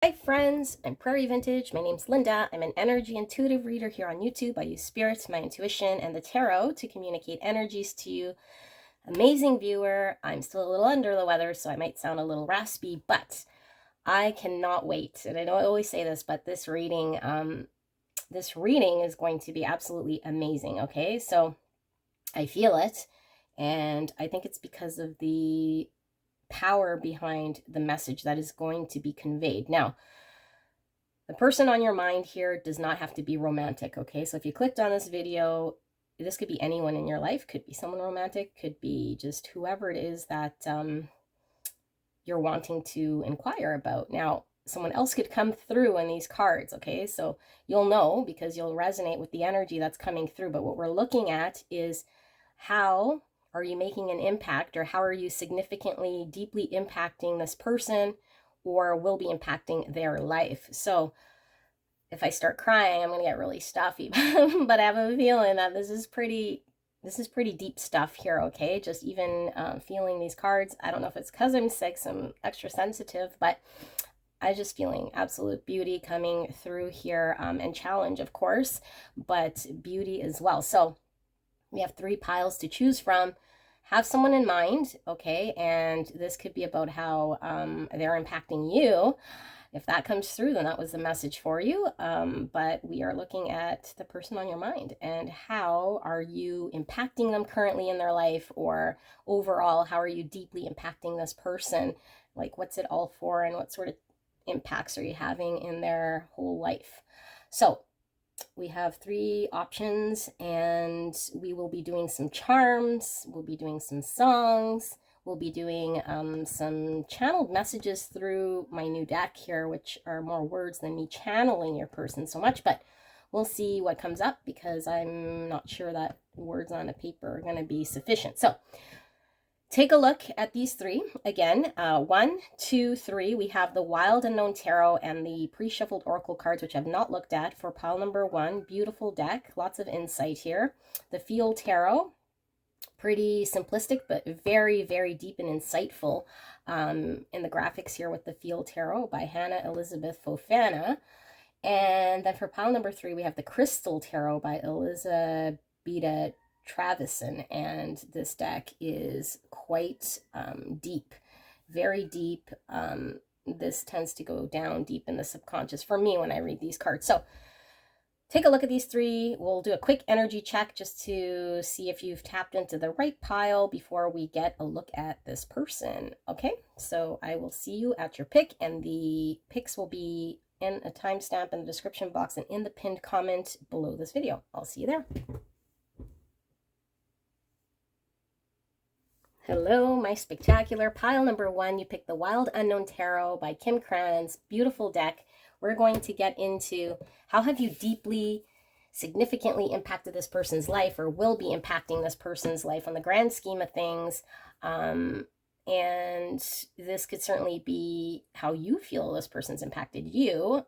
Hi friends, I'm Prairie Vintage. My name's Linda. I'm an energy intuitive reader here on YouTube. I use spirits, my intuition, and the tarot to communicate energies to you. Amazing viewer. I'm still a little under the weather, so I might sound a little raspy, but I cannot wait. And I know I always say this, but this reading is going to be absolutely amazing. Okay, so I feel it, and I think it's because of the power behind the message that is going to be conveyed. Now, the person on your mind here does not have to be romantic, okay? So if you clicked on this video, this could be anyone in your life, could be someone romantic, could be just whoever it is that you're wanting to inquire about. Now, someone else could come through in these cards, okay? So you'll know because you'll resonate with the energy that's coming through. But what we're looking at is how are you making an impact, or how are you significantly, deeply impacting this person or will be impacting their life. So if I start crying, I'm going to get really stuffy, but I have a feeling that this is pretty deep stuff here, okay? Just even feeling these cards. I don't know if it's because I'm sick, so I'm extra sensitive, but I'm just feeling absolute beauty coming through here, and challenge, of course, but beauty as well. So we have 3 piles to choose from. Have someone in mind, okay? And this could be about how they're impacting you. If that comes through, then that was the message for you. But we are looking at the person on your mind and how are you impacting them currently in their life, or overall, how are you deeply impacting this person? Like, what's it all for, and what sort of impacts are you having in their whole life? So we have 3 options, and we will be doing some charms, we'll be doing some songs, we'll be doing some channeled messages through my new deck here, which are more words than me channeling your person so much, but we'll see what comes up because I'm not sure that words on a paper are going to be sufficient. So take a look at these 3 again. 1, 2, 3. We have the Wild Unknown Tarot and the pre-shuffled Oracle cards, which I've not looked at, for pile number 1. Beautiful deck, lots of insight here. The Feel Tarot, pretty simplistic, but very, very deep and insightful in the graphics here with the Feel Tarot by Hannah Elizabeth Fofana. And then for pile number 3, we have the Crystal Tarot by Elizabeth Travison, and this deck is quite deep, very deep. This tends to go down deep in the subconscious for me when I read these cards. So take a look at these 3. We'll do a quick energy check just to see if you've tapped into the right pile before we get a look at this person. Okay, so I will see you at your pick, and the picks will be in a timestamp in the description box and in the pinned comment below this video. I'll see you there. Hello, my spectacular pile number 1. You picked the Wild Unknown Tarot by Kim Kranz. Beautiful deck. We're going to get into how have you deeply, significantly impacted this person's life, or will be impacting this person's life on the grand scheme of things. And this could certainly be how you feel this person's impacted you,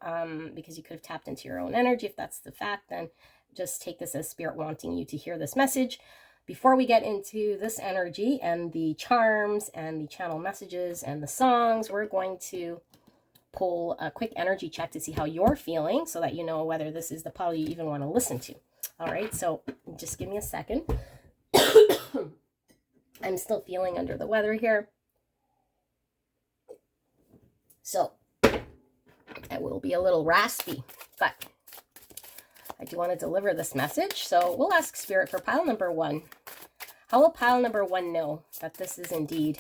because you could have tapped into your own energy. If that's the fact, then just take this as spirit wanting you to hear this message. Before we get into this energy and the charms and the channel messages and the songs, we're going to pull a quick energy check to see how you're feeling so that you know whether this is the pile you even want to listen to. All right, so just give me a second. I'm still feeling under the weather here, so I will be a little raspy, but I do want to deliver this message. So we'll ask Spirit for pile number 1. How will pile number 1 know that this is indeed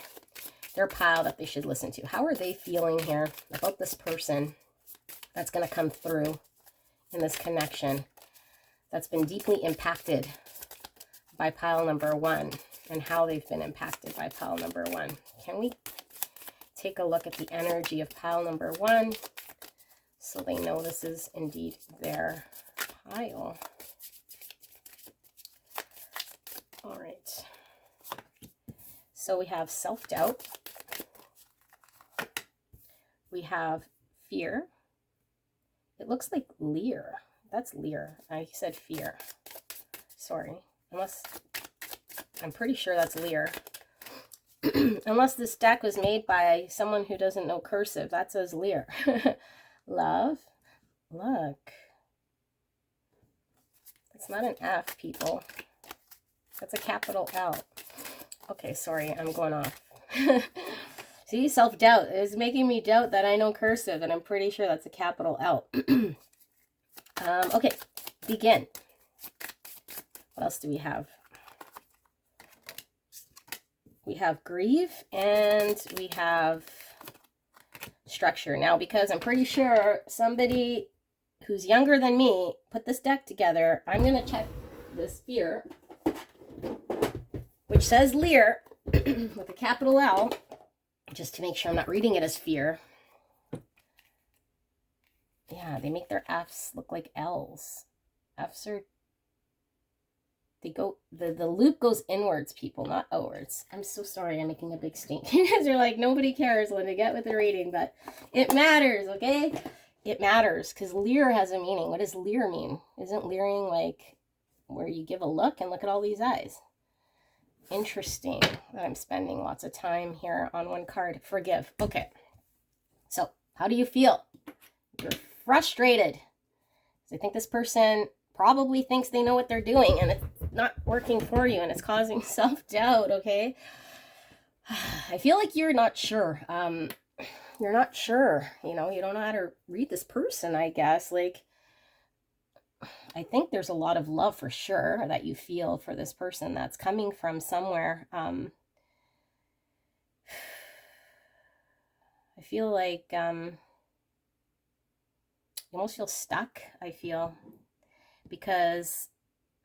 their pile that they should listen to? How are they feeling here about this person that's going to come through in this connection that's been deeply impacted by pile number 1, and how they've been impacted by pile number 1? Can we take a look at the energy of pile number 1 so they know this is indeed their pile? All right. So we have self-doubt. We have fear. It looks like leer. That's leer. I said fear. Sorry. Unless, I'm pretty sure that's leer. Unless this deck was made by someone who doesn't know cursive. That says leer. love. Look. It's not an F, people. That's a capital L. Okay, sorry, I'm going off. See, self-doubt is making me doubt that I know cursive, and I'm pretty sure that's a capital L. Okay, begin. What else do we have? We have grieve, and we have structure. Now, because I'm pretty sure somebody who's younger than me put this deck together, I'm going to check this fear, which says Lear with a capital L, just to make sure I'm not reading it as fear. Yeah, they make their F's look like L's. F's are, they go, the loop goes inwards, people, not outwards. I'm so sorry I'm making a big stink. You guys are like, nobody cares when they get with the reading, but it matters, okay? It matters, because leer has a meaning. What does leer mean? Isn't leering like where you give a look and look at all these eyes? Interesting that I'm spending lots of time here on one card. Forgive. Okay. So, how do you feel? You're frustrated. I think this person probably thinks they know what they're doing, and it's not working for you, and it's causing self-doubt, okay? I feel like you're not sure. You're not sure. You know, you don't know how to read this person, I guess. Like, I think there's a lot of love for sure that you feel for this person that's coming from somewhere. I feel like you almost feel stuck, I feel, because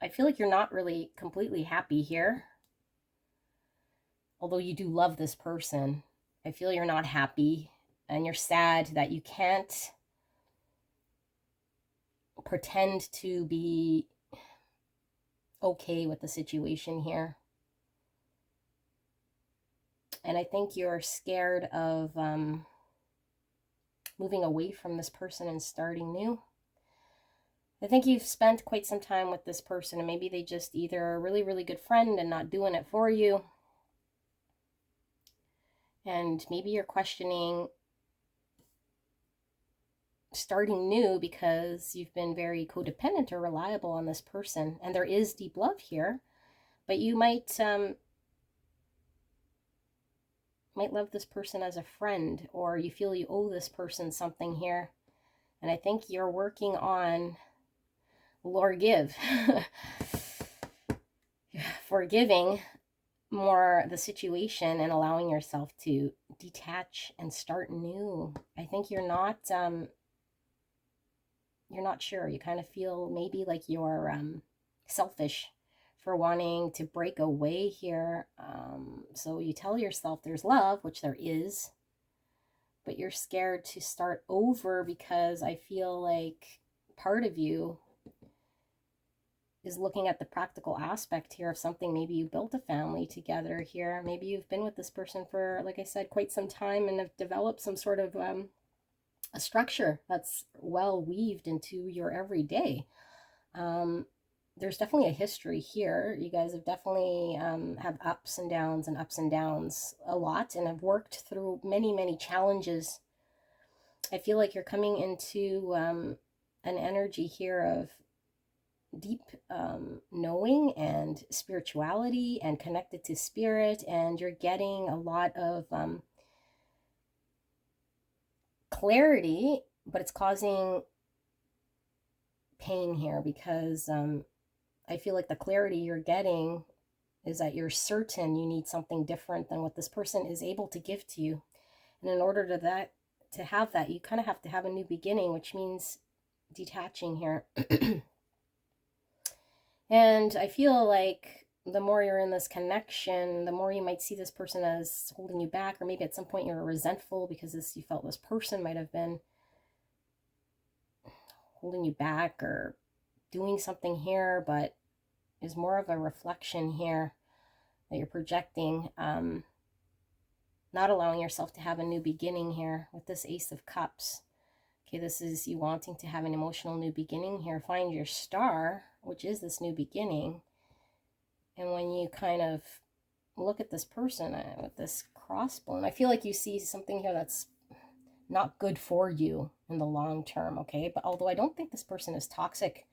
I feel like you're not really completely happy here. Although you do love this person, I feel you're not happy, and you're sad that you can't pretend to be okay with the situation here. And I think you're scared of moving away from this person and starting new. I think you've spent quite some time with this person, and maybe they just either are a really, really good friend and not doing it for you. And maybe you're questioning starting new because you've been very codependent or reliable on this person. And there is deep love here, but you might love this person as a friend, or you feel you owe this person something here. And I think you're working on Lord give. Forgiving more the situation and allowing yourself to detach and start new. I think you're not sure. You kind of feel maybe like you're selfish for wanting to break away here. So you tell yourself there's love, which there is, but you're scared to start over because I feel like part of you is looking at the practical aspect here of something. Maybe you built a family together here. Maybe you've been with this person for, like I said, quite some time and have developed some sort of a structure that's well weaved into your everyday. There's definitely a history here. You guys have definitely have ups and downs a lot, and have worked through many, many challenges. I feel like you're coming into an energy here of deep knowing and spirituality and connected to spirit, and you're getting a lot of clarity, but it's causing pain here because I feel like the clarity you're getting is that you're certain you need something different than what this person is able to give to you. And in order to have that, you kind of have to have a new beginning, which means detaching here. And I feel like the more you're in this connection, the more you might see this person as holding you back, or maybe at some point you're resentful because you felt this person might have been holding you back or doing something here, but is more of a reflection here that you're projecting, not allowing yourself to have a new beginning here with this Ace of Cups. Okay, this is you wanting to have an emotional new beginning here. Find your star, which is this new beginning. And when you kind of look at this person with this crossbone, I feel like you see something here that's not good for you in the long term, okay? But although I don't think this person is toxic,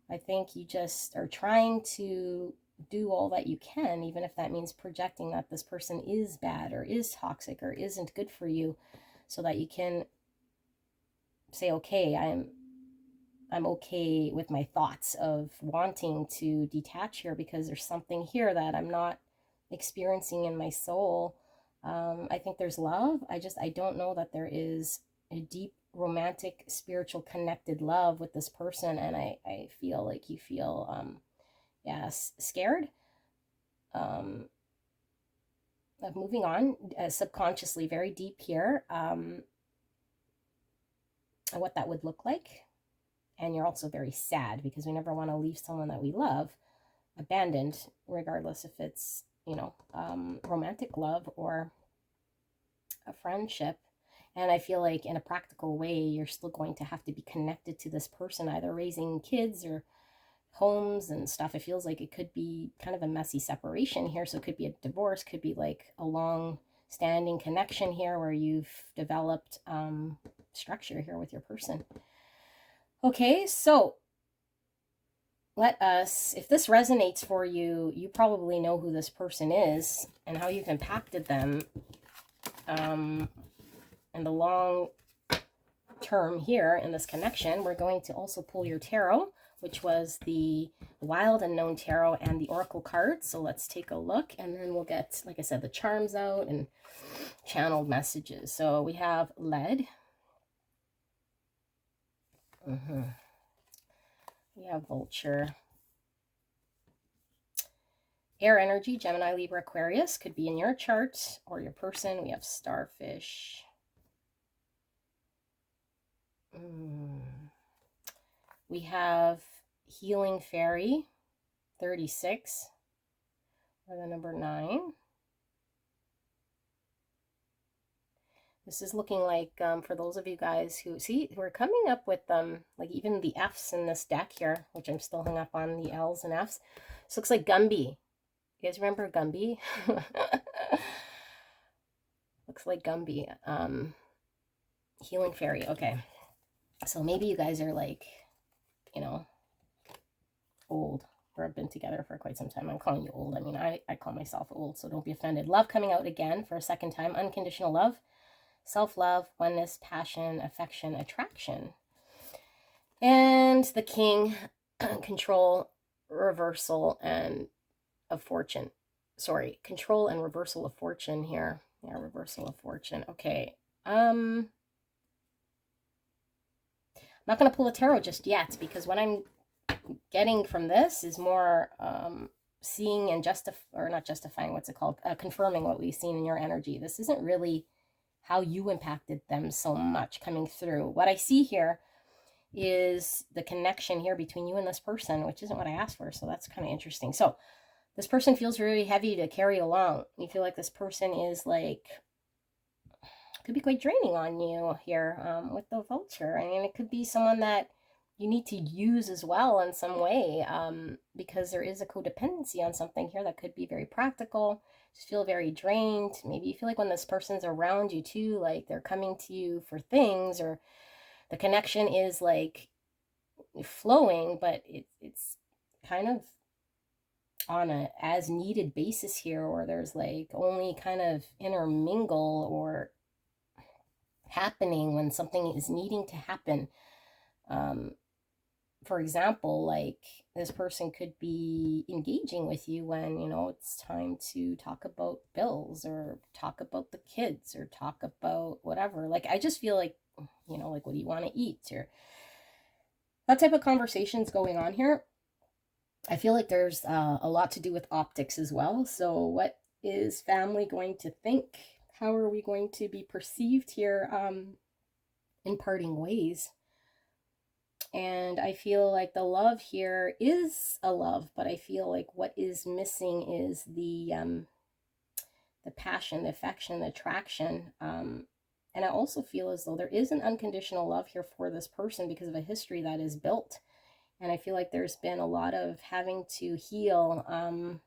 I think you just are trying to do all that you can, even if that means projecting that this person is bad or is toxic or isn't good for you, so that you can say, okay, I'm okay with my thoughts of wanting to detach here because there's something here that I'm not experiencing in my soul. I think there's love. I don't know that there is a deep romantic spiritual connected love with this person, and I feel like you feel scared of moving on subconsciously, very deep here, what that would look like. And you're also very sad because we never want to leave someone that we love abandoned, regardless if it's, romantic love or a friendship. And I feel like in a practical way, you're still going to have to be connected to this person, either raising kids or homes and stuff. It feels like it could be kind of a messy separation here. So it could be a divorce, could be like a long standing connection here where you've developed structure here with your person. Okay, so let us, if this resonates for you, you probably know who this person is and how you've impacted them in the long term here in this connection. We're going to also pull your tarot, which was the Wild Unknown Tarot and the Oracle cards. So let's take a look, and then we'll get, like I said, the charms out and channeled messages. So we have lead. We have vulture. Air energy, Gemini, Libra, Aquarius, could be in your chart or your person. We have starfish. We have healing fairy, 36, or the number 9. This is looking like, for those of you guys who, see, we're coming up with, like even the F's in this deck here, which I'm still hung up on, the L's and F's. This looks like Gumby. You guys remember Gumby? Looks like Gumby. Healing fairy. Okay. So maybe you guys are like, old, or have been together for quite some time. I'm calling you old. I mean, I call myself old, so don't be offended. Love coming out again for a second time. Unconditional love, self-love, oneness, passion, affection, attraction. And the king, control, reversal, and of fortune. Sorry, control and reversal of fortune here. Yeah, reversal of fortune. Okay. I'm not going to pull a tarot just yet, because what I'm getting from this is more seeing and confirming what we've seen in your energy. This isn't really how you impacted them so much coming through. What I see here is the connection here between you and this person, which isn't what I asked for, so that's kind of interesting. So this person feels really heavy to carry along. You feel like this person is like, could be quite draining on you here with the vulture. I mean, it could be someone that you need to use as well in some way, because there is a codependency on something here that could be very practical. Just feel very drained. Maybe you feel like when this person's around you too, like they're coming to you for things, or the connection is like flowing, but it's kind of on a as needed basis here, or there's like only kind of intermingle or happening when something is needing to happen. For example, like this person could be engaging with you when, it's time to talk about bills or talk about the kids or talk about whatever. Like, I just feel like, like, what do you want to eat? Or that type of conversations going on here. I feel like there's a lot to do with optics as well. So what is family going to think? How are we going to be perceived here in parting ways? And I feel like the love here is a love, but I feel like what is missing is the passion, the affection, the attraction. And I also feel as though there is an unconditional love here for this person because of a history that is built. And I feel like there's been a lot of having to heal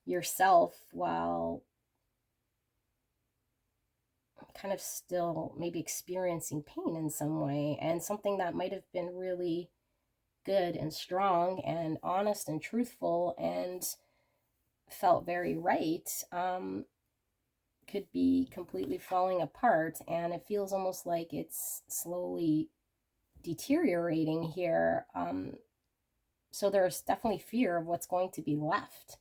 yourself while kind of still maybe experiencing pain in some way, and something that might have been really good and strong and honest and truthful and felt very right, could be completely falling apart. And it feels almost like it's slowly deteriorating here. So there's definitely fear of what's going to be left.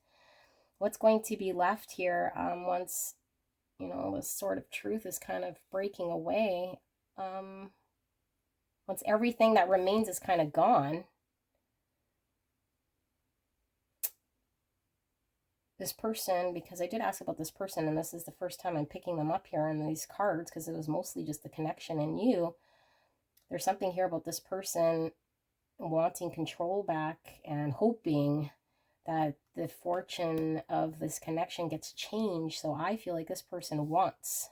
What's going to be left here, once, this sort of truth is kind of breaking away. Once everything that remains is kind of gone, this person, because I did ask about this person, and this is the first time I'm picking them up here in these cards, because it was mostly just the connection in you. There's something here about this person wanting control back and hoping that the fortune of this connection gets changed. So I feel like this person wants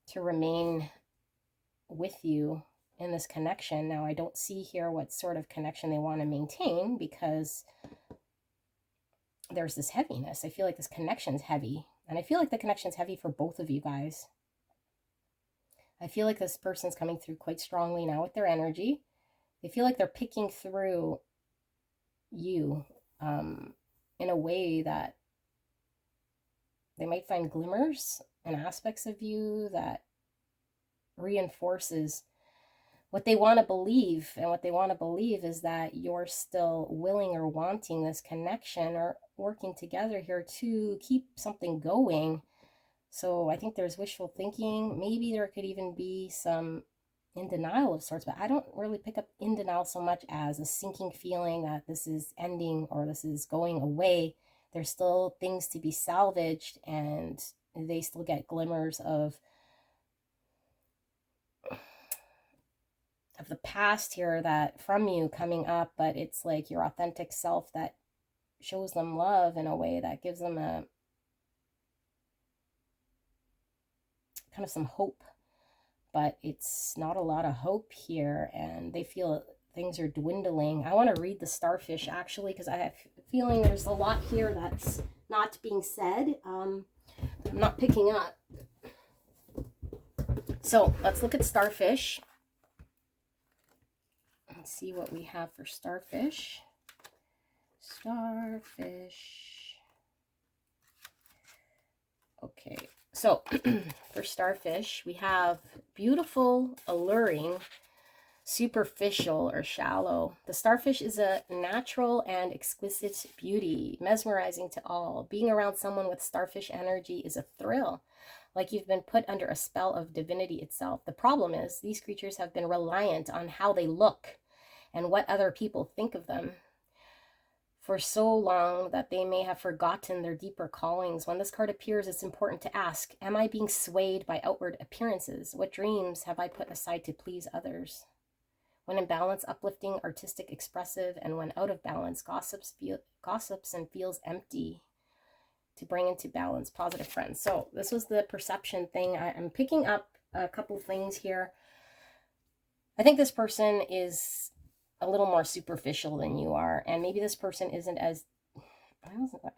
to remain with you in this connection. Now, I don't see here what sort of connection they want to maintain, because there's this heaviness. I feel like this connection's heavy, and I feel like the connection's heavy for both of you guys. I feel like this person's coming through quite strongly now with their energy. They feel like they're picking through you, in a way that they might find glimmers and aspects of you that reinforces what they want to believe. And what they want to believe is that you're still willing or wanting this connection, or working together here to keep something going. So I think there's wishful thinking. Maybe there could even be some in denial of sorts, but I don't really pick up in denial so much as a sinking feeling that this is ending or this is going away. There's still things to be salvaged, and they still get glimmers of the past here that from you coming up, but it's like your authentic self that shows them love in a way that gives them a kind of some hope. But it's not a lot of hope here, and they feel things are dwindling. I want to read the starfish, actually, because I have a feeling there's a lot here that's not being said. I'm not picking up. So let's look at starfish. Let's see what we have for starfish. Starfish. Okay, so for starfish, we have beautiful, alluring, superficial, or shallow. The starfish is a natural and exquisite beauty, mesmerizing to all. Being around someone with starfish energy is a thrill, like you've been put under a spell of divinity itself. The problem is these creatures have been reliant on how they look and what other people think of them for so long that they may have forgotten their deeper callings. When this card appears, it's important to ask, am I being swayed by outward appearances? What dreams have I put aside to please others? When in balance, uplifting, artistic, expressive, and when out of balance, gossips and feels empty, to bring into balance, positive friends. So this was the perception thing. I'm picking up a couple things here. I think this person is a little more superficial than you are, and maybe this person isn't as,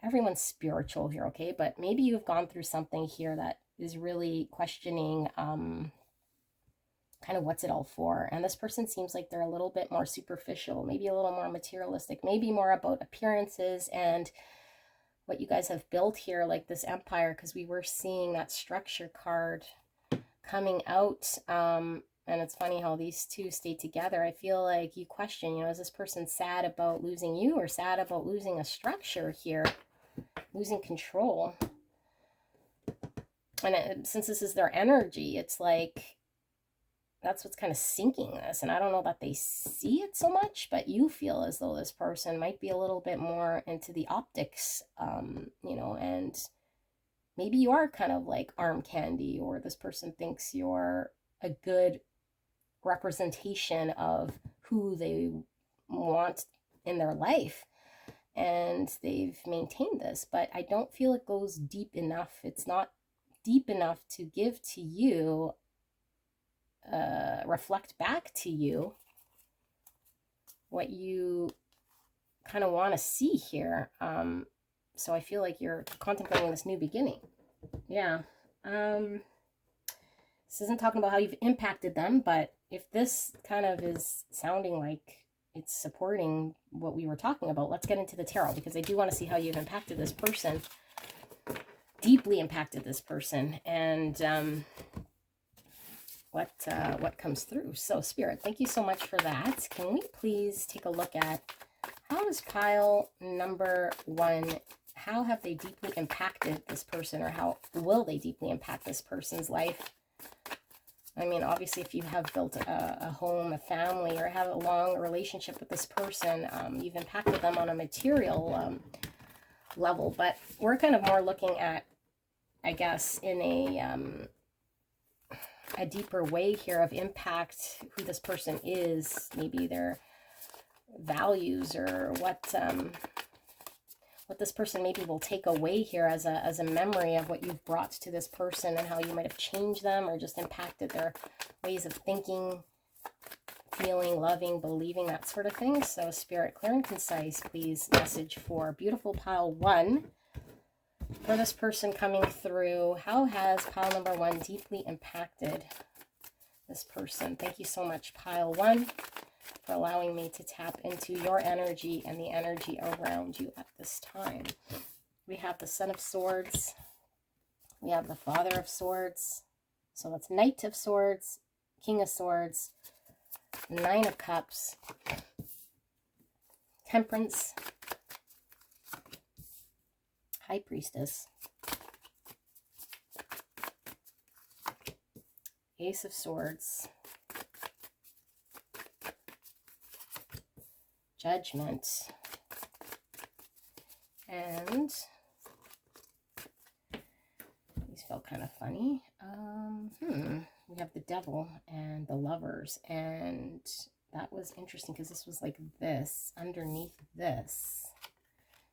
everyone's spiritual here, okay, but maybe you've gone through something here that is really questioning kind of what's it all for. And this person seems like they're a little bit more superficial, maybe a little more materialistic, maybe more about appearances and what you guys have built here, like this empire, because we were seeing that structure card coming out. And it's funny how these two stay together. I feel like you question, is this person sad about losing you or sad about losing a structure here, losing control? And since this is their energy, it's like that's what's kind of sinking this. And I don't know that they see it so much, but you feel as though this person might be a little bit more into the optics, and maybe you are kind of like arm candy, or this person thinks you're a good representation of who they want in their life, and they've maintained this, but I don't feel it goes deep enough. It's not deep enough to give to you, reflect back to you what you kind of want to see here. So I feel like you're contemplating this new beginning. Yeah. This isn't talking about how you've impacted them, but if this kind of is sounding like it's supporting what we were talking about, let's get into the tarot, because I do want to see how you've impacted this person, deeply impacted this person, and what comes through. So Spirit, thank you so much for that. Can we please take a look at how does pile number 1, how have they deeply impacted this person, or how will they deeply impact this person's life? I mean, obviously, if you have built a home, a family, or have a long relationship with this person, you've impacted them on a material level. But we're kind of more looking at, I guess, in a deeper way here of impact, who this person is, maybe their values, or what this person maybe will take away here as a memory of what you've brought to this person, and how you might have changed them or just impacted their ways of thinking, feeling, loving, believing, that sort of thing. So Spirit, clear and concise, please, message for beautiful pile 1 for this person coming through. How has pile number 1 deeply impacted this person? Thank you so much, pile 1, for allowing me to tap into your energy and the energy around you at this time. We have the Son of Swords. We have the Father of Swords. So that's Knight of Swords, King of Swords, 9 of Cups, Temperance, High Priestess, Ace of Swords, Judgment, and these felt kind of funny. We have the Devil and the Lovers, and that was interesting because this was like this underneath this.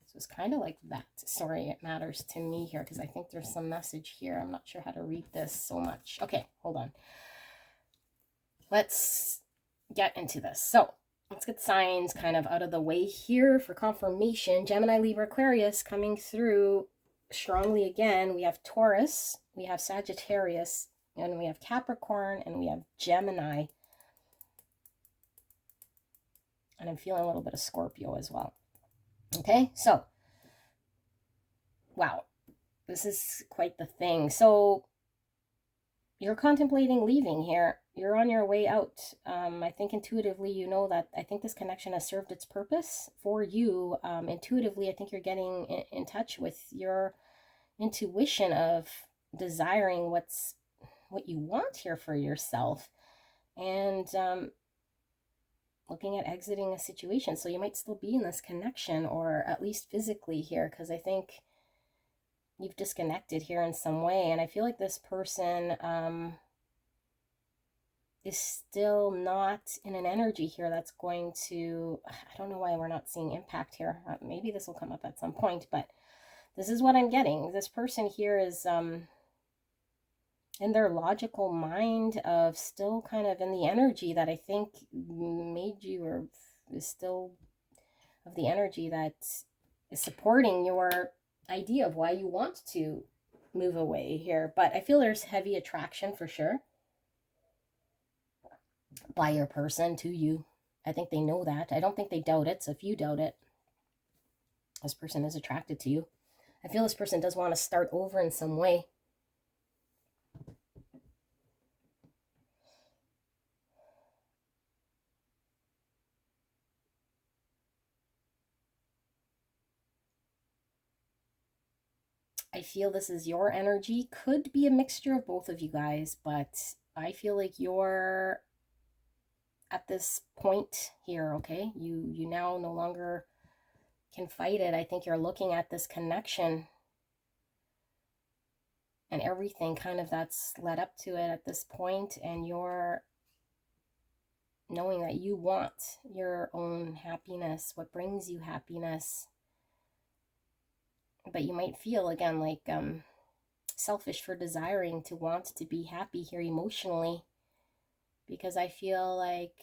So it's kind of like that. Sorry, it matters to me here because I think there's some message here. I'm not sure how to read this so much. Okay, hold on. Let's get into this. So let's get signs kind of out of the way here for confirmation. Gemini, Libra, Aquarius coming through strongly again. We have Taurus, we have Sagittarius, and we have Capricorn, and we have Gemini. And I'm feeling a little bit of Scorpio as well. Okay, so, wow, this is quite the thing. So you're contemplating leaving here. You're on your way out. I think intuitively you know that I think this connection has served its purpose for you. Intuitively, I think you're getting in touch with your intuition of desiring what you want here for yourself, and looking at exiting a situation. So you might still be in this connection, or at least physically here, because I think you've disconnected here in some way. And I feel like this person is still not in an energy here that's going to, I don't know why we're not seeing impact here. Maybe this will come up at some point, but this is what I'm getting. This person here is in their logical mind of still kind of in the energy that I think made you, or is still of the energy that is supporting your idea of why you want to move away here. But I feel there's heavy attraction for sure by your person to you. I think they know that. I don't think they doubt it. So if you doubt it, this person is attracted to you. I feel this person does want to start over in some way. I feel this is your energy. Could be a mixture of both of you guys, but I feel like you're at this point here, okay? You now no longer can fight it. I think you're looking at this connection and everything kind of that's led up to it at this point, and you're knowing that you want your own happiness, what brings you happiness. But you might feel, again, like selfish for desiring to want to be happy here emotionally, because I feel like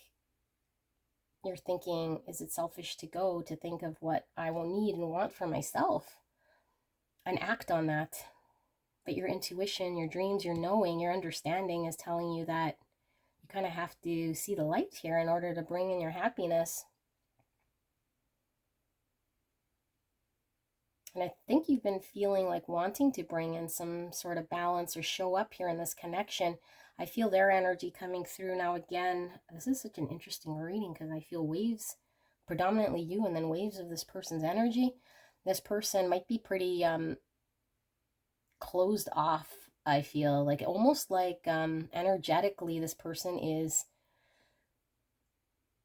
you're thinking, is it selfish to go to think of what I will need and want for myself and act on that? But your intuition, your dreams, your knowing, your understanding is telling you that you kind of have to see the light here in order to bring in your happiness. And I think you've been feeling like wanting to bring in some sort of balance or show up here in this connection. I feel their energy coming through now again. This is such an interesting reading because I feel waves, predominantly you, and then waves of this person's energy. This person might be pretty closed off, I feel. Like almost like energetically this person is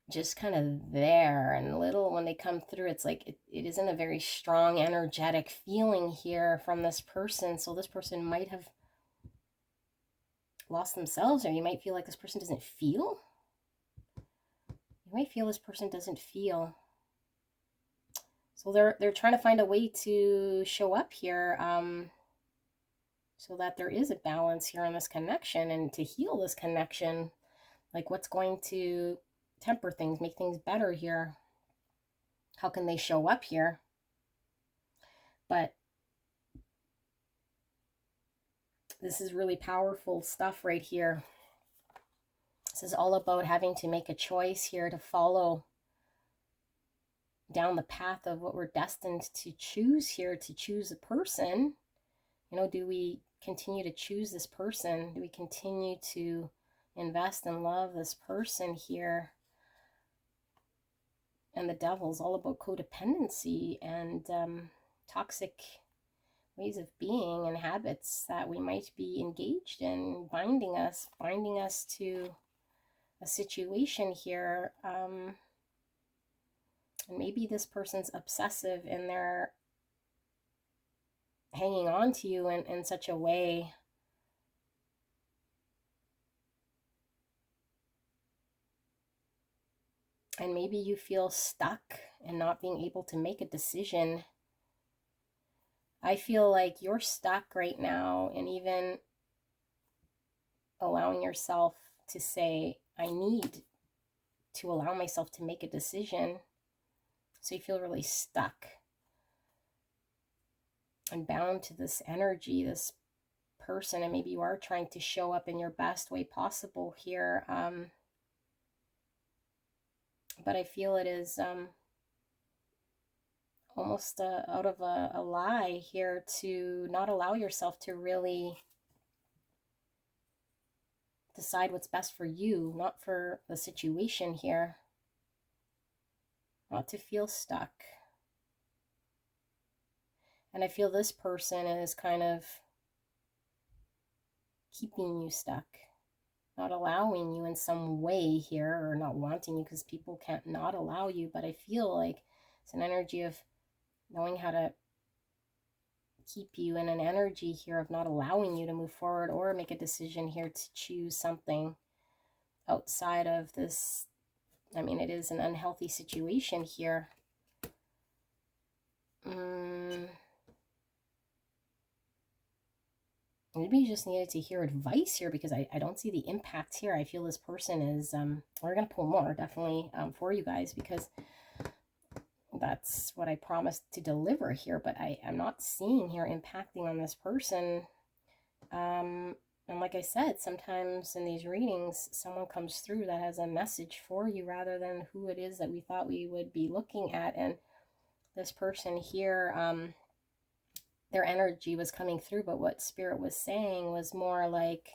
just kind of there, and little when they come through, it's like it isn't a very strong energetic feeling here from this person. So this person might have lost themselves, or you might feel like this person doesn't feel. You might feel this person doesn't feel. So they're trying to find a way to show up here, so that there is a balance here in this connection and to heal this connection. Like what's going to temper things, make things better here? How can they show up here? But this is really powerful stuff right here. This is all about having to make a choice here to follow down the path of what we're destined to choose here, to choose a person. You know, do we continue to choose this person? Do we continue to invest and love this person here? And the devil's all about codependency and toxic ways of being and habits that we might be engaged in, binding us to a situation here. And maybe this person's obsessive and they're hanging on to you in such a way and maybe you feel stuck and not being able to make a decision. I feel like you're stuck right now, and even allowing yourself to say, I need to allow myself to make a decision. So you feel really stuck and bound to this energy, this person, and maybe you are trying to show up in your best way possible here. But I feel it is almost out of a lie here to not allow yourself to really decide what's best for you, not for the situation here, not to feel stuck. And I feel this person is kind of keeping you stuck, not allowing you in some way here, or not wanting you, because people can't not allow you. But I feel like it's an energy of knowing how to keep you in an energy here of not allowing you to move forward or make a decision here to choose something outside of this. I mean, it is an unhealthy situation here. Maybe you just needed to hear advice here, because I don't see the impact here. I feel this person is, we're going to pull more definitely for you guys, because that's what I promised to deliver here, but I'm not seeing here impacting on this person. And like I said, sometimes in these readings, someone comes through that has a message for you rather than who it is that we thought we would be looking at. And this person here, their energy was coming through, but what Spirit was saying was more like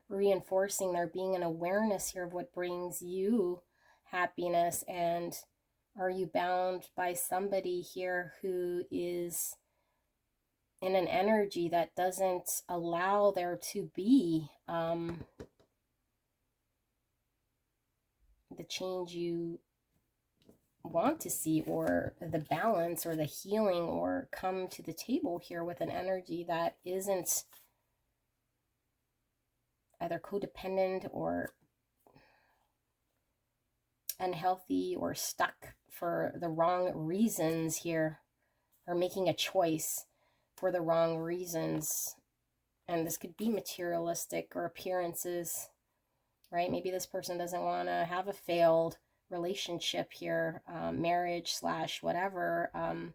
reinforcing there being an awareness here of what brings you happiness. And are you bound by somebody here who is in an energy that doesn't allow there to be the change you want to see, or the balance or the healing, or come to the table here with an energy that isn't either codependent or unhealthy or stuck for the wrong reasons here, or making a choice for the wrong reasons. And this could be materialistic or appearances, right? Maybe this person doesn't want to have a failed relationship here, marriage / whatever, and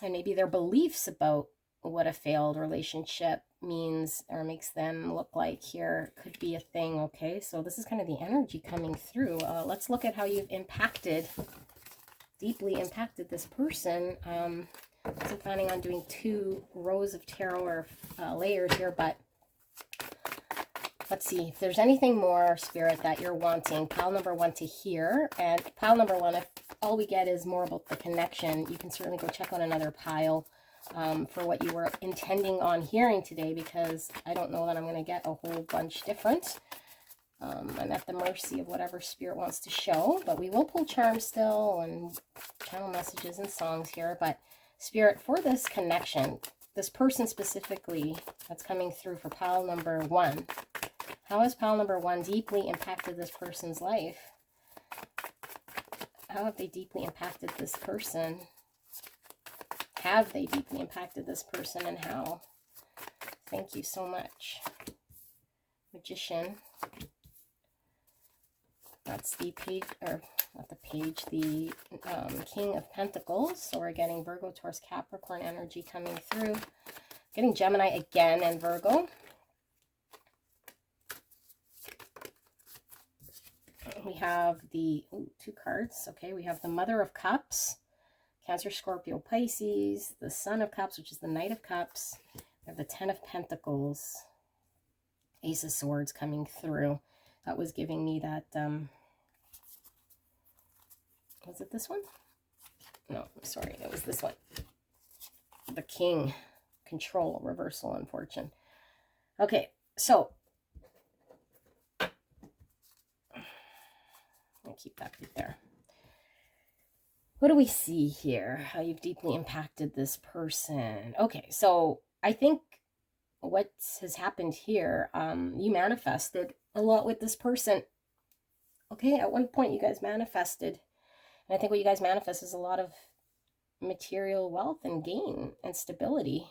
maybe their beliefs about what a failed relationship means or makes them look like here could be a thing. Okay, so this is kind of the energy coming through. Let's look at how you've deeply impacted this person. I'm planning on doing 2 rows of tarot or layers here, but let's see if there's anything more, Spirit, that you're wanting pile number 1 to hear. And pile number 1, if all we get is more about the connection, you can certainly go check out another pile for what you were intending on hearing today, because I don't know that I'm going to get a whole bunch different. I'm at the mercy of whatever Spirit wants to show, but we will pull charms still and channel messages and songs here. But Spirit, for this connection, this person specifically that's coming through for pile number 1, how has pile number 1 deeply impacted this person's life? How have they deeply impacted this person? Have they deeply impacted this person, and how? Thank you so much. Magician. That's the page, or not the page, the King of Pentacles. So we're getting Virgo, Taurus, Capricorn energy coming through. Getting Gemini again and Virgo. We have the 2 cards. Okay, we have the Mother of Cups, Cancer, Scorpio, Pisces, the Son of Cups, which is the Knight of Cups. We have the 10 of Pentacles, Ace of Swords coming through. That was giving me that, was it this one? No, sorry, it was this one. The King, Control, Reversal, and Fortune. Okay, so I'll keep that right there. What do we see here? How you've deeply impacted this person. Okay, so I think what has happened here, you manifested a lot with this person. Okay, at one point you guys manifested. And I think what you guys manifest is a lot of material wealth and gain and stability.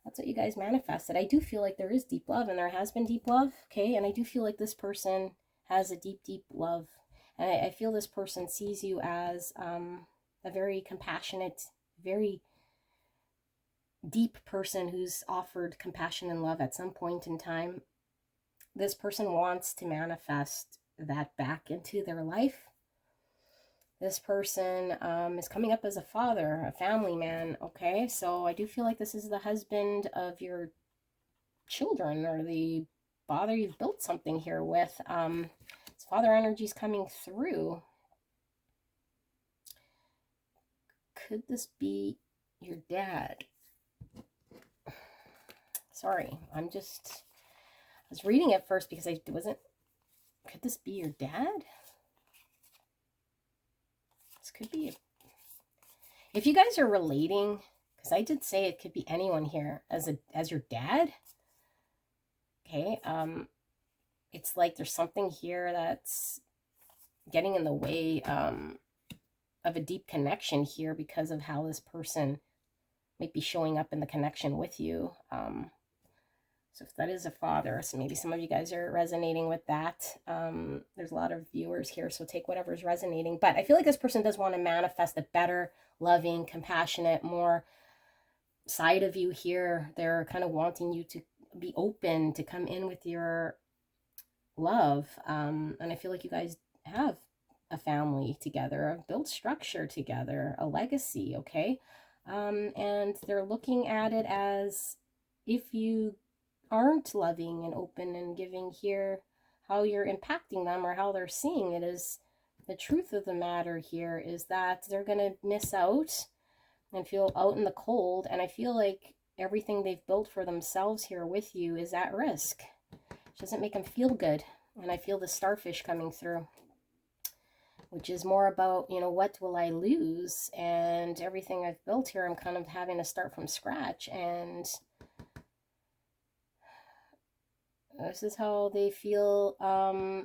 That's what you guys manifested. I do feel like there is deep love, and there has been deep love. Okay, and I do feel like this person has a deep, deep love. And I feel this person sees you as a very compassionate, very deep person who's offered compassion and love at some point in time. This person wants to manifest that back into their life. This person is coming up as a father, a family man, okay? So I do feel like this is the husband of your children, or the father you've built something here with. This father energy is coming through. Could this be your dad? Sorry, I was reading it first because could this be your dad? This could be, if you guys are relating, because I did say it could be anyone here as your dad. Okay, it's like there's something here that's getting in the way of a deep connection here because of how this person might be showing up in the connection with you. So if that is a father, so maybe some of you guys are resonating with that. There's a lot of viewers here, so take whatever's resonating. But I feel like this person does want to manifest a better, loving, compassionate, more side of you here. They're kind of wanting you to be open, to come in with your love. And I feel like you guys have a family together, a built structure together, a legacy, okay? And they're looking at it as, if you aren't loving and open and giving here, how you're impacting them, or how they're seeing it, is the truth of the matter here is that they're going to miss out and feel out in the cold. And I feel like everything they've built for themselves here with you is at risk. It doesn't make them feel good. And I feel the starfish coming through, which is more about, you know, what will I lose? And everything I've built here, I'm kind of having to start from scratch. And this is how they feel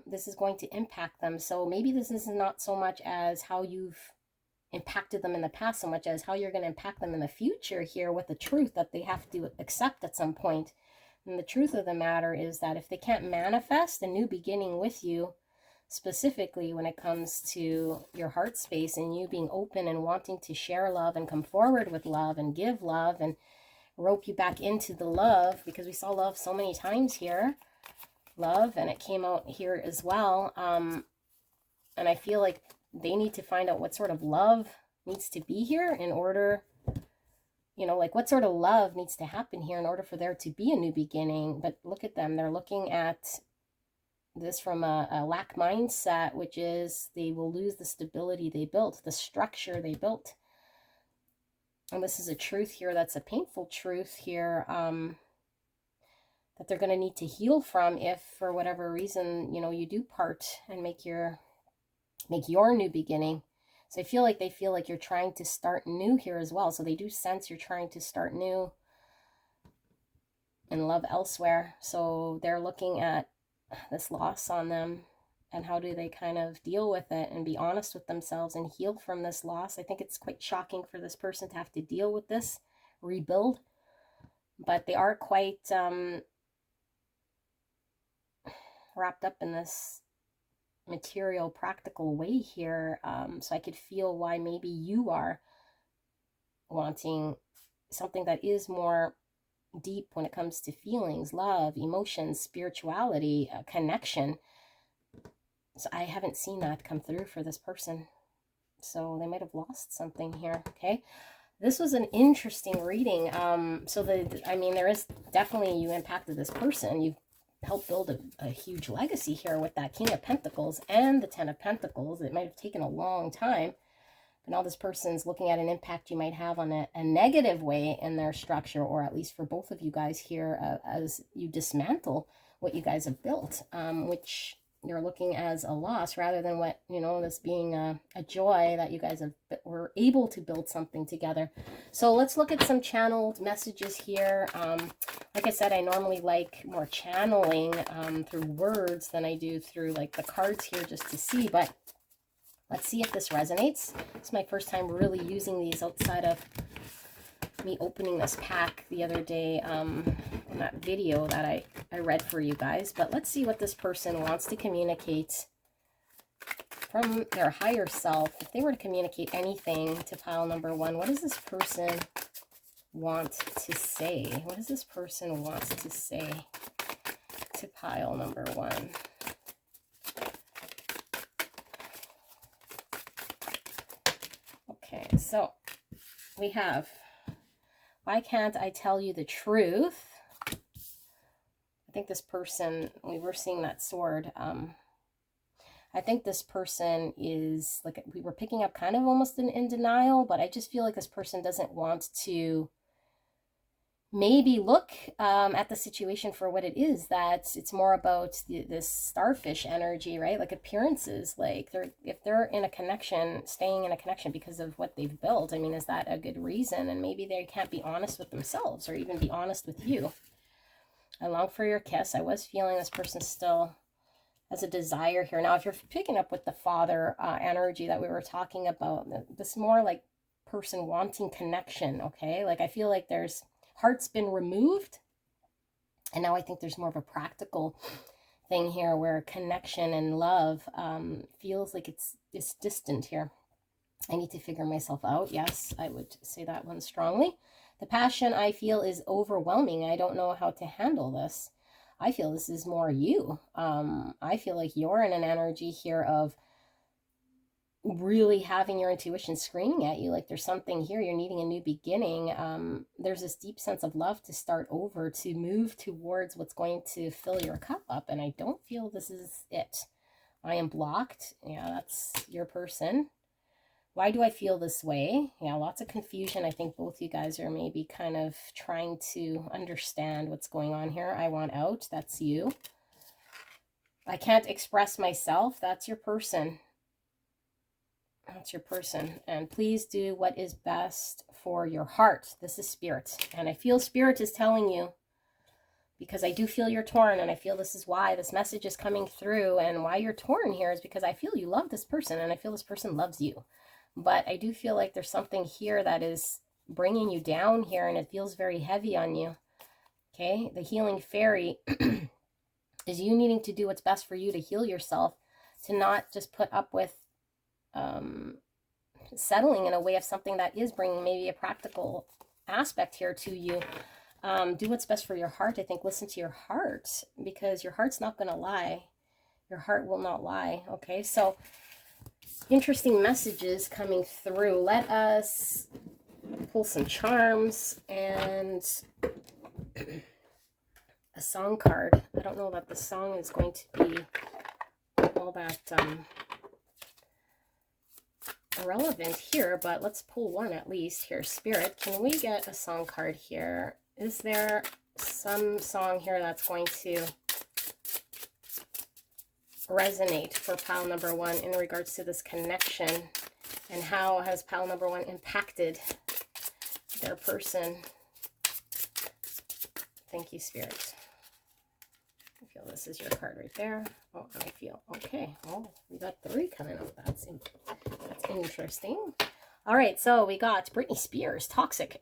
this is going to impact them. So maybe this is not so much as how you've impacted them in the past, so much as how you're going to impact them in the future here, with the truth that they have to accept at some point. And the truth of the matter is that if they can't manifest a new beginning with you, specifically when it comes to your heart space and you being open and wanting to share love and come forward with love and give love and rope you back into the love, because we saw love so many times here. Love, and it came out here as well. And I feel like they need to find out what sort of love needs to be here in order, you know, like what sort of love needs to happen here in order for there to be a new beginning. But look at them. They're looking at this from a lack mindset, which is they will lose the stability they built, the structure they built. And this is a truth here that's a painful truth here, that they're going to need to heal from if for whatever reason, you know, you do part and make your new beginning. So I feel like they feel like you're trying to start new here as well. So they do sense you're trying to start new and love elsewhere. So they're looking at this loss on them and how do they kind of deal with it and be honest with themselves and heal from this loss. I think it's quite shocking for this person to have to deal with this, rebuild, but they are quite wrapped up in this material, practical way here. So I could feel why maybe you are wanting something that is more deep when it comes to feelings, love, emotions, spirituality, connection. So I haven't seen that come through for this person. So they might have lost something here. Okay. This was an interesting reading. I mean, there is definitely, you impacted this person. You've helped build a huge legacy here with that King of Pentacles and the Ten of Pentacles. It might have taken a long time. But now this person's looking at an impact you might have on a negative way in their structure, or at least for both of you guys here, as you dismantle what you guys have built, which you're looking as a loss rather than what, you know, this being a joy that you guys were able to build something together. So let's look at some channeled messages here. Like I said, I normally like more channeling through words than I do through like the cards here just to see, but let's see if this resonates. It's my first time really using these outside of me opening this pack the other day in that video that I read for you guys. But let's see what this person wants to communicate from their higher self. If they were to communicate anything to pile number one, what does this person want to say? What does this person want to say to pile number one? Okay, so we have, why can't I tell you the truth? I think this person, we were seeing that sword. I think this person is, like, we were picking up kind of almost in denial, but I just feel like this person doesn't want to maybe look at the situation for what it is, that it's more about this starfish energy, right? Like appearances, like if they're in a connection, staying in a connection because of what they've built, I mean, is that a good reason? And maybe they can't be honest with themselves or even be honest with you. I long for your kiss. I was feeling this person still has a desire here. Now, if you're picking up with the father energy that we were talking about, this more like person wanting connection, okay? Like I feel like there's heart's been removed, and now I think there's more of a practical thing here where connection and love feels like it's distant here. I need to figure myself out. Yes, I would say that one strongly. The passion I feel is overwhelming. I don't know how to handle this. I feel this is more you. I feel like you're in an energy here of really having your intuition screaming at you, like there's something here, you're needing a new beginning. There's this deep sense of love to start over, to move towards what's going to fill your cup up, and I don't feel this is it. I am blocked. Yeah, that's your person. Why do I feel this way? Yeah, lots of confusion. I think both you guys are maybe kind of trying to understand what's going on here. I want out. That's you. I can't express myself. That's your person. That's your person. And please do what is best for your heart. This is spirit. And I feel spirit is telling you, because I do feel you're torn, and I feel this is why this message is coming through, and why you're torn here is because I feel you love this person, and I feel this person loves you. But I do feel like there's something here that is bringing you down here, and it feels very heavy on you. Okay? The healing fairy is you needing to do what's best for you to heal yourself, to not just put up with settling in a way of something that is bringing maybe a practical aspect here to you. Do what's best for your heart. I think listen to your heart, because your heart's not going to lie. Your heart will not lie. Okay, so interesting messages coming through. Let us pull some charms and a song card. I don't know that the song is going to be all that relevant here, but let's pull one at least here. Spirit, can we get a song card here? Is there some song here that's going to resonate for pile number one in regards to this connection, and how has pile number one impacted their person? Thank you, Spirit. I feel this is your card right there. Oh, I feel okay. Oh, we got three coming up. That's interesting. All right, so we got Britney Spears, Toxic.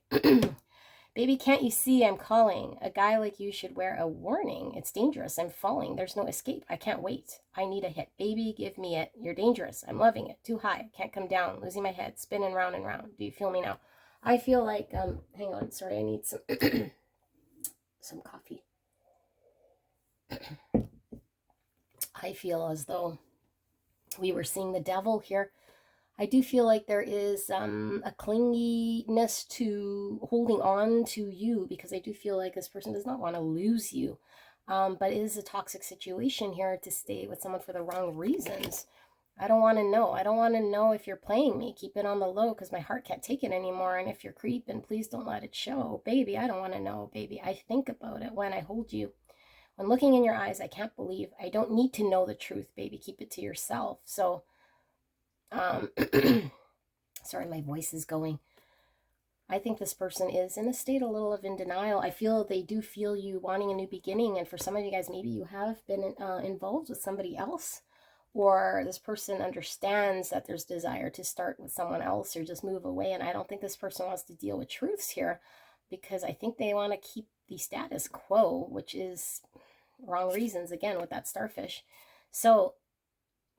Baby, can't you see I'm calling? A guy like you should wear a warning. It's dangerous. I'm falling. There's no escape. I can't wait. I need a hit. Baby, give me it. You're dangerous. I'm loving it. Too high. Can't come down. Losing my head. Spinning round and round. Do you feel me now? I feel like, hang on. Sorry, I need some, some coffee. I feel as though we were seeing the devil here. I do feel like there is a clinginess to holding on to you, because I do feel like this person does not want to lose you. But it is a toxic situation here to stay with someone for the wrong reasons. I don't want to know. I don't want to know if you're playing me. Keep it on the low, because my heart can't take it anymore. And if you're creeping, please don't let it show. Baby, I don't want to know, baby. I think about it when I hold you. When looking in your eyes, I can't believe. I don't need to know the truth, baby. Keep it to yourself. So, sorry, my voice is going. I think this person is in a state a little of in denial. I feel they do feel you wanting a new beginning. And for some of you guys, maybe you have been involved with somebody else, or this person understands that there's desire to start with someone else or just move away. And I don't think this person wants to deal with truths here, because I think they want to keep the status quo, which is wrong reasons, again, with that starfish. So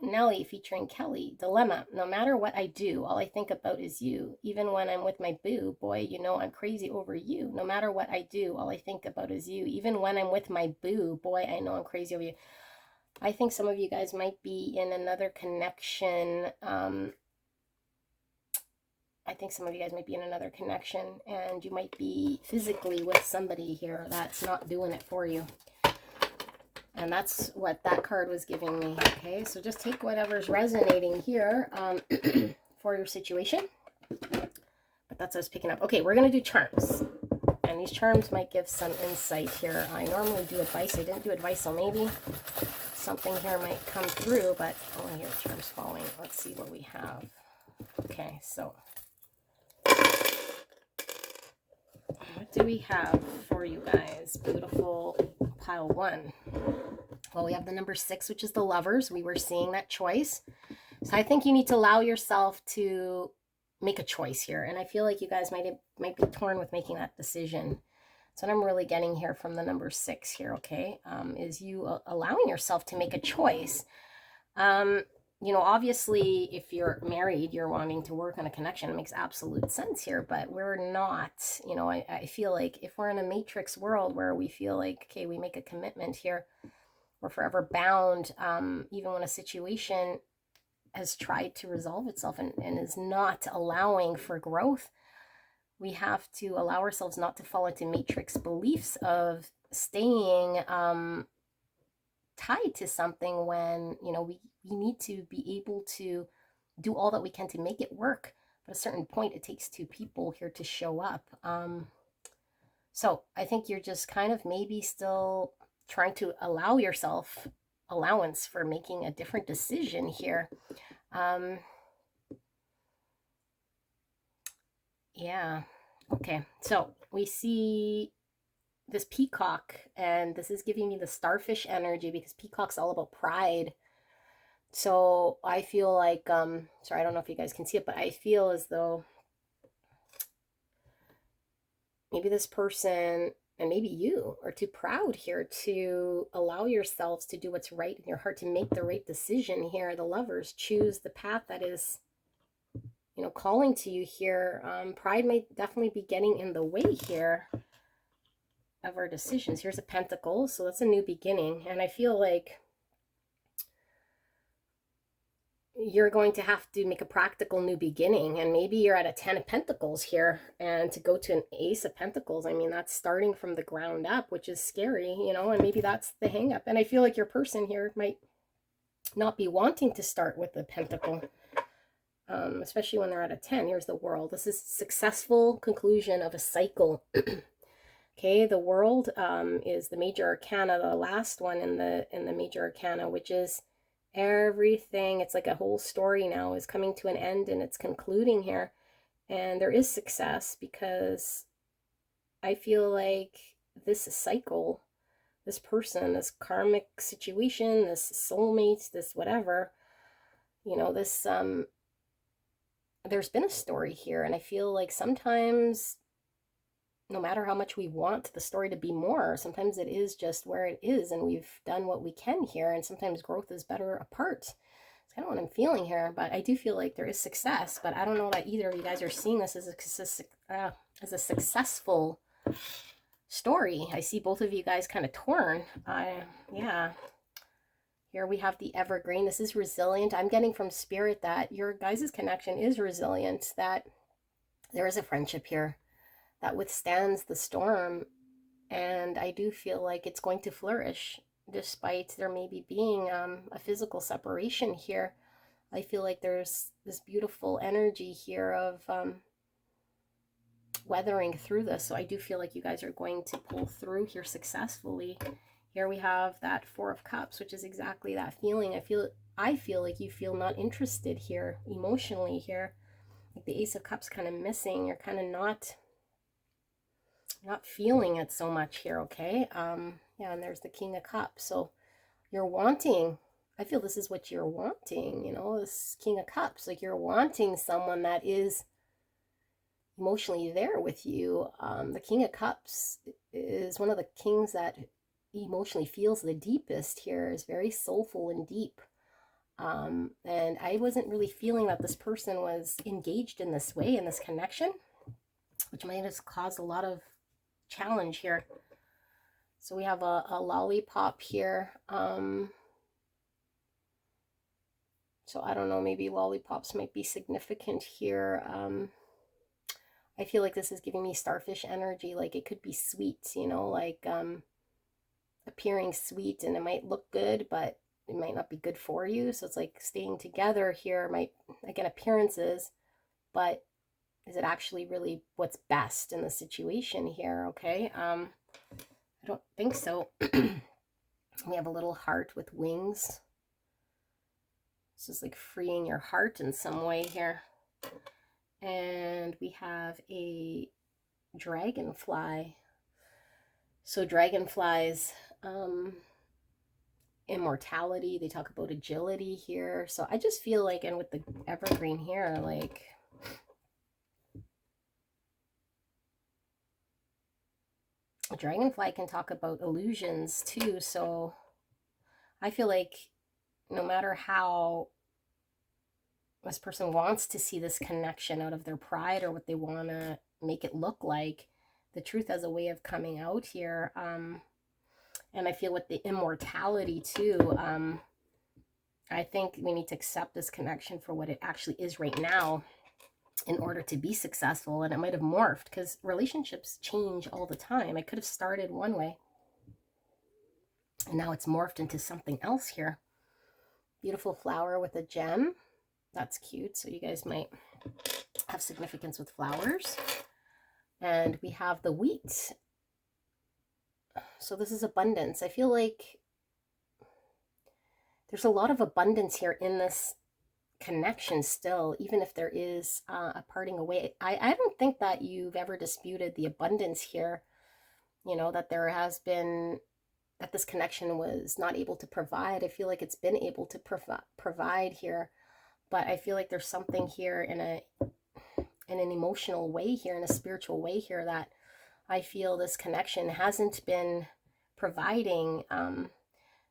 Nelly featuring Kelly, Dilemma. No matter what I do, all I think about is you. Even when I'm with my boo, boy, you know I'm crazy over you. No matter what I do, all I think about is you. Even when I'm with my boo, boy, I know I'm crazy over you. I think some of you guys might be in another connection. I think some of you guys might be in another connection, and you might be physically with somebody here that's not doing it for you. And that's what that card was giving me. Okay, so just take whatever's resonating here for your situation. But that's what I was picking up. Okay, we're going to do charms. And these charms might give some insight here. I normally do advice. I didn't do advice, so maybe something here might come through. But, oh, I hear charms falling. Let's see what we have. Okay, so what do we have for you guys? Beautiful pile one. Well, we have the number 6, which is the Lovers. We were seeing that choice. So I think you need to allow yourself to make a choice here. And I feel like you guys might be torn with making that decision. So what I'm really getting here from the number 6 here, okay, is you allowing yourself to make a choice. You know, obviously, if you're married, you're wanting to work on a connection. It makes absolute sense here, but we're not, you know, I feel like if we're in a matrix world where we feel like, okay, we make a commitment here, we're forever bound, even when a situation has tried to resolve itself and is not allowing for growth. We have to allow ourselves not to fall into matrix beliefs of staying tied to something when, you know, we need to be able to do all that we can to make it work. But at a certain point, it takes two people here to show up. So I think you're just kind of maybe still trying to allow yourself allowance for making a different decision here. Yeah. Okay. So we see this peacock, and this is giving me the starfish energy because peacock's all about pride. So I feel like, sorry, I don't know if you guys can see it, but I feel as though maybe this person and maybe you are too proud here to allow yourselves to do what's right in your heart, to make the right decision here. The Lovers choose the path that is calling to you here. Pride might definitely be getting in the way here of our decisions. Here's a pentacle, so that's a new beginning. And I feel like you're going to have to make a practical new beginning, and maybe you're at a 10 of pentacles here, and to go to an ace of pentacles, I mean, that's starting from the ground up, which is scary, and maybe that's the hang up. And I feel like your person here might not be wanting to start with the pentacle, especially when they're at a 10. Here's the world. This is successful conclusion of a cycle. Okay, the world is the major arcana, the last one in the major arcana, which is everything. It's like a whole story now is coming to an end, and it's concluding here. And there is success, because I feel like this cycle, this person, this karmic situation, this soulmate, this whatever, this there's been a story here. And I feel like sometimes, no matter how much we want the story to be more, sometimes it is just where it is, and we've done what we can here, and sometimes growth is better apart. It's kind of what I'm feeling here, but I do feel like there is success, but I don't know that either of you guys are seeing this as a successful story. I see both of you guys kind of torn. Yeah. Here we have the evergreen. This is resilient. I'm getting from spirit that your guys' connection is resilient, that there is a friendship here that withstands the storm, and I do feel like it's going to flourish despite there maybe being a physical separation here. I feel like there's this beautiful energy here of weathering through this, so I do feel like you guys are going to pull through here successfully. Here we have that Four of Cups, which is exactly that feeling. I feel like you feel not interested here emotionally here, like the Ace of Cups kind of missing. You're kind of not feeling it so much here. Okay. Yeah, and there's the King of Cups. So you're wanting, I feel this is what you're wanting, this King of Cups, like you're wanting someone that is emotionally there with you. The King of Cups is one of the kings that emotionally feels the deepest here, is very soulful and deep. And I wasn't really feeling that this person was engaged in this way, in this connection, which might have caused a lot of challenge here. So we have a lollipop here. So I don't know, maybe lollipops might be significant here. I feel like this is giving me starfish energy, like it could be sweet, like appearing sweet, and it might look good, but it might not be good for you. So it's like staying together here might, again, appearances, but is it actually really what's best in the situation here? Okay. I don't think so. We have a little heart with wings. This is like freeing your heart in some way here. And we have a dragonfly. So dragonflies, immortality, they talk about agility here. So I just feel like, and with the evergreen here, like a dragonfly can talk about illusions too. So I feel like no matter how this person wants to see this connection out of their pride or what they want to make it look like, the truth has a way of coming out here. And I feel with the immortality too, I think we need to accept this connection for what it actually is right now in order to be successful. And it might have morphed, because relationships change all the time. I could have started one way, and now it's morphed into something else here. Beautiful flower with a gem. That's cute. So you guys might have significance with flowers. And we have the wheat. So this is abundance. I feel like there's a lot of abundance here in this connection still, even if there is a parting away. I don't think that you've ever disputed the abundance here, that there has been, that this connection was not able to provide. I feel like it's been able to provide here, but I feel like there's something here in an emotional way here, in a spiritual way here, that I feel this connection hasn't been providing.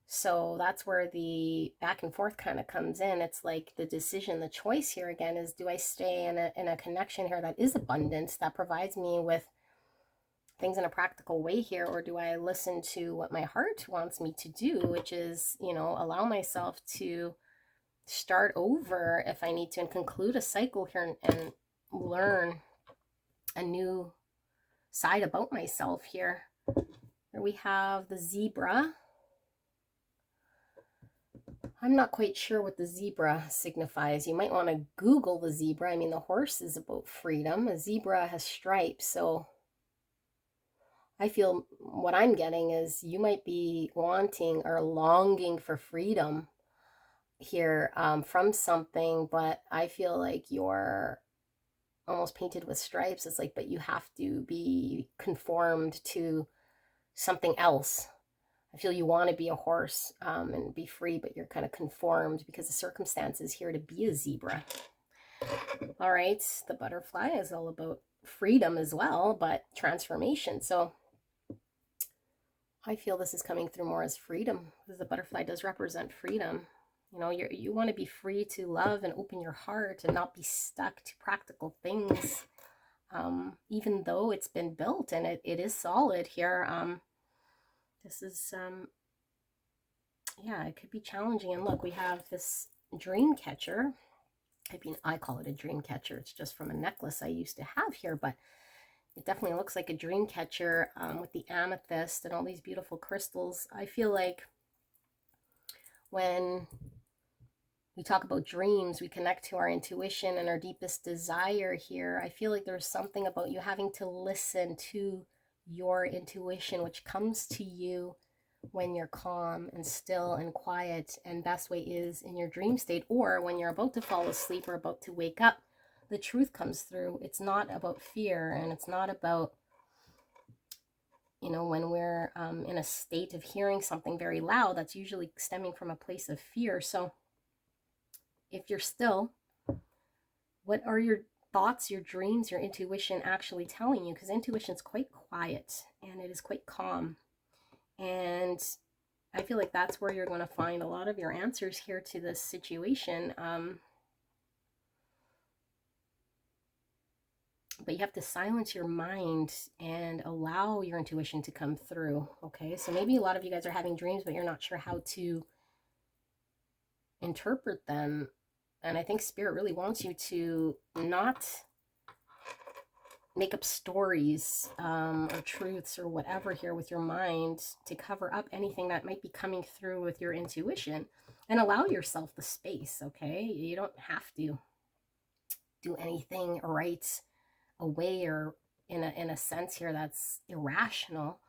So that's where the back and forth kind of comes in. It's like the decision, the choice here again is, do I stay in a connection here that is abundant, that provides me with things in a practical way here, or do I listen to what my heart wants me to do, which is, you know, allow myself to start over if I need to and conclude a cycle here and learn a new side about myself here. Here we have the zebra. I'm not quite sure what the zebra signifies. You might want to Google the zebra. I mean, the horse is about freedom. A zebra has stripes, so I feel what I'm getting is you might be wanting or longing for freedom here from something, but I feel like you're almost painted with stripes. It's like, but you have to be conformed to something else. I feel you want to be a horse and be free, but you're kind of conformed because the circumstance is here to be a zebra. All right, the butterfly is all about freedom as well, but transformation. So I feel this is coming through more as freedom, because the butterfly does represent freedom. You know, you want to be free to love and open your heart and not be stuck to practical things, even though it's been built and it is solid here. This is, yeah, it could be challenging. And look, we have this dream catcher. I mean, I call it a dream catcher. It's just from a necklace I used to have here, but it definitely looks like a dream catcher with the amethyst and all these beautiful crystals. I feel like when we talk about dreams, we connect to our intuition and our deepest desire here. I feel like there's something about you having to listen to your intuition, which comes to you when you're calm and still and quiet, and best way is in your dream state, or when you're about to fall asleep or about to wake up, the truth comes through. It's not about fear, and it's not about, you know, when we're in a state of hearing something very loud, that's usually stemming from a place of fear. So if you're still, what are your thoughts, your dreams, your intuition actually telling you? Because intuition is quite quiet and it is quite calm. And I feel like that's where you're going to find a lot of your answers here to this situation. But you have to silence your mind and allow your intuition to come through. Okay, so maybe a lot of you guys are having dreams, but you're not sure how to interpret them. And I think Spirit really wants you to not make up stories or truths or whatever here with your mind to cover up anything that might be coming through with your intuition, and allow yourself the space. Okay, you don't have to do anything right away or in a sense here that's irrational.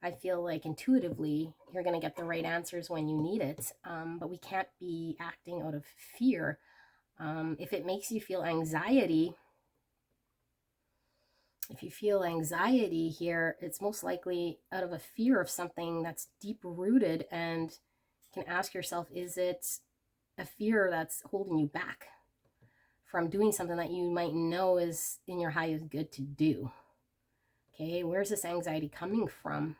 I feel like intuitively you're going to get the right answers when you need it, but we can't be acting out of fear. If it makes you feel anxiety, if you feel anxiety here, it's most likely out of a fear of something that's deep rooted, and you can ask yourself, is it a fear that's holding you back from doing something that you might know is in your highest good to do? Okay, where's this anxiety coming from?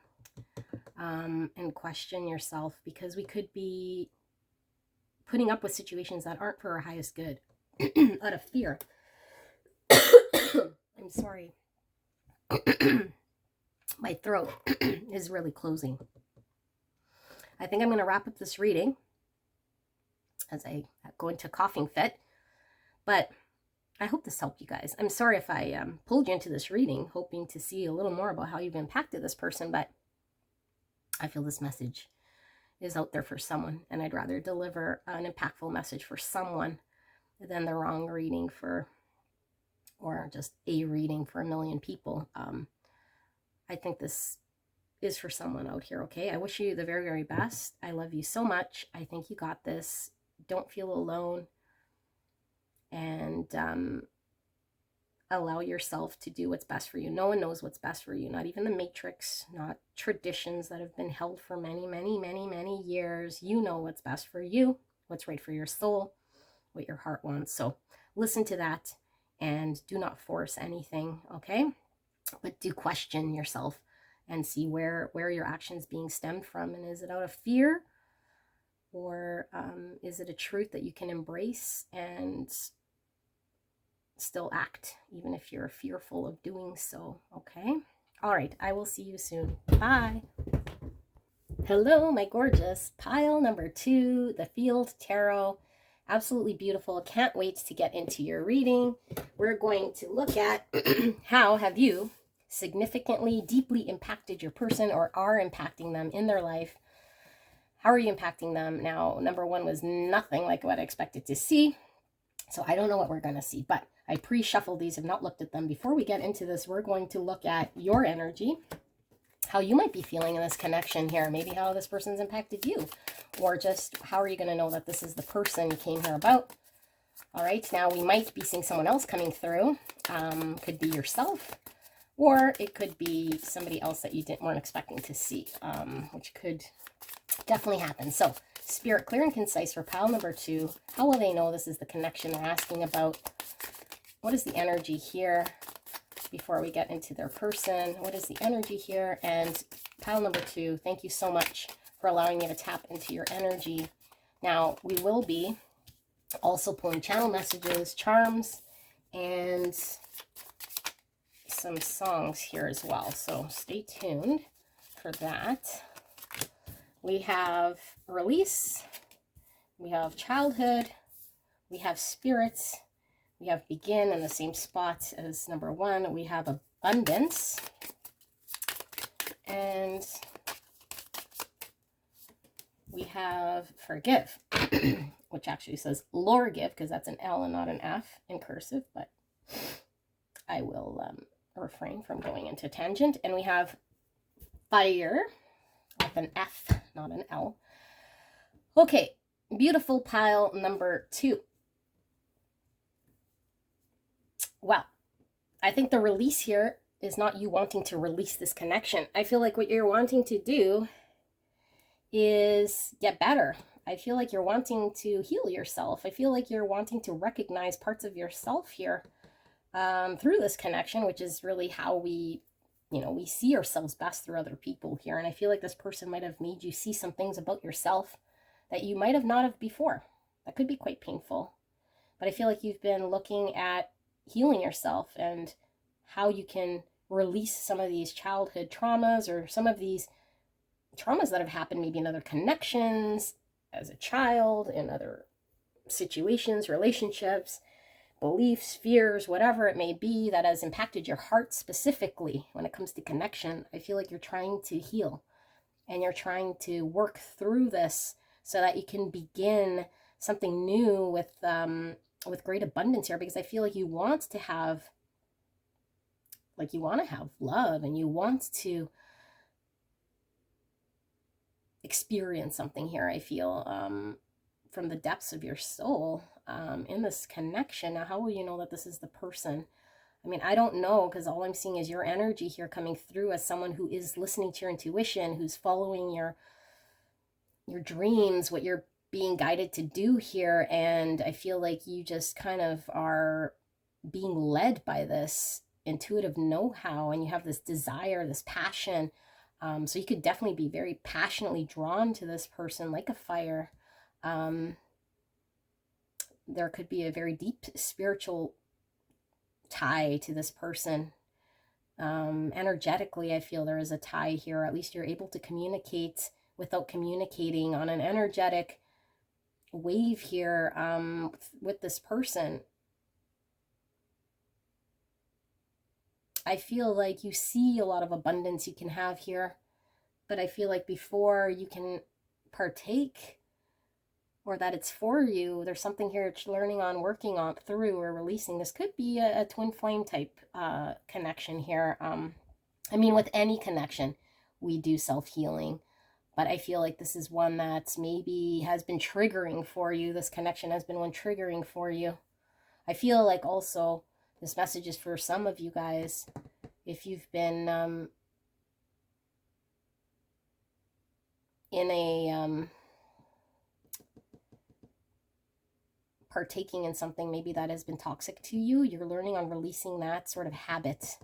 And question yourself, because we could be putting up with situations that aren't for our highest good out of fear. I'm sorry. My throat is really closing. I think I'm going to wrap up this reading as I go into a coughing fit, but I hope this helped you guys. I'm sorry if I pulled you into this reading hoping to see a little more about how you've impacted this person, but I feel this message is out there for someone, and I'd rather deliver an impactful message for someone than the wrong reading for, or just a reading for a million people. I think this is for someone out here, okay? I wish you the very, very best. I love you so much. I think you got this. Don't feel alone. And allow yourself to do what's best for you. No one knows what's best for you, not even the Matrix, not traditions that have been held for many, many, many, many years. You know what's best for you, what's right for your soul, what your heart wants. So listen to that and do not force anything, okay? But do question yourself and see where your actions being stemmed from, and is it out of fear Or is it a truth that you can embrace and still act, even if you're fearful of doing so? Okay. All right. I will see you soon. Bye. Hello, my gorgeous pile number 2, the Field Tarot. Absolutely beautiful. Can't wait to get into your reading. We're going to look at how have you significantly, deeply impacted your person or are impacting them in their life. How are you impacting them? Now, number 1 was nothing like what I expected to see. So I don't know what we're going to see, but I pre-shuffled these, have not looked at them. Before we get into this, we're going to look at your energy, how you might be feeling in this connection here, maybe how this person's impacted you, or just how are you going to know that this is the person you came here about. All right, now we might be seeing someone else coming through. Could be yourself, or it could be somebody else that you weren't expecting to see, which could definitely happen. So Spirit, clear and concise for pile number 2. How will they know this is the connection they're asking about? What is the energy here? Before we get into their person, what is the energy here? And pile number 2, thank you so much for allowing me to tap into your energy. Now, we will be also pulling channel messages, charms, and some songs here as well. So stay tuned for that. We have release, we have childhood, we have spirits, we have begin in the same spot as number 1. We have abundance. And we have forgive, which actually says Lord give, because that's an L and not an F in cursive, but I will refrain from going into tangent. And we have fire with an F, not an L. Okay, beautiful pile number 2. Well, I think the release here is not you wanting to release this connection. I feel like what you're wanting to do is get better. I feel like you're wanting to heal yourself. I feel like you're wanting to recognize parts of yourself here through this connection, which is really how we see ourselves best through other people here. And I feel like this person might have made you see some things about yourself that you might have not have before. That could be quite painful. But I feel like you've been looking at healing yourself and how you can release some of these childhood traumas or some of these traumas that have happened maybe in other connections as a child, in other situations, relationships, beliefs, fears, whatever it may be that has impacted your heart specifically when it comes to connection. I feel like you're trying to heal and you're trying to work through this so that you can begin something new with great abundance here, because I feel like you want to have love and you want to experience something here. I feel from the depths of your soul in this connection. Now, how will you know that this is the person? I mean, I don't know, because all I'm seeing is your energy here coming through as someone who is listening to your intuition, who's following your dreams, what you're being guided to do here. And I feel like you just kind of are being led by this intuitive know-how, and you have this desire, this passion. So you could definitely be very passionately drawn to this person like a fire. There could be a very deep spiritual tie to this person. Energetically, I feel there is a tie here. At least you're able to communicate without communicating on an energetic wave here with this person. I feel like you see a lot of abundance you can have here, but I feel like before you can partake or that it's for you, there's something here that you're learning on, working on, through, or releasing. This could be a twin flame type connection here. I mean, with any connection, we do self-healing. But I feel like this is one that maybe has been triggering for you. This connection has been one triggering for you. I feel like also this message is for some of you guys. If you've been in a partaking in something maybe that has been toxic to you, you're learning on releasing that sort of habit.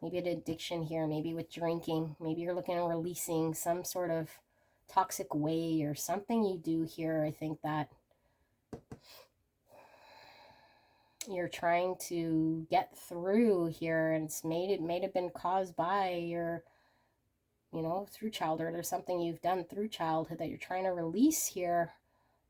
Maybe an addiction here, maybe with drinking. Maybe you're looking at releasing some sort of toxic way or something you do here. I think that you're trying to get through here, and it may have been caused by your, you know, through childhood, or something you've done through childhood that you're trying to release here.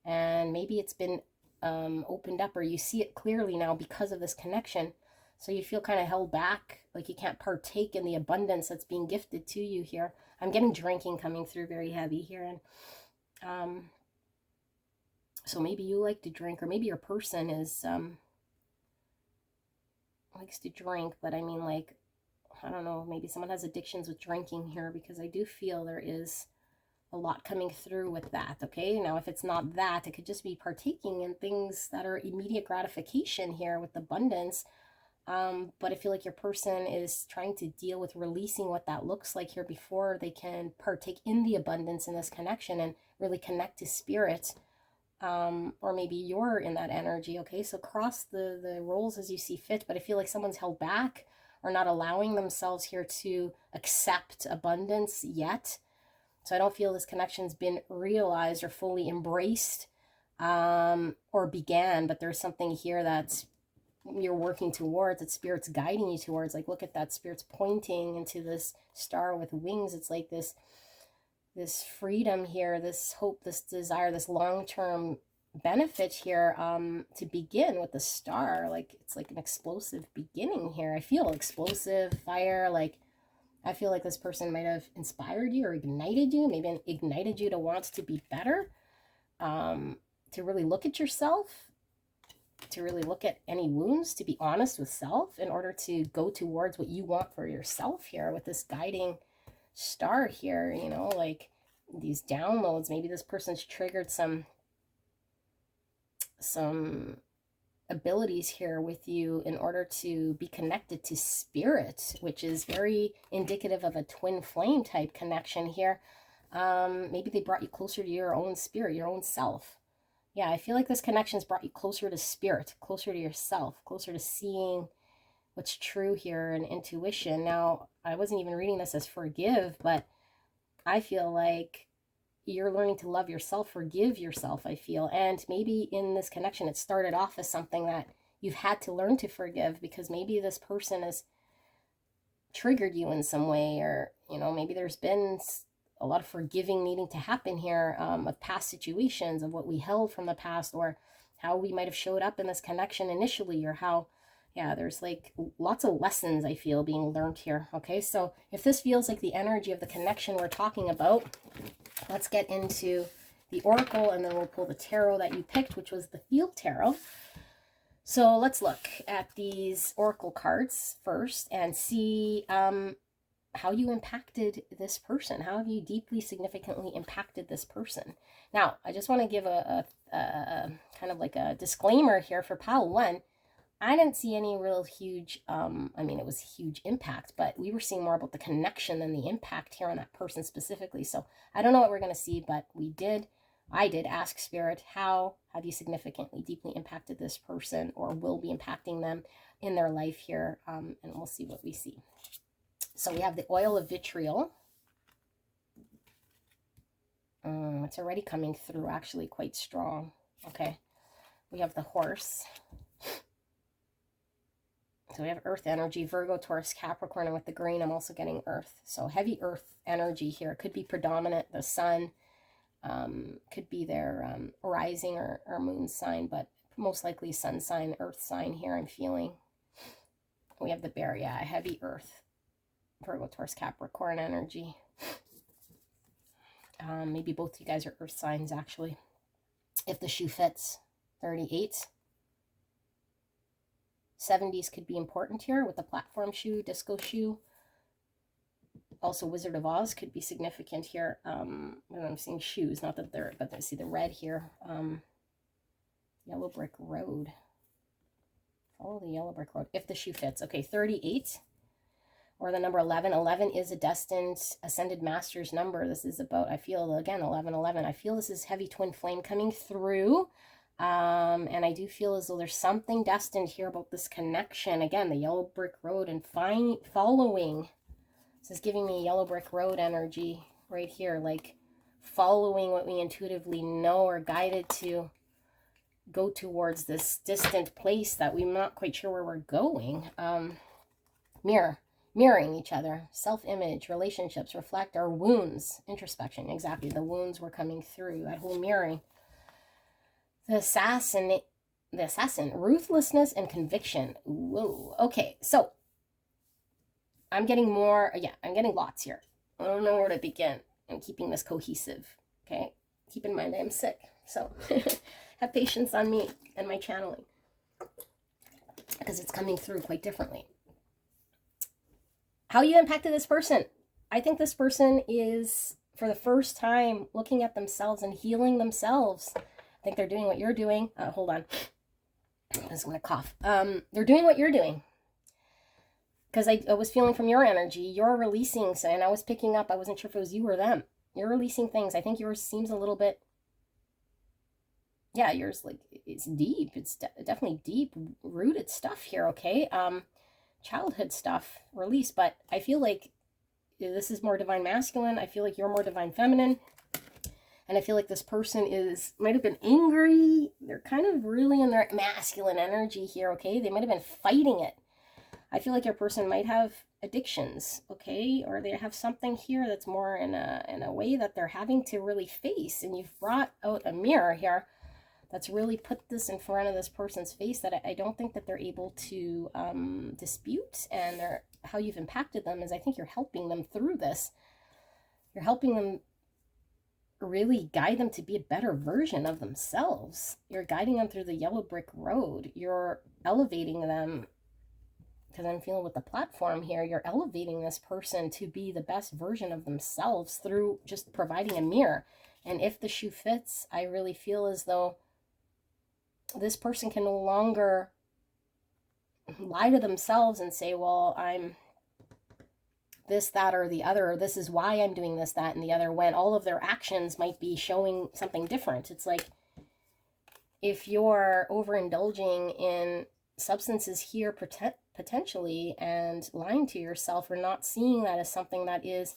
And maybe it's been opened up, or you see it clearly now because of this connection. So you feel kind of held back, like you can't partake in the abundance that's being gifted to you here. I'm getting drinking coming through very heavy here. And so maybe you like to drink, or maybe your person is likes to drink, but I mean, like, I don't know, maybe someone has addictions with drinking here, because I do feel there is a lot coming through with that. Okay, now if it's not that, it could just be partaking in things that are immediate gratification here with abundance. But I feel like your person is trying to deal with releasing what that looks like here before they can partake in the abundance in this connection and really connect to spirit. Or maybe you're in that energy. Okay, so cross the roles as you see fit, but I feel like someone's held back or not allowing themselves here to accept abundance yet. So I don't feel this connection's been realized or fully embraced, or began, but there's something here that's you're working towards, that spirit's guiding you towards. Like, look at that, spirit's pointing into this star with wings. It's like this freedom here, this hope, this desire, this long-term benefit here, to begin with the star. Like, it's like an explosive beginning here. I feel explosive fire. Like, I feel like this person might have inspired you or ignited you, maybe ignited you to want to be better, to really look at yourself, to really look at any wounds, to be honest with self in order to go towards what you want for yourself here with this guiding star here, you know, like these downloads. Maybe this person's triggered some abilities here with you in order to be connected to spirit, which is very indicative of a twin flame type connection here. Maybe they brought you closer to your own spirit, your own self. Yeah, I feel like this connection's brought you closer to spirit, closer to yourself, closer to seeing what's true here and intuition. Now, I wasn't even reading this as forgive, but I feel like you're learning to love yourself, forgive yourself, I feel. And maybe in this connection, it started off as something that you've had to learn to forgive, because maybe this person has triggered you in some way, or, you know, maybe there's been a lot of forgiving needing to happen here, of past situations, of what we held from the past, or how we might have showed up in this connection initially, or how, yeah, there's like lots of lessons I feel being learned here. Okay, so if this feels like the energy of the connection we're talking about, let's get into the oracle, and then we'll pull the tarot that you picked, which was the field tarot. So let's look at these oracle cards first and see how you impacted this person. How have you deeply, significantly impacted this person? Now, I just want to give a kind of like a disclaimer here for pile one. I didn't see any real huge, I mean, it was a huge impact, but we were seeing more about the connection than the impact here on that person specifically. So I don't know what we're going to see, but I did ask Spirit, how have you significantly, deeply impacted this person, or will be impacting them in their life here? And we'll see what we see. So we have the oil of vitriol. It's already coming through, actually quite strong. Okay. We have the horse. So we have earth energy, Virgo, Taurus, Capricorn, and with the green, I'm also getting earth. So heavy earth energy here. It could be predominant, the sun, could be their rising or moon sign, but most likely sun sign, earth sign here I'm feeling. We have the bear, yeah, heavy earth, Virgo, Taurus, Capricorn energy. Maybe both you guys are earth signs, actually. If the shoe fits, 38. 70s could be important here with the platform shoe, disco shoe. Also, Wizard of Oz could be significant here. I'm seeing shoes, not that they're, but I see the red here. Yellow brick road. Follow the yellow brick road. If the shoe fits. Okay, 38. Or the number 11. 11 is a destined ascended master's number. This is about, I feel, again, 11. I feel this is heavy twin flame coming through. And I do feel as though there's something destined here about this connection. Again, the yellow brick road and following. This is giving me yellow brick road energy right here. Like following what we intuitively know, or guided to go towards this distant place that we're not quite sure where we're going. Mirroring each other, self-image, relationships reflect our wounds, introspection, exactly, the wounds were coming through, that whole mirroring. The assassin, ruthlessness and conviction. Whoa, okay, so I'm getting more, I'm getting lots here. I don't know where to begin. I'm keeping this cohesive, okay? Keep in mind I'm sick, so have patience on me and my channeling, because it's coming through quite differently. How you impacted this person. I think this person is, for the first time, looking at themselves and healing themselves. I think they're doing what you're doing. Hold on. I was going to cough. They're doing what you're doing. Because I was feeling from your energy, you're releasing, and I was picking up, I wasn't sure if it was you or them. You're releasing things. I think yours seems a little bit, yours, like, it's deep. It's definitely deep-rooted stuff here, okay? Childhood stuff, release, but I feel like this is more divine masculine. I feel like you're more divine feminine. And I feel like this person might have been angry. They're kind of really in their masculine energy here, okay? They might have been fighting it. I feel like your person might have addictions, okay? Or they have something here that's more in a way that they're having to really face. And you've brought out a mirror here that's really put this in front of this person's face that I don't think that they're able to dispute. And how you've impacted them is, I think you're helping them through this. You're helping them really guide them to be a better version of themselves. You're guiding them through the yellow brick road. You're elevating them, because I'm feeling with the platform here, you're elevating this person to be the best version of themselves through just providing a mirror. And if the shoe fits, I really feel as though this person can no longer lie to themselves and say, well, I'm this, that, or the other, or this is why I'm doing this, that, and the other, when all of their actions might be showing something different. It's like, if you're overindulging in substances here potentially and lying to yourself, or not seeing that as something that is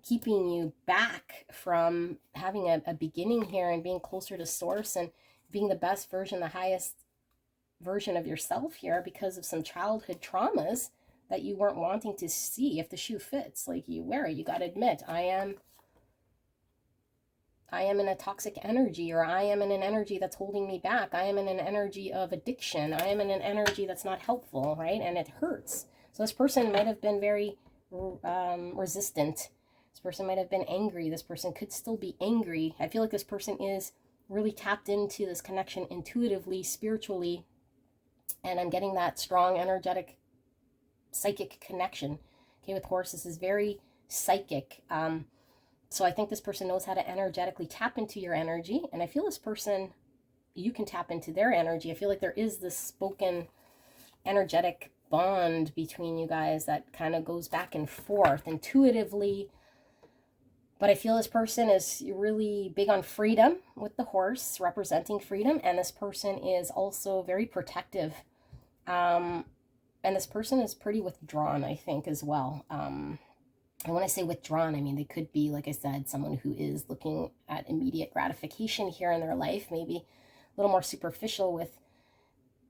keeping you back from having a beginning here and being closer to source and being the best version, the highest version of yourself here, because of some childhood traumas that you weren't wanting to see. If the shoe fits, like, you wear it. You got to admit, I am in a toxic energy, or I am in an energy that's holding me back. I am in an energy of addiction. I am in an energy that's not helpful, right? And it hurts. So this person might have been very resistant. This person might have been angry. This person could still be angry. I feel like this person is really tapped into this connection intuitively, spiritually, and I'm getting that strong, energetic, psychic connection. Okay, with Horse, this is very psychic. So I think this person knows how to energetically tap into your energy, and I feel this person, you can tap into their energy. I feel like there is this spoken energetic bond between you guys that kind of goes back and forth intuitively. But I feel this person is really big on freedom, with the Horse representing freedom, and this person is also very protective. And this person is pretty withdrawn, I think, as well. And when I say withdrawn, I mean, they could be, like I said, someone who is looking at immediate gratification here in their life, maybe a little more superficial with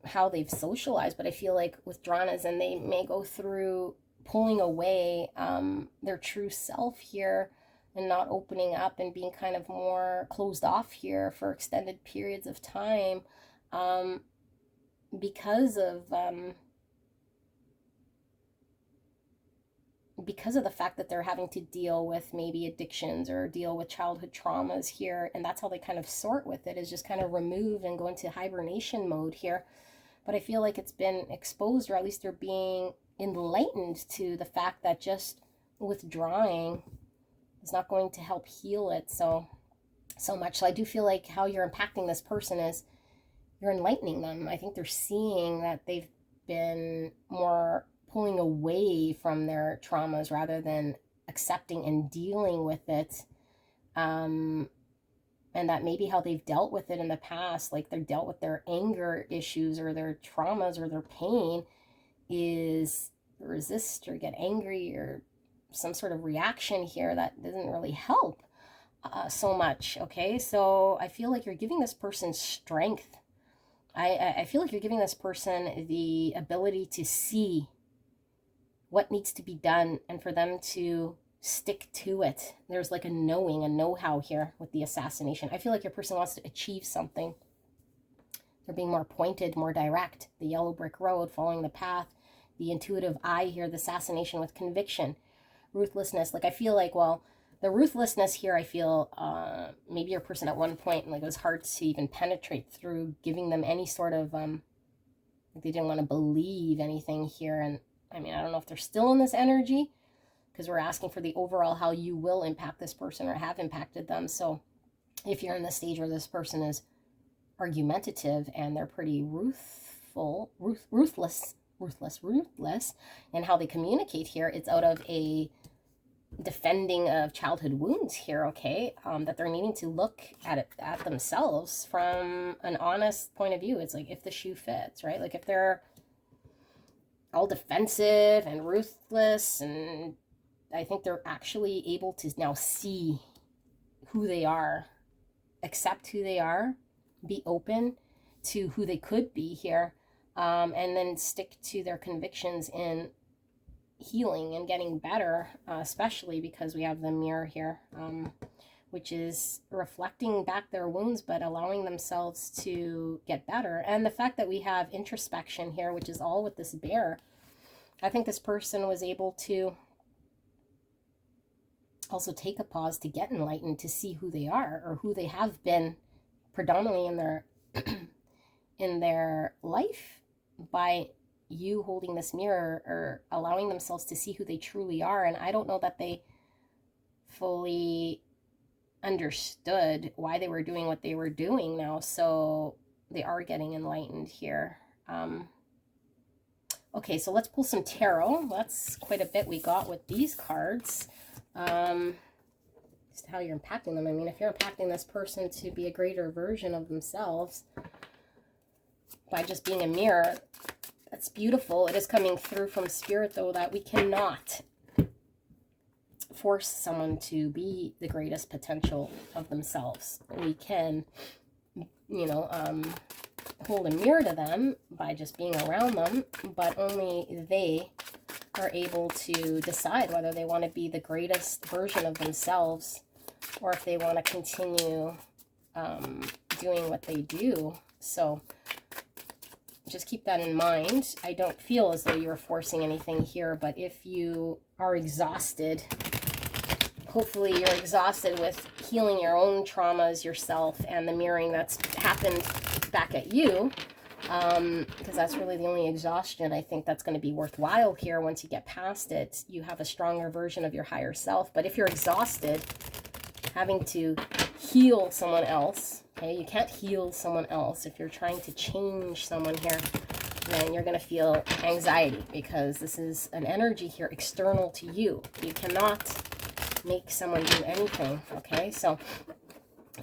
how they've socialized. But I feel like withdrawn as in they may go through pulling away their true self here, and not opening up and being kind of more closed off here for extended periods of time, because of the fact that they're having to deal with maybe addictions or deal with childhood traumas here. And that's how they kind of sort with it, is just kind of remove and go into hibernation mode here. But I feel like it's been exposed, or at least they're being enlightened to the fact that just withdrawing is not going to help heal it so much. So I do feel like how you're impacting this person is you're enlightening them. I think they're seeing that they've been more pulling away from their traumas rather than accepting and dealing with it. And that maybe how they've dealt with it in the past, like they've dealt with their anger issues or their traumas or their pain, is resist or get angry or some sort of reaction here that doesn't really help. so much, okay? So I feel like you're giving this person strength. I feel like you're giving this person the ability to see what needs to be done and for them to stick to it. There's like a knowing, a know-how here with the assassination. I feel like your person wants to achieve something. They're being more pointed, more direct. The yellow brick road, following the path, the intuitive eye here, the assassination with conviction, ruthlessness. Like I feel like, well, the ruthlessness here, I feel maybe your person at one point, like it was hard to even penetrate through giving them any sort of, like they didn't want to believe anything here. And I mean, I don't know if they're still in this energy, because we're asking for the overall how you will impact this person or have impacted them. So if you're in the stage where this person is argumentative and they're pretty ruthless in how they communicate here, it's out of a defending of childhood wounds here, okay? That they're needing to look at themselves from an honest point of view. It's like if the shoe fits, right? Like if they're all defensive and ruthless, and I think they're actually able to now see who they are, accept who they are, be open to who they could be here, and then stick to their convictions in healing and getting better, especially because we have the mirror here, which is reflecting back their wounds, but allowing themselves to get better. And the fact that we have introspection here, which is all with this bear, I think this person was able to also take a pause to get enlightened, to see who they are or who they have been predominantly in their in their life, by you holding this mirror or allowing themselves to see who they truly are. And I don't know that they fully understood why they were doing what they were doing now, so they are getting enlightened here. Okay, so let's pull some tarot. That's quite a bit we got with these cards. Just how you're impacting them. I mean, if you're impacting this person to be a greater version of themselves by just being a mirror, that's beautiful. It is coming through from Spirit, though, that we cannot force someone to be the greatest potential of themselves. We can, you know, hold a mirror to them by just being around them, but only they are able to decide whether they want to be the greatest version of themselves or if they want to continue doing what they do. So just keep that in mind. I don't feel as though you're forcing anything here, but if you are exhausted, hopefully you're exhausted with healing your own traumas yourself and the mirroring that's happened back at you, because that's really the only exhaustion I think that's going to be worthwhile here. Once you get past it, you have a stronger version of your higher self. But if you're exhausted having to heal someone else, okay, you can't heal someone else. If you're trying to change someone here, then you're going to feel anxiety, because this is an energy here external to you. You cannot make someone do anything, okay? So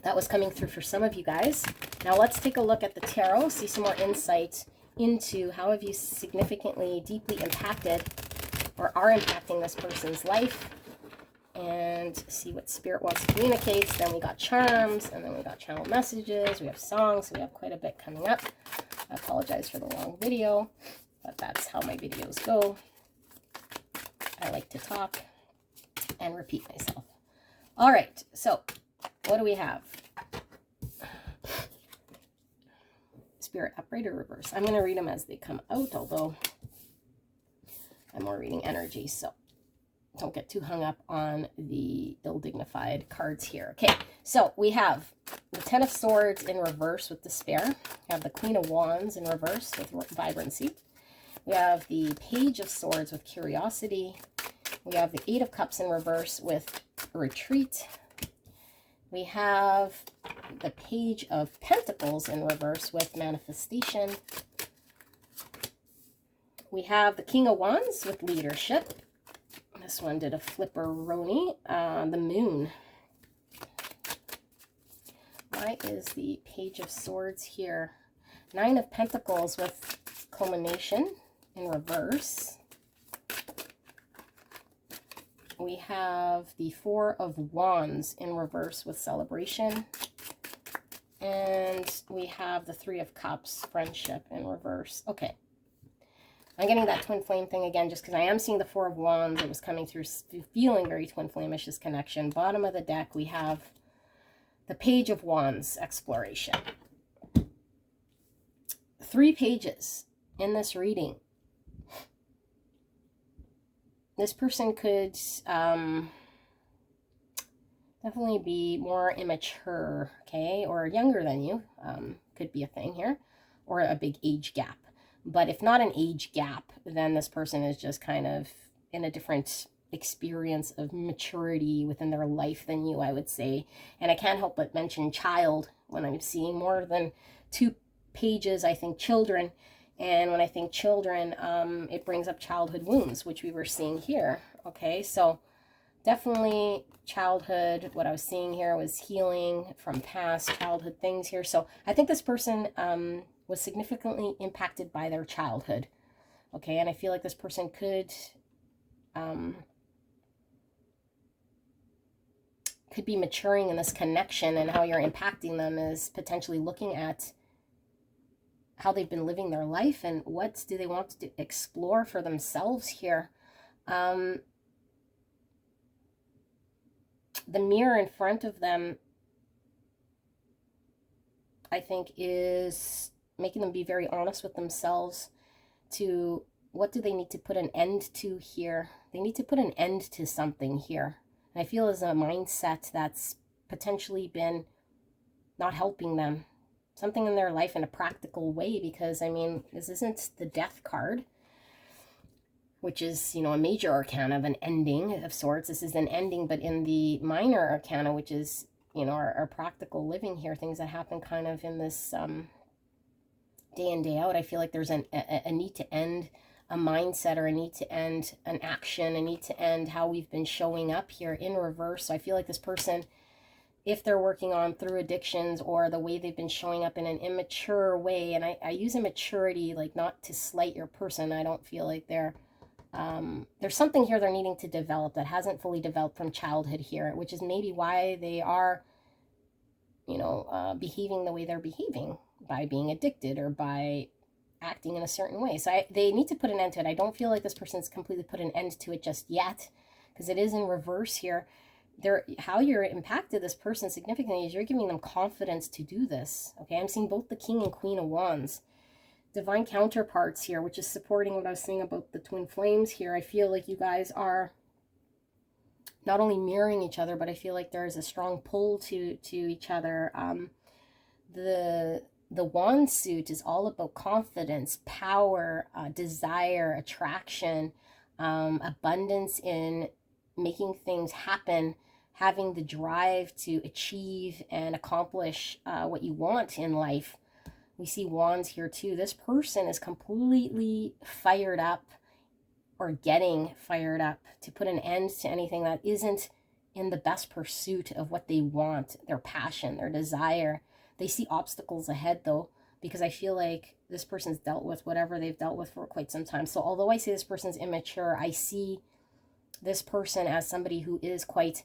that was coming through for some of you guys. Now let's take a look at the tarot, see some more insight into how have you significantly, deeply impacted or are impacting this person's life, and see what Spirit wants to communicate. Then we got charms, and then we got channel messages, we have songs, so we have quite a bit coming up. I apologize for the long video, but that's how my videos go. I like to talk and repeat myself. All right, so what do we have? Spirit, upright or reverse? I'm going to read them as they come out, although I'm more reading energy, so don't get too hung up on the ill-dignified cards here. Okay, so we have the Ten of Swords in reverse with despair. We have the Queen of Wands in reverse with vibrancy. We have the Page of Swords with curiosity. We have the Eight of Cups in reverse with retreat. We have the Page of Pentacles in reverse with manifestation. We have the King of Wands with leadership. This one did a flipperoni. The Moon. Why is the Page of Swords here? Nine of Pentacles with culmination in reverse. We have the Four of Wands in reverse with celebration. And we have the Three of Cups, friendship in reverse. Okay. I'm getting that twin flame thing again just because I am seeing the Four of Wands. It was coming through feeling very twin flame-ish, this connection. Bottom of the deck, we have the Page of Wands, exploration. 3 pages in this reading. This person could definitely be more immature, okay, or younger than you, could be a thing here, or a big age gap. But if not an age gap, then this person is just kind of in a different experience of maturity within their life than you, I would say. And I can't help but mention child when I'm seeing more than 2 pages. I think children. And when I think children, it brings up childhood wounds, which we were seeing here. Okay, so definitely childhood. What I was seeing here was healing from past childhood things here. So I think this person was significantly impacted by their childhood. Okay, and I feel like this person could be maturing in this connection, and how you're impacting them is potentially looking at how they've been living their life and what do they want to explore for themselves here. The mirror in front of them, I think, is making them be very honest with themselves to what do they need to put an end to here. They need to put an end to something here. And I feel as a mindset that's potentially been not helping them. Something in their life in a practical way, because, I mean, this isn't the Death card, which is, you know, a major arcana of an ending of sorts. This is an ending, but in the minor arcana, which is, you know, our practical living here, things that happen kind of in this day in, day out. I feel like there's a need to end a mindset, or a need to end an action, a need to end how we've been showing up here in reverse. So I feel like this person, if they're working on through addictions or the way they've been showing up in an immature way, and I use immaturity like not to slight your person. I don't feel like they're, there's something here they're needing to develop that hasn't fully developed from childhood here, which is maybe why they are, you know, behaving the way they're behaving, by being addicted or by acting in a certain way. So they need to put an end to it. I don't feel like this person's completely put an end to it just yet, because it is in reverse here. How you're impacted this person significantly is you're giving them confidence to do this. Okay, I'm seeing both the King and Queen of Wands. Divine counterparts here, which is supporting what I was saying about the twin flames here. I feel like you guys are not only mirroring each other, but I feel like there is a strong pull to each other. The wand suit is all about confidence, power, desire, attraction, abundance in making things happen, having the drive to achieve and accomplish what you want in life. We see wands here too. This person is completely fired up, or getting fired up, to put an end to anything that isn't in the best pursuit of what they want, their passion, their desire. They see obstacles ahead though, because I feel like this person's dealt with whatever they've dealt with for quite some time. So although I say this person's immature, I see this person as somebody who is quite,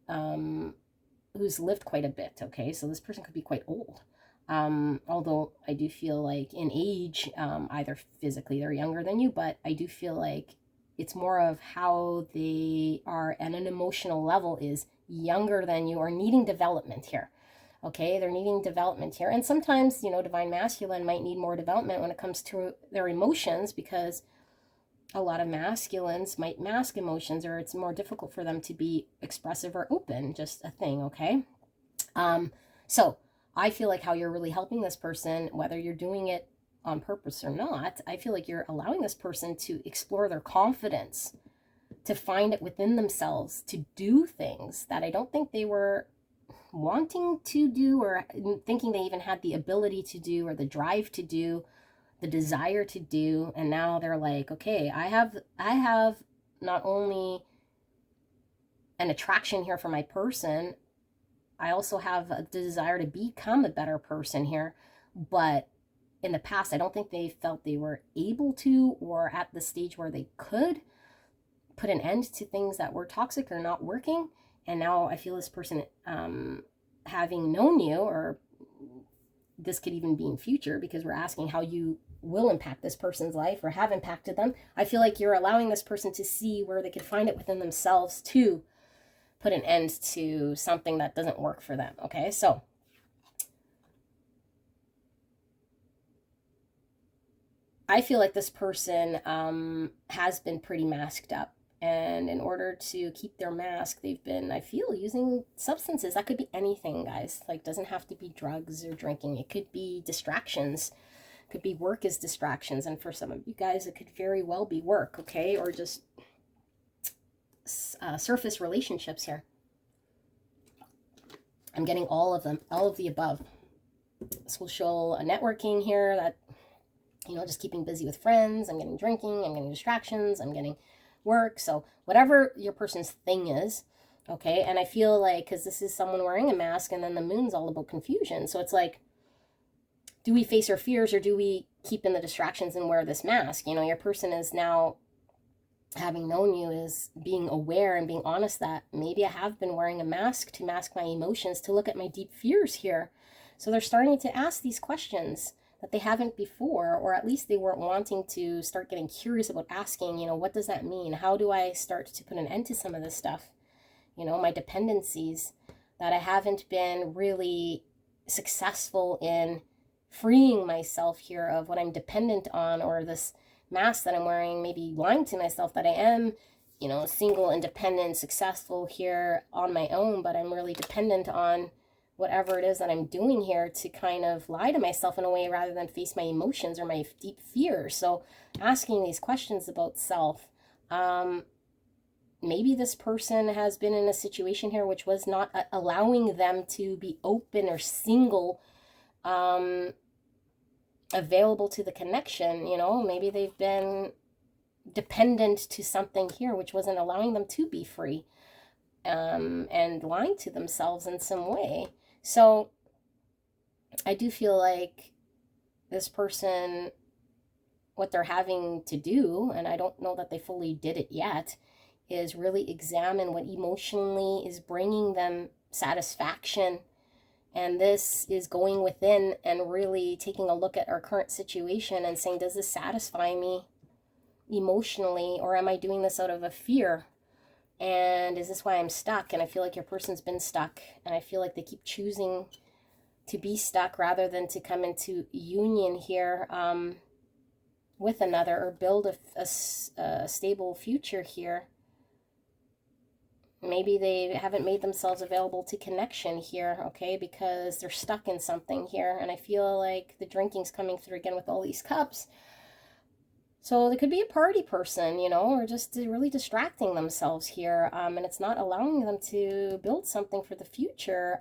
who's lived quite a bit, okay? So this person could be quite old. Although I do feel like in age, either physically they're younger than you, but I do feel like it's more of how they are at an emotional level is younger than you, or needing development here. Okay, they're needing development here. And sometimes, you know, divine masculine might need more development when it comes to their emotions, because a lot of masculines might mask emotions, or it's more difficult for them to be expressive or open, just a thing, okay? So I feel like how you're really helping this person, whether you're doing it on purpose or not, I feel like you're allowing this person to explore their confidence, to find it within themselves, to do things that I don't think they were wanting to do, or thinking they even had the ability to do, or the drive to do, the desire to do. And now they're like, okay, I have not only an attraction here for my person, I also have a desire to become a better person here. But in the past, I don't think they felt they were able to, or at the stage where they could. put an end to things that were toxic or not working. And now I feel this person, having known you, or this could even be in future, because we're asking how you will impact this person's life or have impacted them. I feel like you're allowing this person to see where they could find it within themselves to put an end to something that doesn't work for them. Okay, so I feel like this person has been pretty masked up. And in order to keep their mask, they've been, I feel, using substances. That could be anything, guys. Like, doesn't have to be drugs or drinking. It could be distractions. It could be work as distractions. And for some of you guys, it could very well be work, okay? Or just surface relationships here. I'm getting all of them, all of the above. Social networking here, that, you know, just keeping busy with friends. I'm getting drinking. I'm getting distractions. I'm getting work. So whatever your person's thing is, okay? And I feel like, because this is someone wearing a mask, and then the moon's all about confusion. So it's like, do we face our fears, or do we keep in the distractions and wear this mask? You know, your person is now, having known you, is being aware and being honest that maybe I have been wearing a mask to mask my emotions, to look at my deep fears here. So they're starting to ask these questions that they haven't before, or at least they weren't wanting to start getting curious about asking, you know, what does that mean? How do I start to put an end to some of this stuff? You know, my dependencies that I haven't been really successful in freeing myself here of what I'm dependent on, or this mask that I'm wearing, maybe lying to myself that I am, you know, single, independent, successful here on my own, but I'm really dependent on whatever it is that I'm doing here to kind of lie to myself in a way, rather than face my emotions or my deep fears. So asking these questions about self. Maybe this person has been in a situation here which was not allowing them to be open or single, available to the connection. You know, maybe they've been dependent to something here which wasn't allowing them to be free, and lying to themselves in some way. So I do feel like this person, what they're having to do, and I don't know that they fully did it yet, is really examine what emotionally is bringing them satisfaction. And this is going within and really taking a look at our current situation and saying, does this satisfy me emotionally, or am I doing this out of a fear? And is this why I'm stuck? And I feel like your person's been stuck, and I feel like they keep choosing to be stuck rather than to come into union here, with another, or build a stable future here. Maybe they haven't made themselves available to connection here, okay, because they're stuck in something here. And I feel like the drinking's coming through again with all these cups. So they could be a party person, you know, or just really distracting themselves here, and it's not allowing them to build something for the future.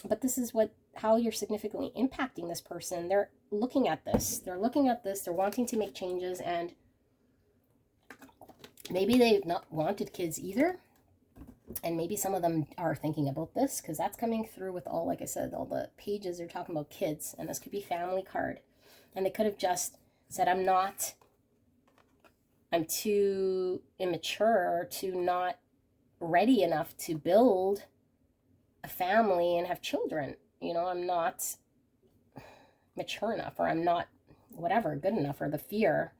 But this is how you're significantly impacting this person. They're looking at this. They're wanting to make changes, and maybe they've not wanted kids either. And maybe some of them are thinking about this, because that's coming through with all, like I said, all the pages are talking about kids, and this could be family card. And they could have just said, I'm too immature, not ready enough to build a family and have children. You know, I'm not mature enough, or I'm not whatever, good enough, or the fear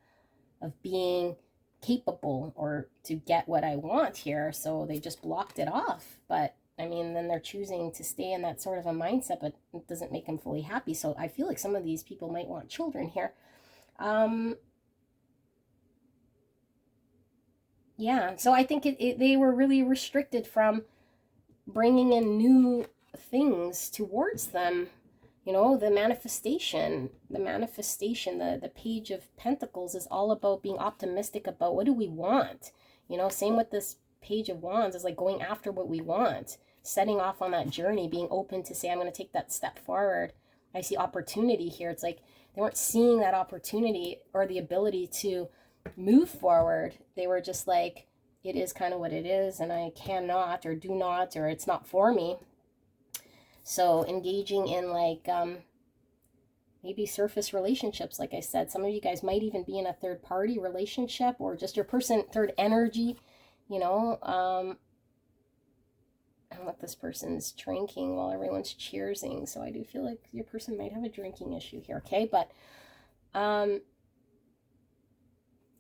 of being capable or to get what I want here. So they just blocked it off. But I mean, then they're choosing to stay in that sort of a mindset, but it doesn't make them fully happy. So I feel like some of these people might want children here. Yeah, so I think they were really restricted from bringing in new things towards them. You know, the manifestation, the Page of Pentacles is all about being optimistic about what do we want. You know, same with this Page of Wands, is like going after what we want, setting off on that journey, being open to say, I'm going to take that step forward. I see opportunity here. It's like they weren't seeing that opportunity or the ability to move forward. They were just like, it is kind of what it is, and I cannot or do not, or it's not for me. So engaging in like maybe surface relationships, like I said. Some of you guys might even be in a third party relationship, or just your person, third energy, you know. And what this person's drinking while everyone's cheersing. So I do feel like your person might have a drinking issue here, okay? But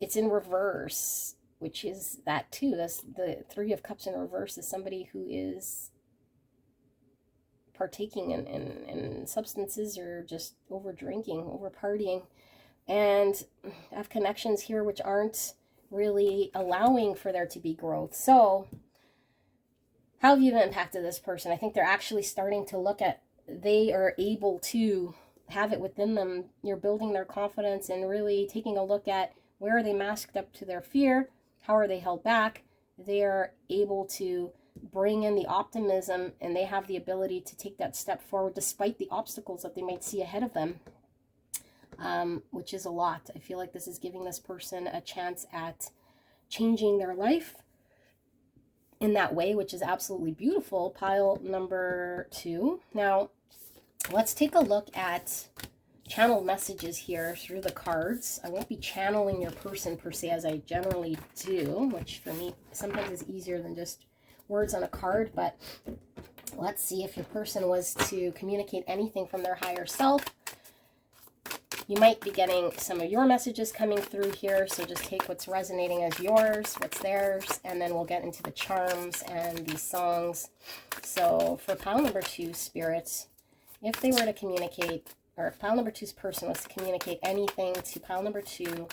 it's in reverse, which is that too. That's the Three of Cups in reverse is somebody who is partaking in substances, or just over drinking, over partying, and have connections here which aren't really allowing for there to be growth. So how have you impacted this person? I think they're actually starting to look at, they are able to have it within them. You're building their confidence and really taking a look at, where are they masked up to their fear? How are they held back? They are able to bring in the optimism, and they have the ability to take that step forward despite the obstacles that they might see ahead of them, which is a lot. I feel like this is giving this person a chance at changing their life in that way, which is absolutely beautiful. Pile number 2. Now, let's take a look at channeled messages here through the cards. I won't be channeling your person per se, as I generally do, which for me sometimes is easier than just words on a card. But let's see if your person was to communicate anything from their higher self. You might be getting some of your messages coming through here, so just take what's resonating as yours, what's theirs, and then we'll get into the charms and these songs. So for pile number 2, spirits, if they were to communicate, or if pile number 2's person was to communicate anything to pile number 2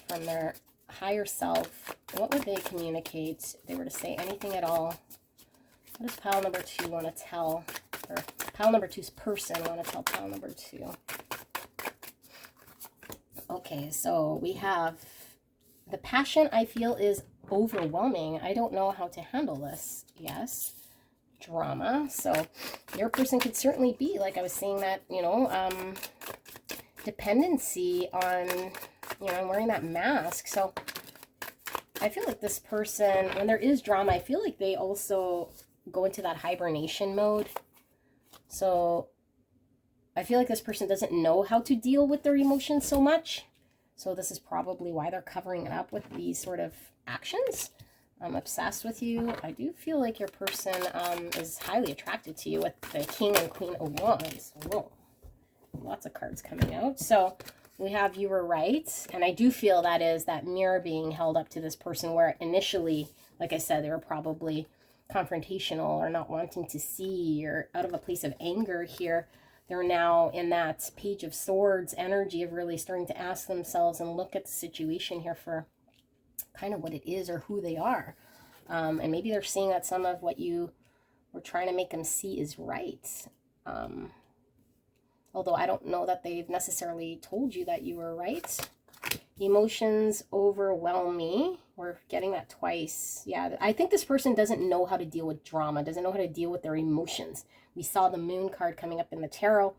from their higher self, what would they communicate if they were to say anything at all? What does pile number 2 want to tell, or pile number 2's person want to tell pile number 2? Okay, so we have the passion I feel is overwhelming. I don't know how to handle this. Yes. Drama. So your person could certainly be, like I was saying, that, you know, dependency on, you know, wearing that mask. So I feel like this person, when there is drama, I feel like they also go into that hibernation mode. So I feel like this person doesn't know how to deal with their emotions so much. So this is probably why they're covering it up with these sort of actions. I'm obsessed with you. I do feel like your person is highly attracted to you with the King and Queen of Wands. Whoa. Lots of cards coming out. So we have you were right. And I do feel that is that mirror being held up to this person, where initially, like I said, they were probably confrontational or not wanting to see, or out of a place of anger here. They're now in that Page of Swords energy of really starting to ask themselves and look at the situation here for kind of what it is or who they are. And maybe they're seeing that some of what you were trying to make them see is right. Although I don't know that they've necessarily told you that you were right. Emotions overwhelm me. We're getting that twice. Yeah, I think this person doesn't know how to deal with drama, doesn't know how to deal with their emotions. We saw the Moon card coming up in the tarot.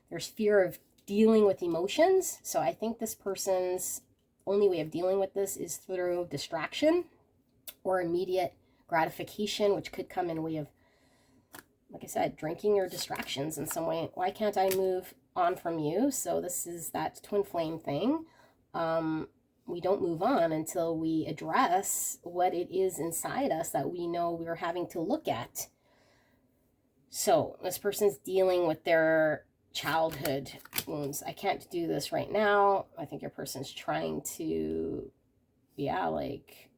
There's fear of dealing with emotions. So I think this person's only way of dealing with this is through distraction or immediate gratification, which could come in way of, like I said, drinking or distractions in some way. Why can't I move on from you? So this is that twin flame thing. We don't move on until we address what it is inside us that we know we're having to look at. So this person's dealing with their childhood wounds. I can't do this right now. I think your person's trying to, yeah, like,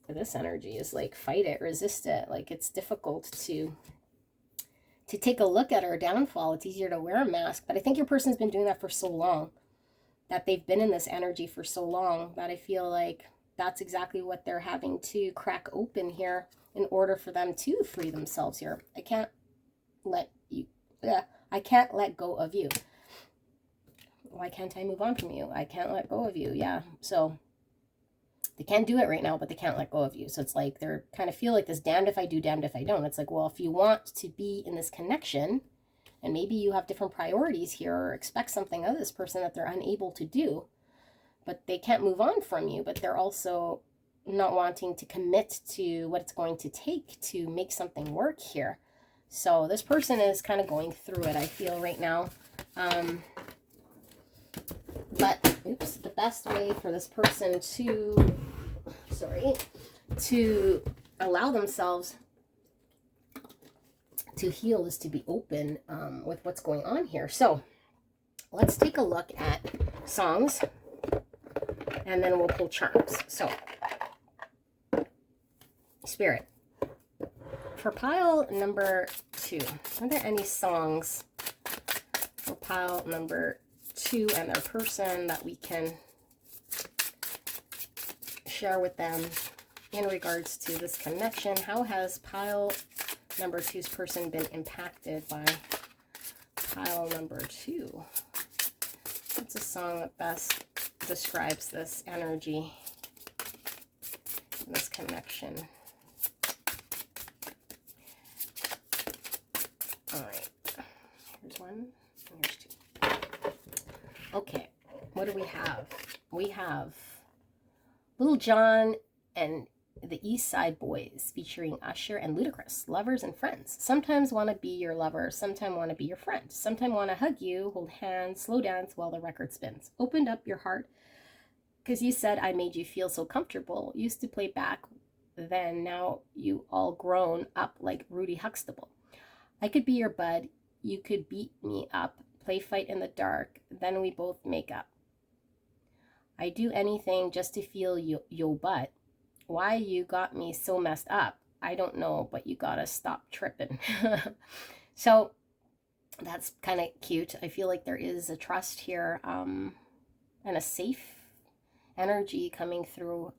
this energy is like, fight it, resist it. Like, it's difficult to take a look at our downfall. It's easier to wear a mask, but I think your person's been doing that for so long, that they've been in this energy for so long, that I feel like that's exactly what they're having to crack open here in order for them to free themselves here. I can't let go of you. Why can't I move on from you? I can't let go of you. Yeah. So they can't do it right now, but they can't let go of you. So it's like they're kind of feel like this damned if I do, damned if I don't. It's like, well, if you want to be in this connection, and maybe you have different priorities here, or expect something of this person that they're unable to do, but they can't move on from you, but they're also not wanting to commit to what it's going to take to make something work here. So this person is kind of going through it, I feel, right now. But, oops, the best way for this person to, to allow themselves to heal is to be open with what's going on here. So let's take a look at songs, and then we'll pull charms. So, Spirit, for pile number 2, are there any songs for pile number 2 and their person that we can share with them in regards to this connection? How has pile number 2's person been impacted by pile number 2? What's a song that best describes this energy, this connection? All right, here's 1, and here's 2. Okay, what do we have? We have Little John and the East Side Boys featuring Usher and Ludacris, lovers and friends. Sometimes want to be your lover, sometimes want to be your friend. Sometimes want to hug you, hold hands, slow dance while the record spins. Opened up your heart because you said I made you feel so comfortable. Used to play back then, now you all grown up like Rudy Huxtable. I could be your bud, you could beat me up, play fight in the dark, then we both make up. I do anything just to feel your butt. Why you got me so messed up, I don't know, but you gotta stop tripping. So that's kind of cute. I feel like there is a trust here, and a safe energy coming through.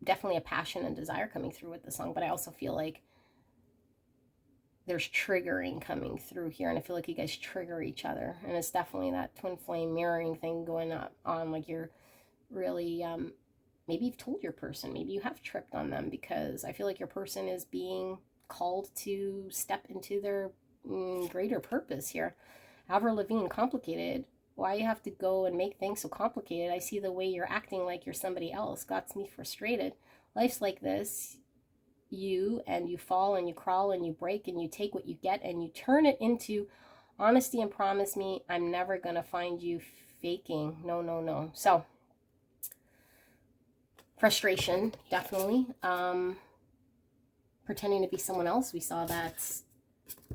Definitely a passion and desire coming through with the song, but I also feel like there's triggering coming through here, and I feel like you guys trigger each other, and it's definitely that twin flame mirroring thing going on. Like you're really maybe you've told your person, maybe you have tripped on them, because I feel like your person is being called to step into their greater purpose here. Avril Lavigne, Complicated. Why you have to go and make things so complicated? I see the way you're acting like you're somebody else. Got me frustrated. Life's like this. You fall and you crawl and you break and you take what you get and you turn it into honesty and promise me I'm never gonna find you faking. No, no, no. So frustration, definitely. Pretending to be someone else. We saw that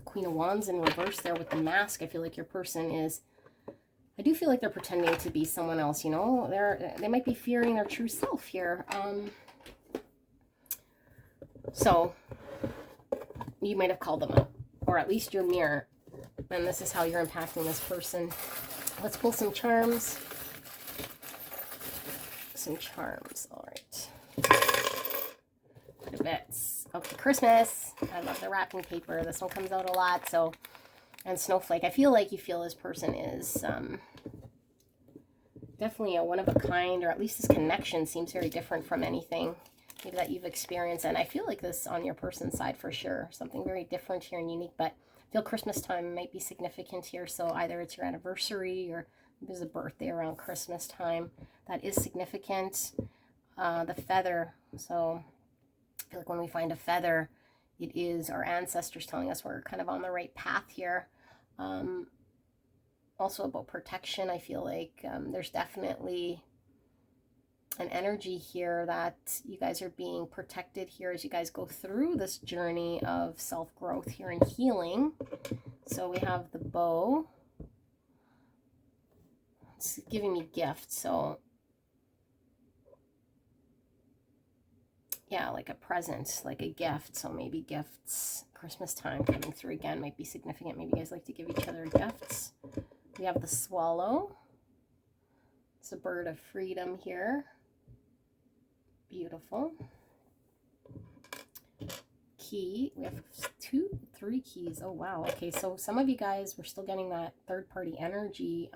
Queen of Wands in reverse there with the mask. I feel like your person is, I do feel like they're pretending to be someone else, you know. They might be fearing their true self here. So you might have called them out, or at least your mirror, and this is how you're impacting this person. Let's pull some charms. Some charms. All right. Quite a bit. Okay, Christmas. I love the wrapping paper. This one comes out a lot. So, and Snowflake. I feel like you feel this person is definitely a one of a kind, or at least this connection seems very different from anything maybe that you've experienced. And I feel like this on your person's side for sure. Something very different here and unique, but I feel Christmas time might be significant here. So either it's your anniversary or there's a birthday around Christmas time. That is significant. The feather. So I feel like when we find a feather, it is our ancestors telling us we're kind of on the right path here. Also about protection, I feel like there's definitely an energy here that you guys are being protected here as you guys go through this journey of self-growth here and healing. So we have the bow. It's giving me gifts, so yeah, like a present, like a gift. So maybe gifts, Christmas time coming through again might be significant. Maybe you guys like to give each other gifts. We have the swallow. It's a bird of freedom here. Beautiful. Key. We have 3 keys. Oh, wow. Okay, so some of you guys were still getting that third-party energy.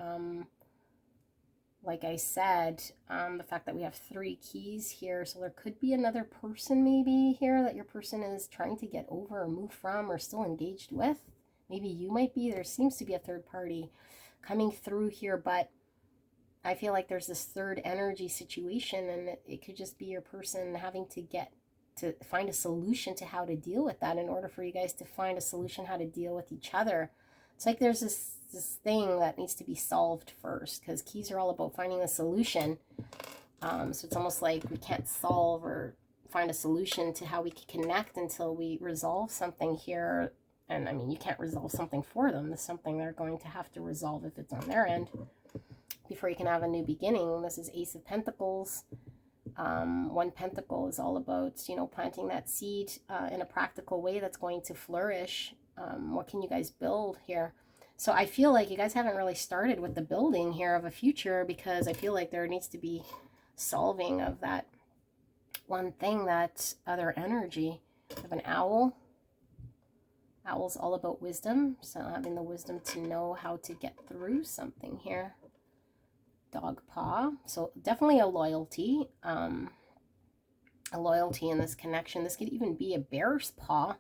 Like I said, the fact that we have 3 keys here, so there could be another person maybe here that your person is trying to get over or move from or still engaged with. Maybe you might be. There seems to be a third party coming through here, but I feel like there's this third energy situation, and it could just be your person having to get to find a solution to how to deal with that in order for you guys to find a solution how to deal with each other. It's like there's this this thing that needs to be solved first, because keys are all about finding a solution. So it's almost like we can't solve or find a solution to how we can connect until we resolve something here. And I mean, you can't resolve something for them. It's something they're going to have to resolve if it's on their end before you can have a new beginning. This is Ace of Pentacles. One pentacle is all about, you know, planting that seed in a practical way that's going to flourish. What can you guys build here? So I feel like you guys haven't really started with the building here of a future, because I feel like there needs to be solving of that one thing, that other energy. We have an owl. Owl's all about wisdom, so having the wisdom to know how to get through something here. Dog paw, so definitely a loyalty in this connection. This could even be a bear's paw,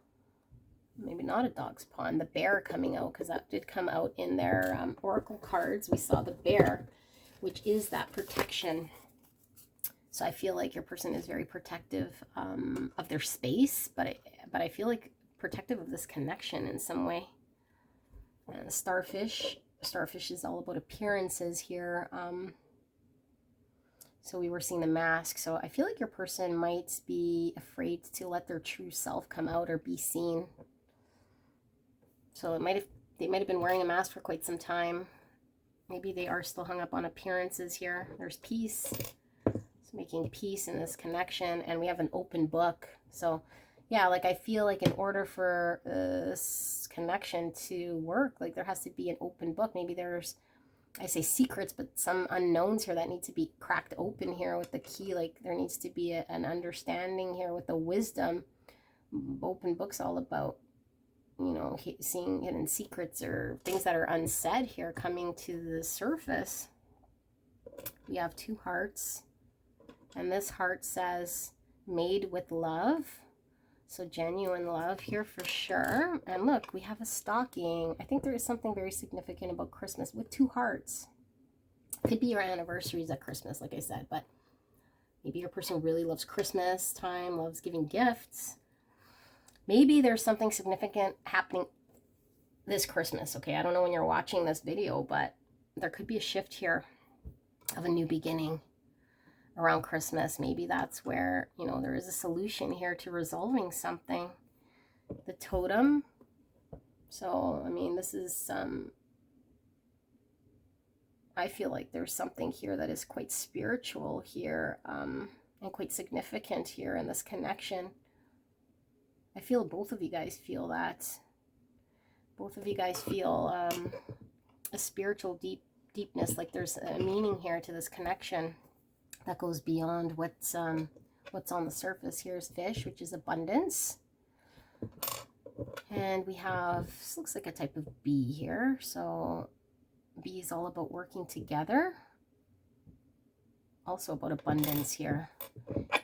maybe not a dog's paw, and the bear coming out, because that did come out in their oracle cards. We saw the bear, which is that protection. So I feel like your person is very protective of their space, but I feel like protective of this connection in some way. And the starfish is all about appearances here. So we were seeing the mask. So I feel like your person might be afraid to let their true self come out or be seen. So they might have been wearing a mask for quite some time. Maybe they are still hung up on appearances here. There's peace. So making peace in this connection. And we have an open book. So yeah, like I feel like in order for this connection to work, like there has to be an open book. Maybe there's, I say secrets, but some unknowns here that need to be cracked open here with the key. Like there needs to be an understanding here with the wisdom. Open book's all about, you know, seeing hidden secrets or things that are unsaid here coming to the surface. We have 2 hearts, and this heart says made with love. So genuine love here for sure. And look, we have a stocking. I think there is something very significant about Christmas with 2 hearts. Could be your anniversaries at Christmas, like I said, but maybe your person really loves Christmas time, loves giving gifts. Maybe there's something significant happening this Christmas. Okay, I don't know when you're watching this video, but there could be a shift here of a new beginning around Christmas. Maybe that's where, you know, there is a solution here to resolving something. The totem. So, I mean, this is I feel like there's something here that is quite spiritual here, and quite significant here in this connection. I feel both of you guys feel that. Both of you guys feel a spiritual deepness, like there's a meaning here to this connection that goes beyond what's on the surface. Here's fish, which is abundance. And we have, this looks like a type of bee here. So bee is all about working together. Also about abundance here.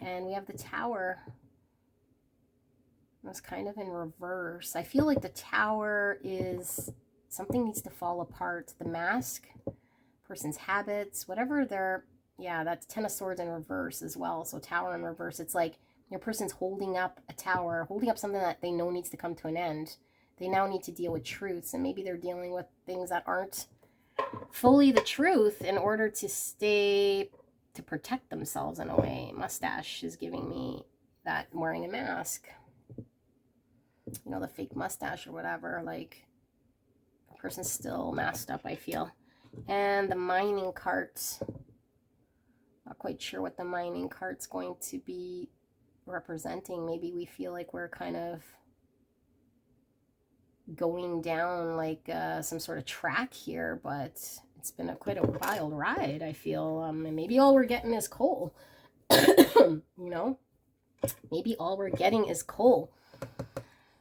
And we have the tower. It's kind of in reverse. I feel like the tower is, something needs to fall apart. The mask, person's habits, whatever they're, yeah, that's 10 of Swords in reverse as well. So tower in reverse. It's like your person's holding up a tower, holding up something that they know needs to come to an end. They now need to deal with truths, and maybe they're dealing with things that aren't fully the truth in order to protect themselves in a way. Mustache is giving me that, wearing a mask. You know, the fake mustache or whatever, like the person's still masked up, I feel. And the mining cart. Not quite sure what the mining cart's going to be representing. Maybe we feel like we're kind of going down like some sort of track here, but it's been quite a wild ride, I feel. And maybe all we're getting is coal. You know, maybe all we're getting is coal.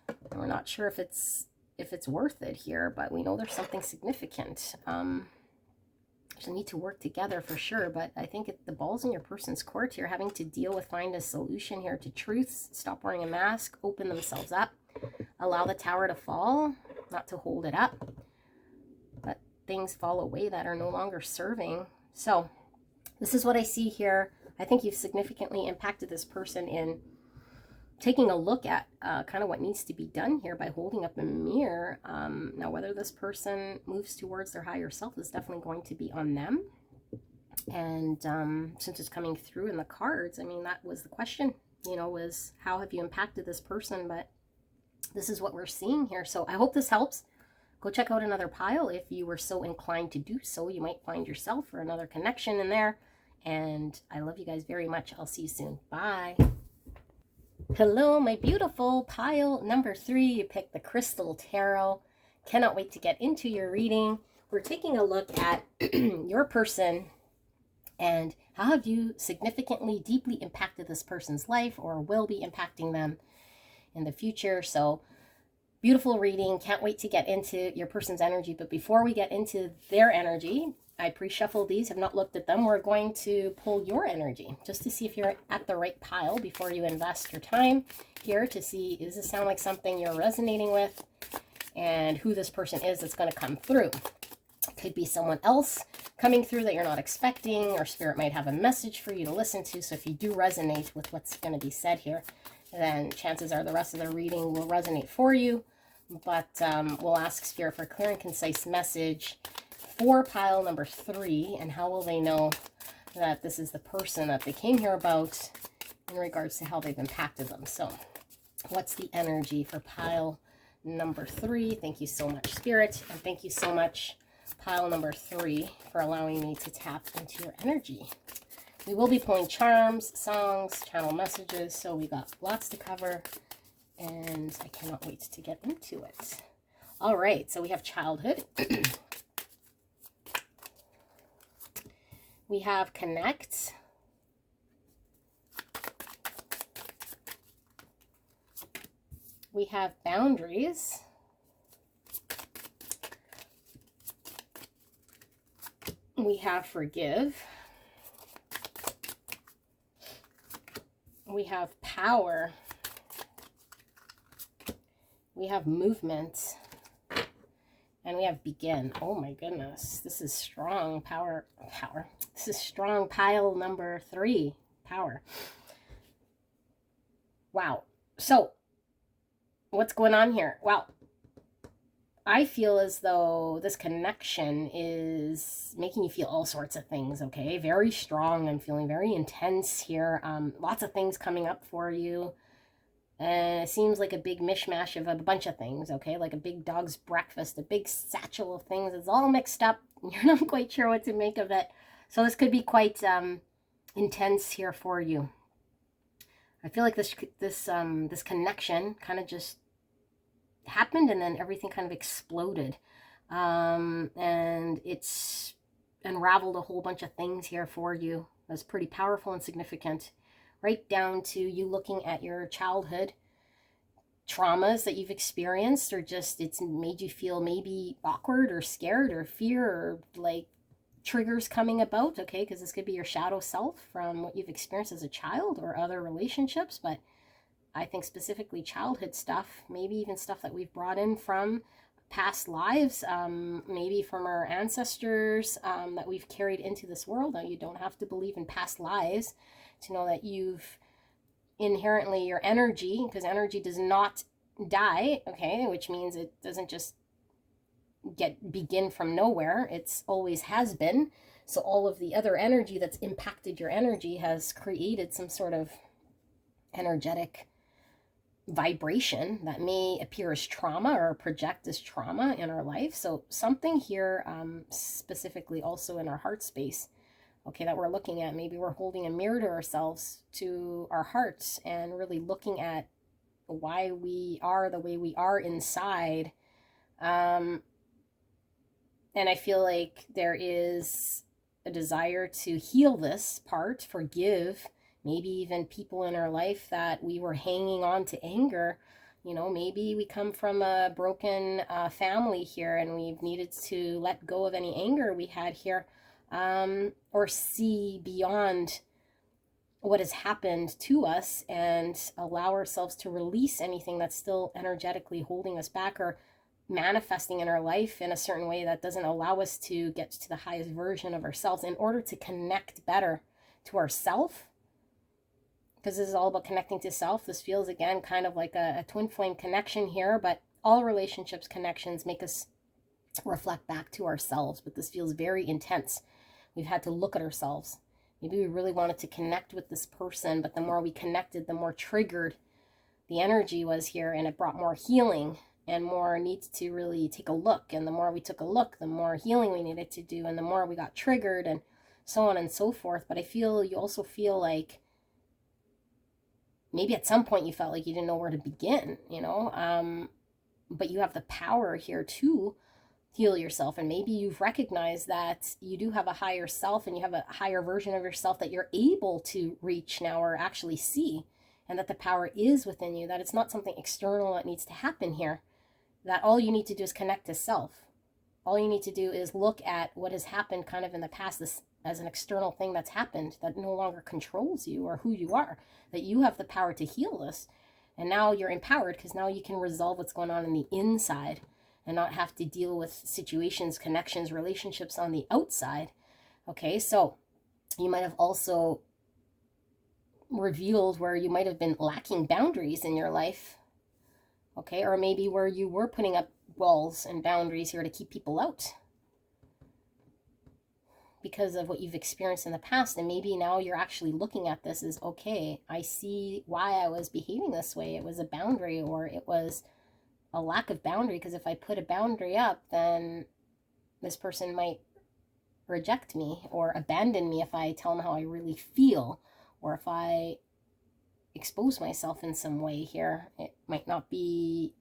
And we're not sure if it's worth it here, but we know there's something significant. There's a need to work together for sure, but I think the ball's in your person's court here, having to deal with, find a solution here to truths, stop wearing a mask, open themselves up, allow the tower to fall, not to hold it up, but things fall away that are no longer serving. So this is what I see here. I think you've significantly impacted this person in taking a look at kind of what needs to be done here by holding up a mirror. Now, whether this person moves towards their higher self is definitely going to be on them. And since it's coming through in the cards, I mean, that was the question, you know, was how have you impacted this person? But this is what we're seeing here. So I hope this helps. Go check out another pile if you were so inclined to do so. You might find yourself or another connection in there. And I love you guys very much. I'll see you soon. Bye. Hello, my beautiful pile number 3. You picked the Crystal Tarot. Cannot wait to get into your reading. We're taking a look at your person and how have you significantly, deeply impacted this person's life or will be impacting them in the future. So beautiful reading. Can't wait to get into your person's energy. But before we get into their energy, I pre-shuffled these, have not looked at them. We're going to pull your energy just to see if you're at the right pile before you invest your time here to see, does this sound like something you're resonating with, and who this person is that's going to come through. Could be someone else coming through that you're not expecting, or Spirit might have a message for you to listen to. So if you do resonate with what's going to be said here, then chances are the rest of the reading will resonate for you. But we'll ask Spirit for a clear and concise message for pile number 3, and how will they know that this is the person that they came here about in regards to how they've impacted them. So what's the energy for pile number 3? Thank you so much, Spirit, and thank you so much, pile number 3, for allowing me to tap into your energy. We will be pulling charms, songs, channel messages, so we got lots to cover, and I cannot wait to get into it. All right, so we have childhood. We have connect. We have boundaries. We have forgive. We have power. We have movement. And we have begin. Oh my goodness. This is strong power. This is strong pile number 3. Power. Wow. So what's going on here? Well, I feel as though this connection is making you feel all sorts of things, okay? Very strong. I'm feeling very intense here. Lots of things coming up for you. And it seems like a big mishmash of a bunch of things, okay? Like a big dog's breakfast, a big satchel of things. It's all mixed up. You're not quite sure what to make of it. So this could be quite intense here for you. I feel like this connection kind of just happened, and then everything kind of exploded. And it's unraveled a whole bunch of things here for you. That's pretty powerful and significant. Right down to you looking at your childhood traumas that you've experienced, or just it's made you feel maybe awkward or scared or fear, or like triggers coming about, okay? Because this could be your shadow self from what you've experienced as a child or other relationships, but I think specifically childhood stuff, maybe even stuff that we've brought in from past lives, maybe from our ancestors that we've carried into this world. Now, you don't have to believe in past lives to know that you've inherently, your energy, because energy does not die, okay, which means it doesn't just begin from nowhere. It's always has been. So all of the other energy that's impacted your energy has created some sort of energetic vibration that may appear as trauma or project as trauma in our life. So something here specifically also in our heart space, okay, that we're looking at. Maybe we're holding a mirror to ourselves, to our hearts, and really looking at why we are the way we are inside. And I feel like there is a desire to heal this part, forgive, maybe even people in our life that we were hanging on to anger. You know, maybe we come from a broken family here, and we've needed to let go of any anger we had here. Or see beyond what has happened to us and allow ourselves to release anything that's still energetically holding us back or manifesting in our life in a certain way that doesn't allow us to get to the highest version of ourselves in order to connect better to ourself, because this is all about connecting to self. This feels, again, kind of like a twin flame connection here, but all relationships, connections make us reflect back to ourselves, but this feels very intense. We've had to look at ourselves. Maybe we really wanted to connect with this person, but the more we connected, the more triggered the energy was here, and it brought more healing and more needs to really take a look. And the more we took a look, the more healing we needed to do, and the more we got triggered, and so on and so forth. But I feel you also feel like maybe at some point you felt like you didn't know where to begin, but you have the power here to heal yourself. And maybe you've recognized that you do have a higher self, and you have a higher version of yourself that you're able to reach now, or actually see, and that the power is within you, that it's not something external that needs to happen here, that all you need to do is connect to self. All you need to do is look at what has happened kind of in the past, this as an external thing that's happened that no longer controls you or who you are, that you have the power to heal this. And now you're empowered, because now you can resolve what's going on in the inside and not have to deal with situations, connections, relationships on the outside. Okay, so you might have also revealed where you might have been lacking boundaries in your life. Okay, or maybe where you were putting up walls and boundaries here to keep people out because of what you've experienced in the past. And maybe now you're actually looking at this as, okay, I see why I was behaving this way. It was a boundary, or it was a lack of boundary, because if I put a boundary up, then this person might reject me or abandon me if I tell them how I really feel, or if I expose myself in some way here. It might not be,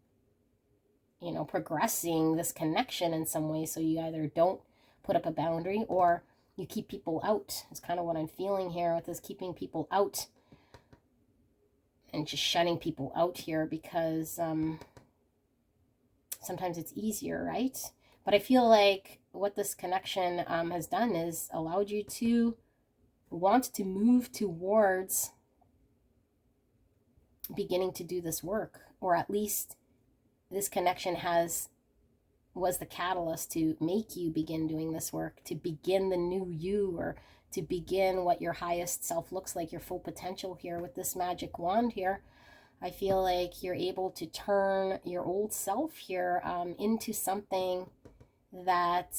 progressing this connection in some way. So you either don't put up a boundary, or you keep people out. It's kind of what I'm feeling here with this keeping people out and just shutting people out here, because sometimes it's easier, right? But I feel like what this connection has done is allowed you to want to move towards beginning to do this work, or at least this connection was the catalyst to make you begin doing this work, to begin the new you, or to begin what your highest self looks like, your full potential here with this magic wand here. I feel like you're able to turn your old self here into something that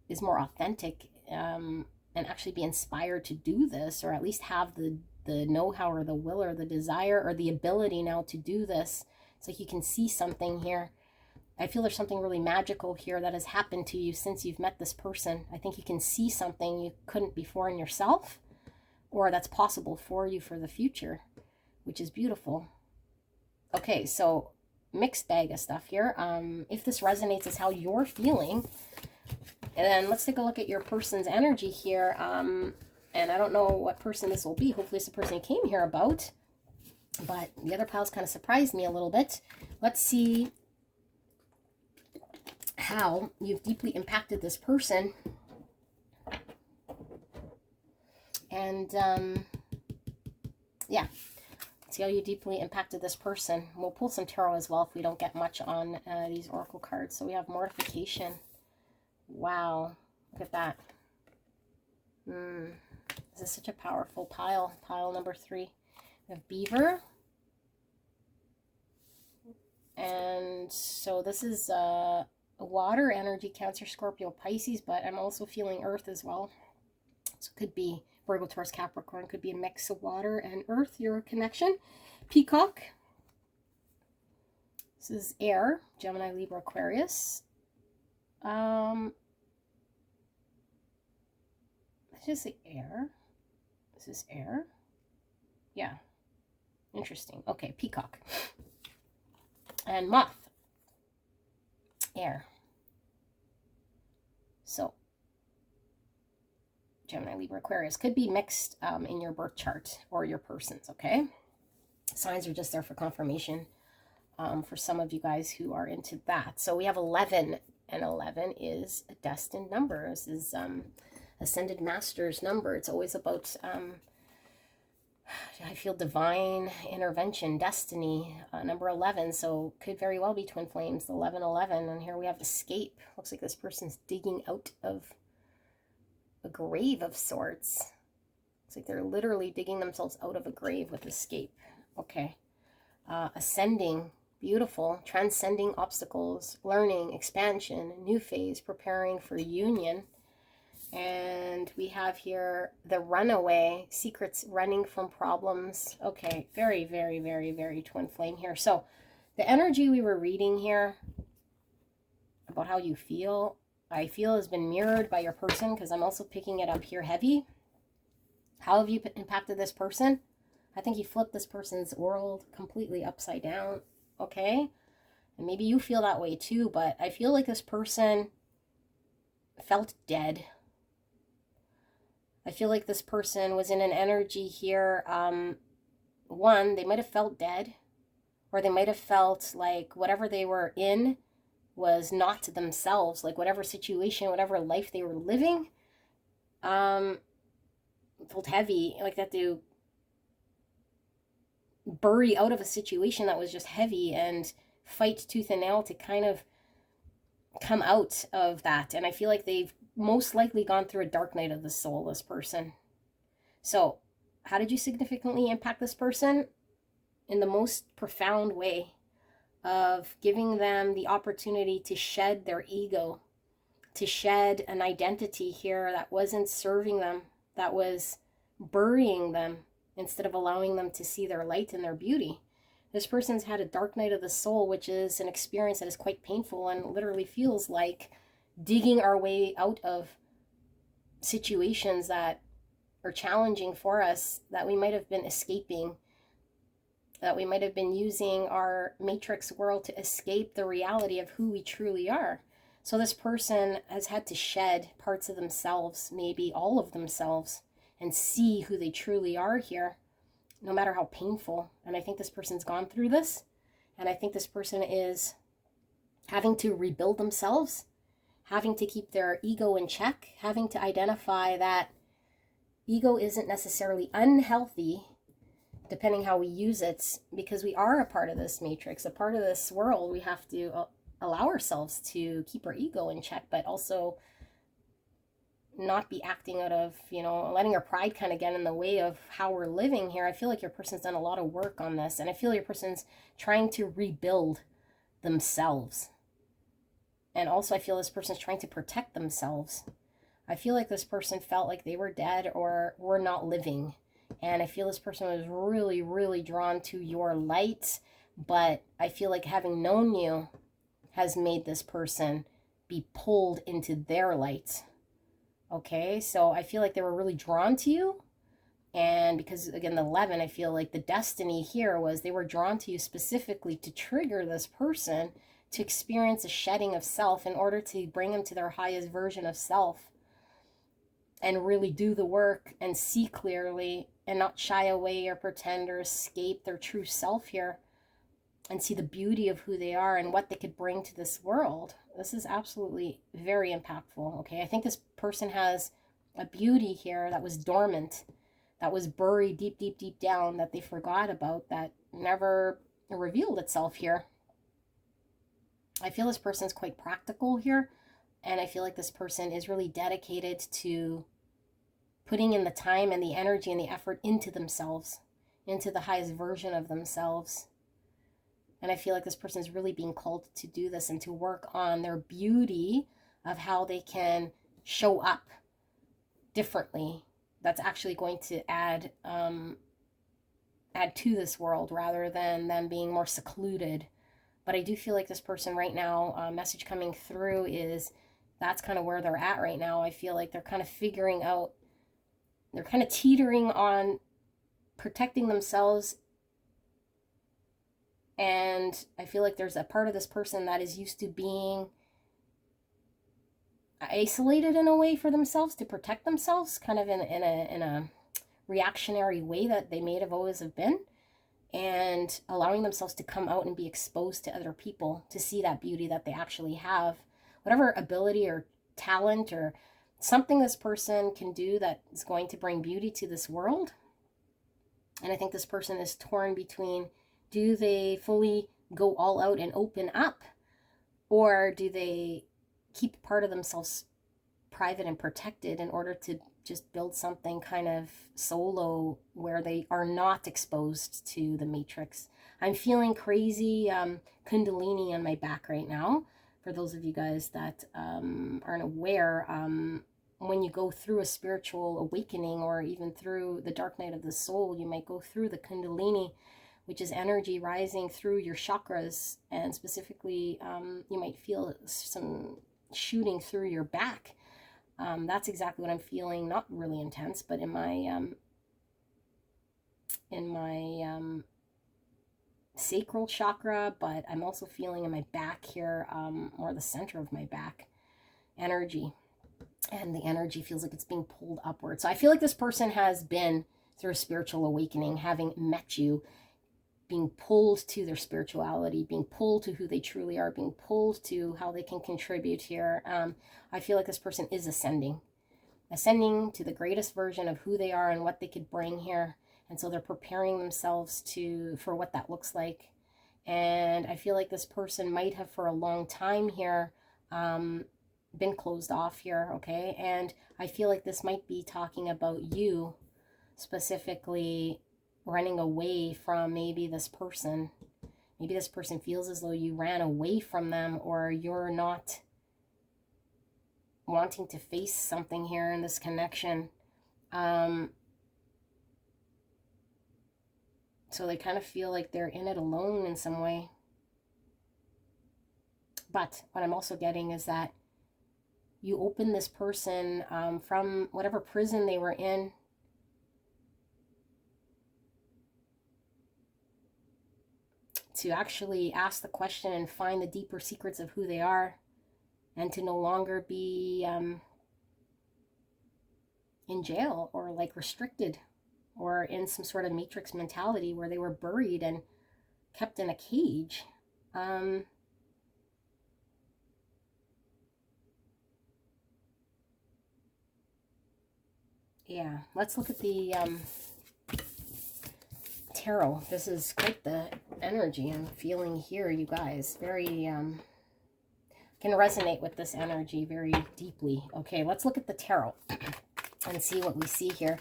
is more authentic, and actually be inspired to do this, or at least have the know-how, or the will, or the desire, or the ability now to do this. It's like you can see something here. I feel there's something really magical here that has happened to you since you've met this person. I think you can see something you couldn't before in yourself, or that's possible for you for the future, which is beautiful. Okay, so mixed bag of stuff here. If this resonates as how you're feeling, and then let's take a look at your person's energy here. And I don't know what person this will be. Hopefully it's the person you came here about. But the other piles kind of surprised me a little bit. Let's see how you've deeply impacted this person. And yeah, see how you deeply impacted this person. We'll pull some tarot as well if we don't get much on these oracle cards. So we have mortification. Wow, look at that. This is such a powerful pile. Pile number 3. We have beaver. And so this is a water energy, Cancer, Scorpio, Pisces, but I'm also feeling earth as well. So it could be Virgo, Taurus, Capricorn, could be a mix of water and earth, your connection. Peacock. This is air, Gemini, Libra, Aquarius. Let's just say air. This is air. Yeah. Interesting. Okay, peacock. And moth. Air. So, Gemini, Libra, Aquarius could be mixed in your birth chart or your person's, okay? Signs are just there for confirmation for some of you guys who are into that. So we have 11, and 11 is a destined number. This is Ascended Master's number. It's always about, I feel, divine intervention, destiny, number 11. So could very well be twin flames, 1111. And here we have escape. Looks like this person's digging out of a grave of sorts. It's like they're literally digging themselves out of a grave with escape. Okay. Ascending, beautiful, transcending obstacles, learning, expansion, new phase, preparing for union. And we have here the runaway, secrets, running from problems. Okay, very, very, very, very twin flame here. So the energy we were reading here about how you feel, I feel has been mirrored by your person, because I'm also picking it up here heavy. How have you impacted this person? I think you flipped this person's world completely upside down, okay? And maybe you feel that way too, but I feel like this person felt dead. I feel like this person was in an energy here. One, they might have felt dead, or they might have felt like whatever they were in was not themselves, like whatever situation, whatever life they were living, felt heavy, like that they bury out of a situation that was just heavy and fight tooth and nail to kind of come out of that. And I feel like they've most likely gone through a dark night of the soul, this person. So how did you significantly impact this person? In the most profound way of giving them the opportunity to shed their ego, to shed an identity here that wasn't serving them, that was burying them instead of allowing them to see their light and their beauty. This person's had a dark night of the soul, which is an experience that is quite painful and literally feels like digging our way out of situations that are challenging for us, that we might have been escaping, that we might have been using our matrix world to escape the reality of who we truly are. So this person has had to shed parts of themselves, maybe all of themselves, and see who they truly are here, no matter how painful. And I think this person's gone through this, and I think this person is having to rebuild themselves, having to keep their ego in check, having to identify that ego isn't necessarily unhealthy, depending how we use it, because we are a part of this matrix, a part of this world. We have to allow ourselves to keep our ego in check, but also not be acting out of, letting our pride kind of get in the way of how we're living here. I feel like your person's done a lot of work on this, and I feel your person's trying to rebuild themselves. And also I feel this person's trying to protect themselves. I feel like this person felt like they were dead or were not living. And I feel this person was really, really drawn to your light. But I feel like having known you has made this person be pulled into their light. Okay, so I feel like they were really drawn to you. And because, again, the 11, I feel like the destiny here was they were drawn to you specifically to trigger this person to experience a shedding of self in order to bring them to their highest version of self and really do the work and see clearly and not shy away or pretend or escape their true self here and see the beauty of who they are and what they could bring to this world. This is absolutely very impactful, okay? I think this person has a beauty here that was dormant, that was buried deep, deep, deep down, that they forgot about, that never revealed itself here. I feel this person's quite practical here, and I feel like this person is really dedicated to putting in the time and the energy and the effort into themselves, into the highest version of themselves. And I feel like this person is really being called to do this and to work on their beauty of how they can show up differently. That's actually going to add to this world rather than them being more secluded. But I do feel like this person right now, message coming through is that's kind of where they're at right now. I feel like they're kind of figuring out, they're kind of teetering on protecting themselves. And I feel like there's a part of this person that is used to being isolated in a way for themselves to protect themselves, kind of in a reactionary way that they may have always have been, and allowing themselves to come out and be exposed to other people to see that beauty that they actually have, whatever ability or talent or something this person can do that is going to bring beauty to this world. And I think this person is torn between, do they fully go all out and open up, or do they keep part of themselves private and protected in order to just build something kind of solo where they are not exposed to the matrix. I'm feeling crazy kundalini on my back right now. For those of you guys that aren't aware, when you go through a spiritual awakening or even through the dark night of the soul, you might go through the kundalini, which is energy rising through your chakras, and specifically you might feel some shooting through your back. That's exactly what I'm feeling. Not really intense, but in my sacral chakra, but I'm also feeling in my back here, or the center of my back, energy. And the energy feels like it's being pulled upward. So I feel like this person has been through a spiritual awakening, having met you, being pulled to their spirituality, being pulled to who they truly are, being pulled to how they can contribute here. I feel like this person is ascending to the greatest version of who they are and what they could bring here. And so they're preparing themselves for what that looks like. And I feel like this person might have for a long time here been closed off here, okay? And I feel like this might be talking about you specifically running away from maybe this person. Maybe this person feels as though you ran away from them, or you're not wanting to face something here in this connection. So they kind of feel like they're in it alone in some way. But what I'm also getting is that you open this person from whatever prison they were in, to actually ask the question and find the deeper secrets of who they are, and to no longer be in jail or like restricted or in some sort of matrix mentality where they were buried and kept in a cage. Yeah, let's look at the tarot. This is quite the energy I'm feeling here, you guys. Very can resonate with this energy very deeply. Okay, let's look at the tarot and see what we see here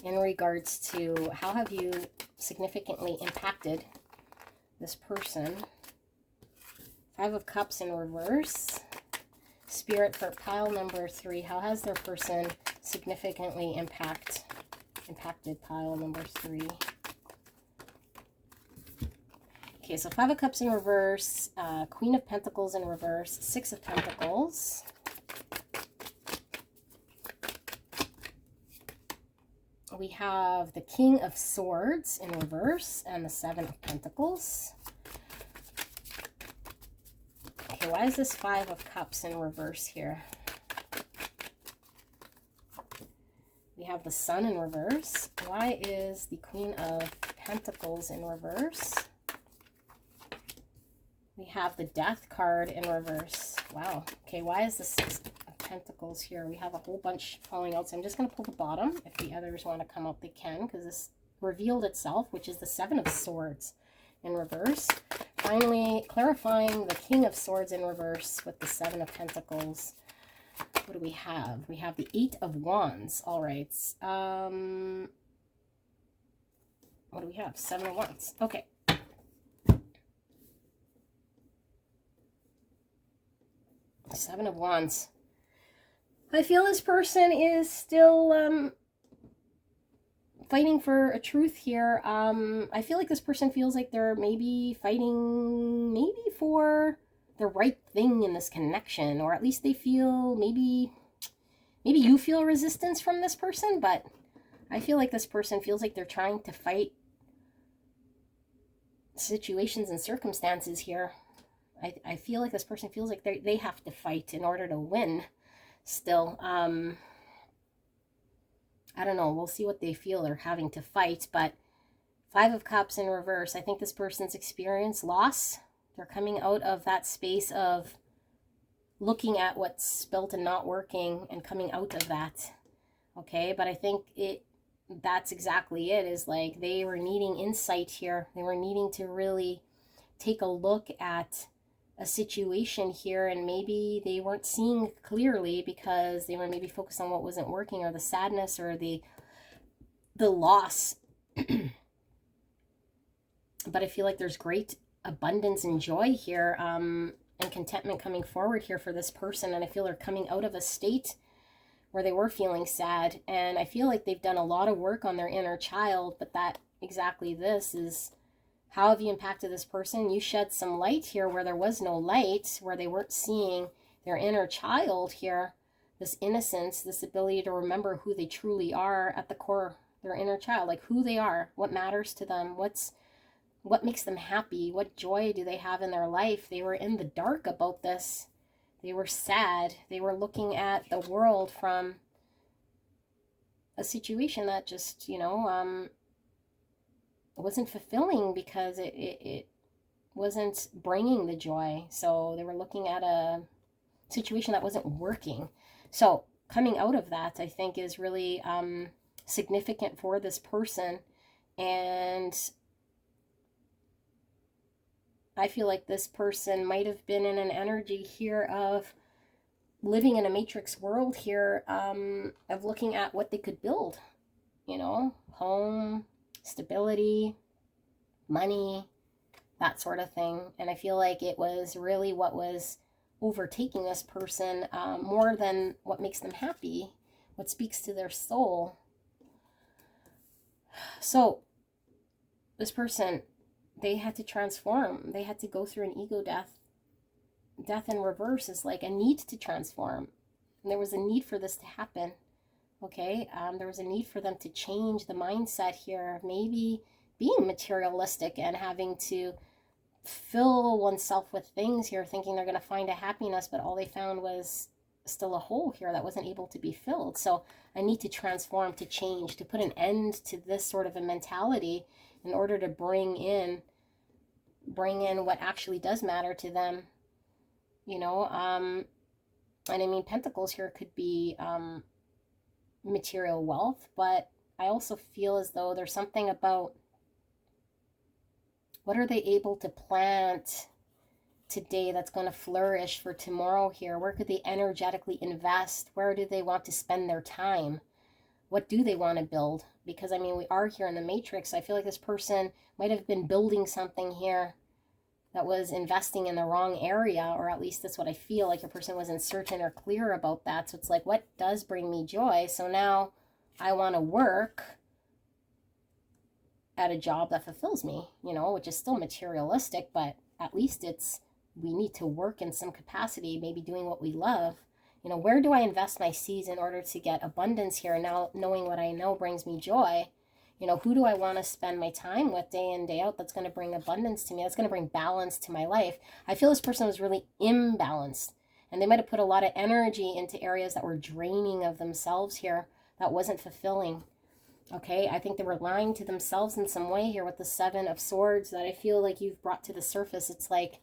in regards to how have you significantly impacted this person. 5 of Cups in reverse. Spirit for pile number 3. How has their person significantly impacted pile number 3? Okay, so 5 of Cups in reverse, Queen of Pentacles in reverse, 6 of Pentacles. We have the King of Swords in reverse and the 7 of Pentacles. Okay, why is this 5 of Cups in reverse here? We have the Sun in reverse. Why is the Queen of Pentacles in reverse? We have the Death card in reverse. Wow. Okay, why is the 6 of Pentacles here? We have a whole bunch falling out. So I'm just going to pull the bottom. If the others want to come up, they can, because this revealed itself, which is the 7 of Swords in reverse. Finally, clarifying the King of Swords in reverse with the 7 of Pentacles. What do we have? We have the 8 of Wands. All right. What do we have? 7 of Wands. Okay. Seven of Wands. I feel this person is still fighting for a truth here. I feel like this person feels like they're maybe fighting for the right thing in this connection, or at least they feel maybe you feel resistance from this person, but I feel like this person feels like they're trying to fight situations and circumstances here. I feel like this person feels like they have to fight in order to win still. I don't know. We'll see what they feel they're having to fight. But 5 of Cups in reverse. I think this person's experienced loss. They're coming out of that space of looking at what's built and not working and coming out of that. Okay, but I think that's exactly it. Is like they were needing insight here. They were needing to really take a look at a situation here, and maybe they weren't seeing clearly because they were maybe focused on what wasn't working, or the sadness, or the loss. But I feel like there's great abundance and joy here, and contentment coming forward here for this person. And I feel they're coming out of a state where they were feeling sad. And I feel like they've done a lot of work on their inner child, but that exactly this is, how have you impacted this person? You shed some light here where there was no light, where they weren't seeing their inner child here, this innocence, this ability to remember who they truly are at the core, their inner child, like who they are, what matters to them, what makes them happy, what joy do they have in their life. They were in the dark about this. They were sad. They were looking at the world from a situation that just, wasn't fulfilling, because it wasn't bringing the joy. So they were looking at a situation that wasn't working. So coming out of that, I think, is really significant for this person. And I feel like this person might have been in an energy here of living in a matrix world here, of looking at what they could build, home, stability, money, that sort of thing. And I feel like it was really what was overtaking this person, more than what makes them happy, what speaks to their soul. So this person, they had to transform. They had to go through an ego death. Death in reverse is like a need to transform. And there was a need for this to happen. Okay, there was a need for them to change the mindset here, maybe being materialistic and having to fill oneself with things here, thinking they're going to find a happiness, but all they found was still a hole here that wasn't able to be filled. So I need to transform, to change, to put an end to this sort of a mentality in order to bring in what actually does matter to them. And I mean, pentacles here could be material wealth, but I also feel as though there's something about what are they able to plant today that's going to flourish for tomorrow here. Where could they energetically invest? Where do they want to spend their time? What do they want to build? Because I mean, we are here in the matrix. I feel like this person might have been building something here that was investing in the wrong area, or at least that's what I feel like. A person wasn't certain or clear about that. So it's like, what does bring me joy? So now I want to work at a job that fulfills me, which is still materialistic, but at least we need to work in some capacity, maybe doing what we love. Where do I invest my seeds in order to get abundance here? Now, knowing what I know brings me joy. Who do I want to spend my time with day in, day out, that's going to bring abundance to me, that's going to bring balance to my life? I feel this person was really imbalanced, and they might have put a lot of energy into areas that were draining of themselves here, that wasn't fulfilling. Okay, I think they were lying to themselves in some way here with the Seven of Swords that I feel like you've brought to the surface. It's like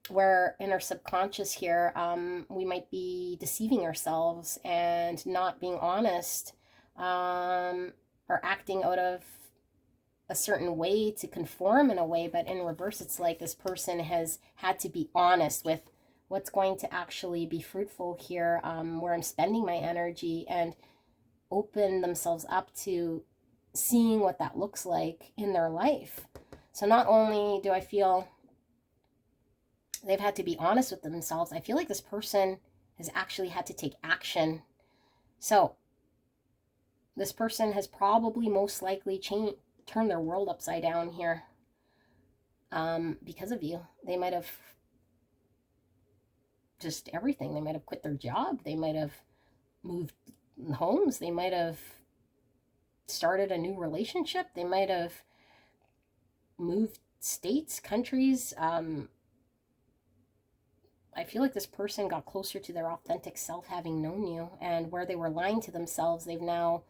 where in our subconscious here, we might be deceiving ourselves and not being honest, or acting out of a certain way to conform in a way. But in reverse, it's like this person has had to be honest with what's going to actually be fruitful here, where I'm spending my energy, and open themselves up to seeing what that looks like in their life. So not only do I feel they've had to be honest with themselves, I feel like this person has actually had to take action. So this person has probably most likely turned their world upside down here, because of you. They might have just everything. They might have quit their job. They might have moved homes. They might have started a new relationship. They might have moved states, countries. I feel like this person got closer to their authentic self having known you, and where they were lying to themselves, they've now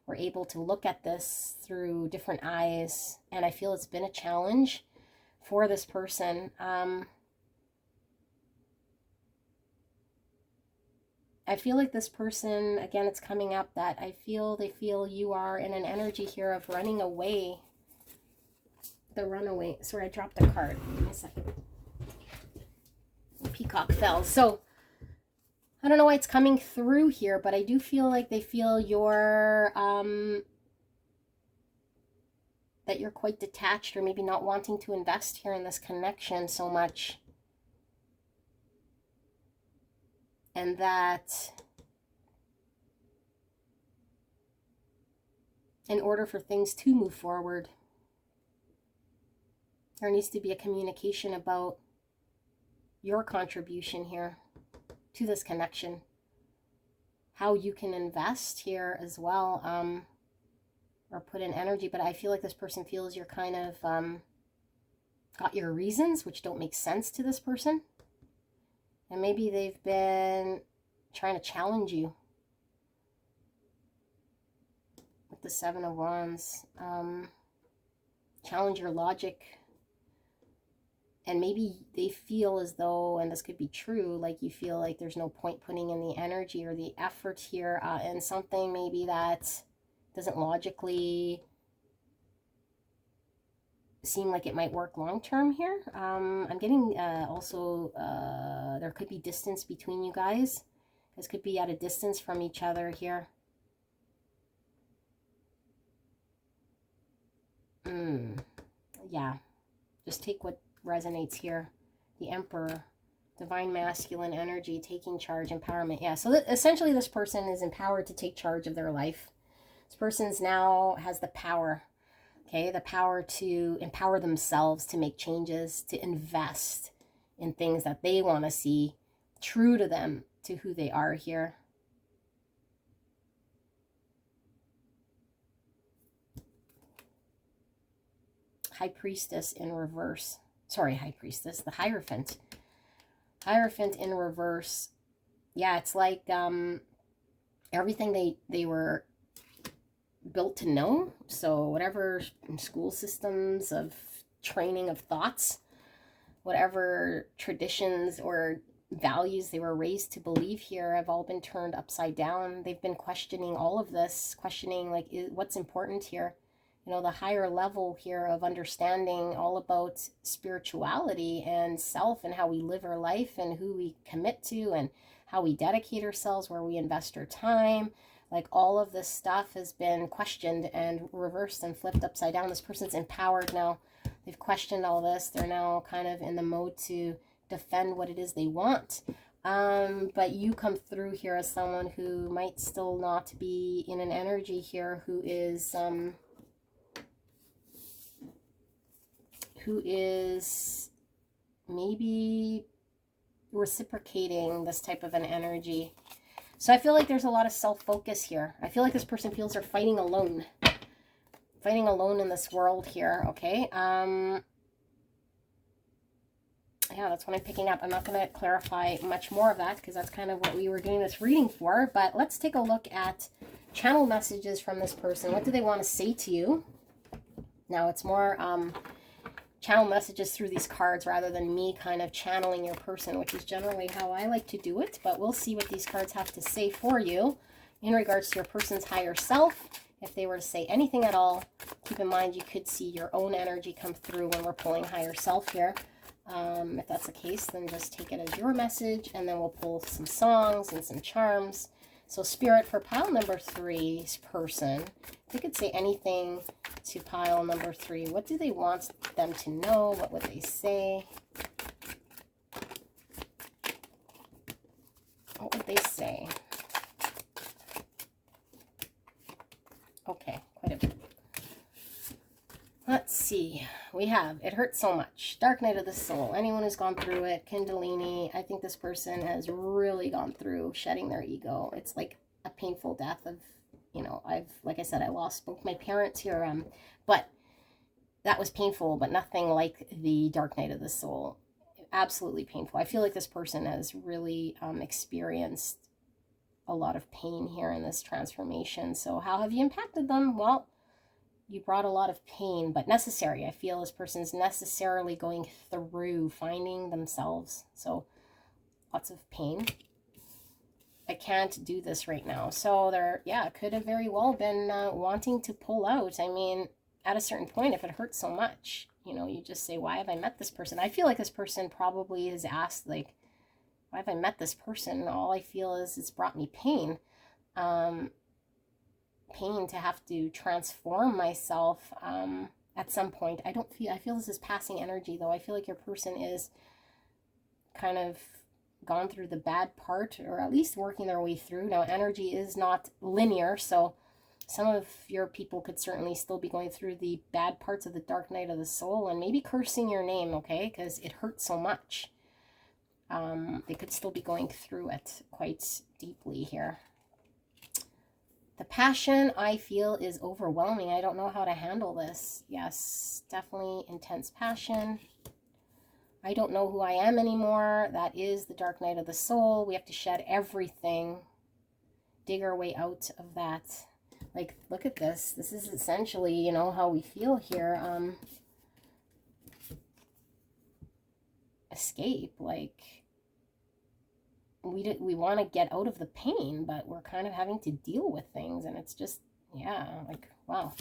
were able to look at this through different eyes. And I feel it's been a challenge for this person. I feel like this person, again, it's coming up that they feel you are in an energy here of running away. The runaway. Sorry, I dropped a card. Give me a second. cock fell. So I don't know why it's coming through here, but I do feel like they feel you're, that you're quite detached, or maybe not wanting to invest here in this connection so much. And that in order for things to move forward, there needs to be a communication about your contribution here to this connection. How you can invest here as well, or put in energy. But I feel like this person feels you're kind of got your reasons, which don't make sense to this person. And maybe they've been trying to challenge you with the Seven of Wands. Challenge your logic. And maybe they feel as though, and this could be true, like you feel like there's no point putting in the energy or the effort here in something maybe that doesn't logically seem like it might work long term here. I'm getting also there could be distance between you guys. This could be at a distance from each other here. Yeah, just take what resonates here. The Emperor, divine masculine energy, taking charge, empowerment. Yeah, so essentially this person is empowered to take charge of their life. This person's now has the power, okay, the power to empower themselves, to make changes, to invest in things that they want to see true to them, to who they are here. High Priestess in reverse. Sorry, High Priestess, the Hierophant. Hierophant in reverse. Yeah, it's like everything they were built to know. So whatever school systems of training of thoughts, whatever traditions or values they were raised to believe here have all been turned upside down. They've been questioning all of this, questioning like what's important here. You know, the higher level here of understanding all about spirituality and self and how we live our life and who we commit to and how we dedicate ourselves, where we invest our time. Like all of this stuff has been questioned and reversed and flipped upside down. This person's empowered now. They've questioned all this. They're now kind of in the mode to defend what it is they want. But you come through here as someone who might still not be in an energy here, who is maybe reciprocating this type of an energy. So I feel like there's a lot of self-focus here. I feel like this person feels they're fighting alone. Fighting alone in this world here, okay? Yeah, that's what I'm picking up. I'm not going to clarify much more of that because that's kind of what we were doing this reading for. But let's take a look at channel messages from this person. What do they want to say to you? Now, it's more channel messages through these cards rather than me kind of channeling your person, which is generally how I like to do it. But we'll see what these cards have to say for you in regards to your person's higher self. If they were to say anything at all, keep in mind you could see your own energy come through when we're pulling higher self here. If that's the case, then just take it as your message, and then we'll pull some songs and some charms. So Spirit, for pile number 3's person, if you could say anything to pile number 3, what do they want them to know? What would they say? What would they say? Okay, quite a bit. Let's see. We have, it hurts so much. Dark Night of the Soul. Anyone who's gone through it, Kundalini, I think this person has really gone through shedding their ego. It's like a painful death of, you know, like I said, I lost both my parents here, but that was painful, but nothing like the Dark Night of the Soul. Absolutely painful. I feel like this person has really experienced a lot of pain here in this transformation. So how have you impacted them? Well, you brought a lot of pain, but necessary. I feel this person's necessarily going through finding themselves. So lots of pain. I can't do this right now. So they're, yeah, could have very well been wanting to pull out. I mean, at a certain point, if it hurts so much, you know, you just say, why have I met this person? I feel like this person probably has asked, like, why have I met this person? All I feel is it's brought me pain. Pain to have to transform myself at some point. I feel this is passing energy though. I feel like your person is kind of gone through the bad part, or at least working their way through. Now, energy is not linear, so some of your people could certainly still be going through the bad parts of the dark night of the soul and maybe cursing your name, okay, because it hurts so much. They could still be going through it quite deeply here. The passion I feel is overwhelming. I don't know how to handle this. Yes, definitely intense passion. I don't know who I am anymore. That is the dark night of the soul. We have to shed everything, dig our way out of that. Like, look at this. This is essentially, you know, how we feel here. Escape. Like, we want to get out of the pain, but we're kind of having to deal with things. And it's just, yeah, like, wow.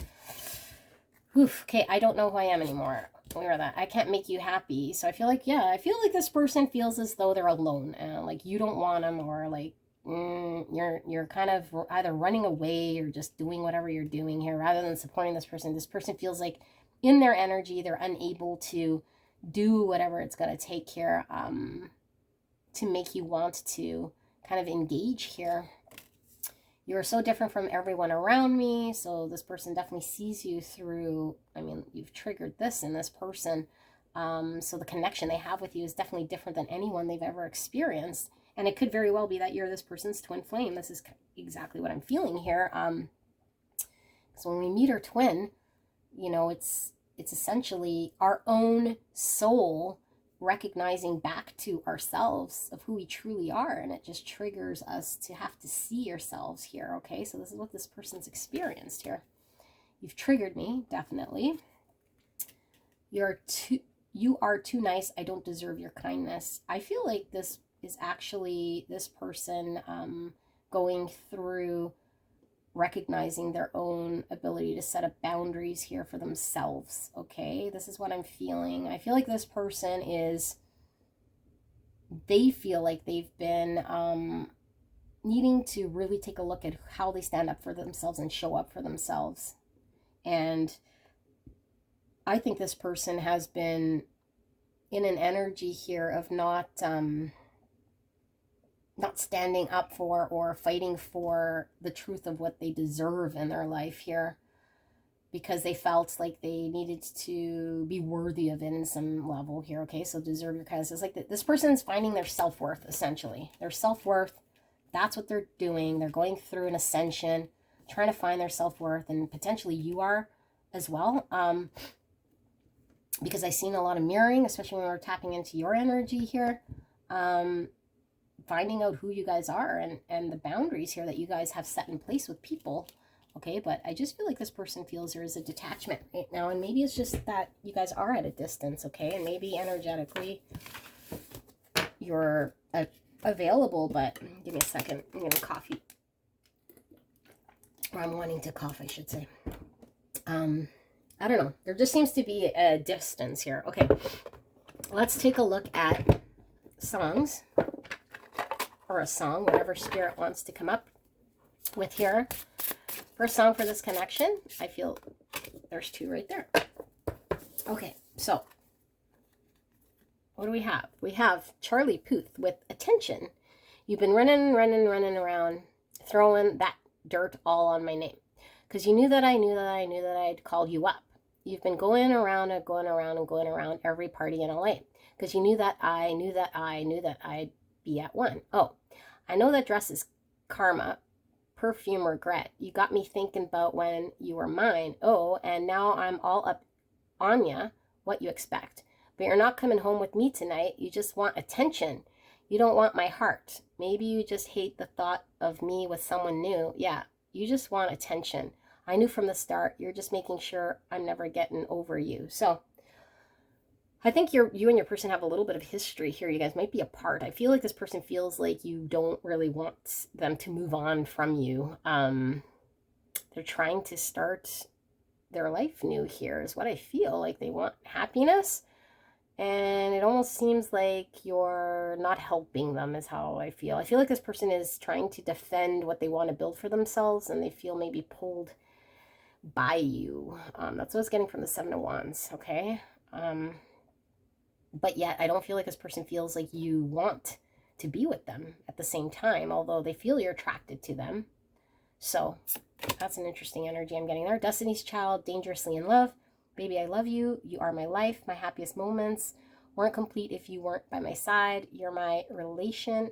Oof, okay, I don't know who I am anymore. Clear that. I can't make you happy. So I feel like, yeah, I feel like this person feels as though they're alone. Like you don't want them, or like you're kind of either running away or just doing whatever you're doing here rather than supporting this person. This person feels like in their energy, they're unable to do whatever it's going to take here to make you want to kind of engage here. You're so different from everyone around me. So this person definitely sees you through, I mean, you've triggered this in this person. So the connection they have with you is definitely different than anyone they've ever experienced. And it could very well be that you're this person's twin flame. This is exactly what I'm feeling here. So when we meet our twin, you know, it's essentially our own soul recognizing back to ourselves of who we truly are, and it just triggers us to have to see ourselves here. Okay, so this is what this person's experienced here. You've triggered me, definitely. You are too nice. I don't deserve your kindness. I feel like this is actually this person going through recognizing their own ability to set up boundaries here for themselves. Okay, this is what I'm feeling. I feel like this person is, they feel like they've been needing to really take a look at how they stand up for themselves and show up for themselves. And I think this person has been in an energy here of not standing up for or fighting for the truth of what they deserve in their life here, because they felt like they needed to be worthy of it in some level here. Okay, so deserve your kindness. It's like this person's finding their self-worth, essentially. Their self-worth, that's what they're doing. They're going through an ascension, trying to find their self-worth, and potentially you are as well. Because I've seen a lot of mirroring, especially when we're tapping into your energy here. Finding out who you guys are and the boundaries here that you guys have set in place with people. Okay, but I just feel like this person feels there is a detachment right now, and maybe it's just that you guys are at a distance, okay, and maybe energetically you're available, but give me a second, I'm gonna coffee, or I'm wanting to cough, I should say. I don't know, there just seems to be a distance here. Okay, let's take a look at songs, or a song, whatever spirit wants to come up with here. First song for this connection. I feel there's two right there. Okay, so what do we have? We have Charlie Puth with Attention. You've been running around, throwing that dirt all on my name, because you knew that I'd called you up. You've been going around every party in LA, because you knew that I'd be at one. Oh, I know that dress is karma, perfume, regret. You got me thinking about when you were mine. Oh, and now I'm all up on ya. What you expect? But you're not coming home with me tonight. You just want attention. You don't want my heart. Maybe you just hate the thought of me with someone new. Yeah, you just want attention. I knew from the start. You're just making sure I'm never getting over you. So I think you and your person have a little bit of history here. You guys might be apart. I feel like this person feels like you don't really want them to move on from you. They're trying to start their life new here is what I feel. Like they want happiness, And it almost seems like you're not helping them is how I feel. I feel like this person is trying to defend what they want to build for themselves, and they feel maybe pulled by you. That's what I was getting from the Seven of Wands, okay? But yet I don't feel like this person feels like you want to be with them at the same time, although they feel you're attracted to them. So that's an interesting energy I'm getting there. Destiny's Child, dangerously in love. Baby, I love you. You are my life. My happiest moments weren't complete if you weren't by my side. You're my relation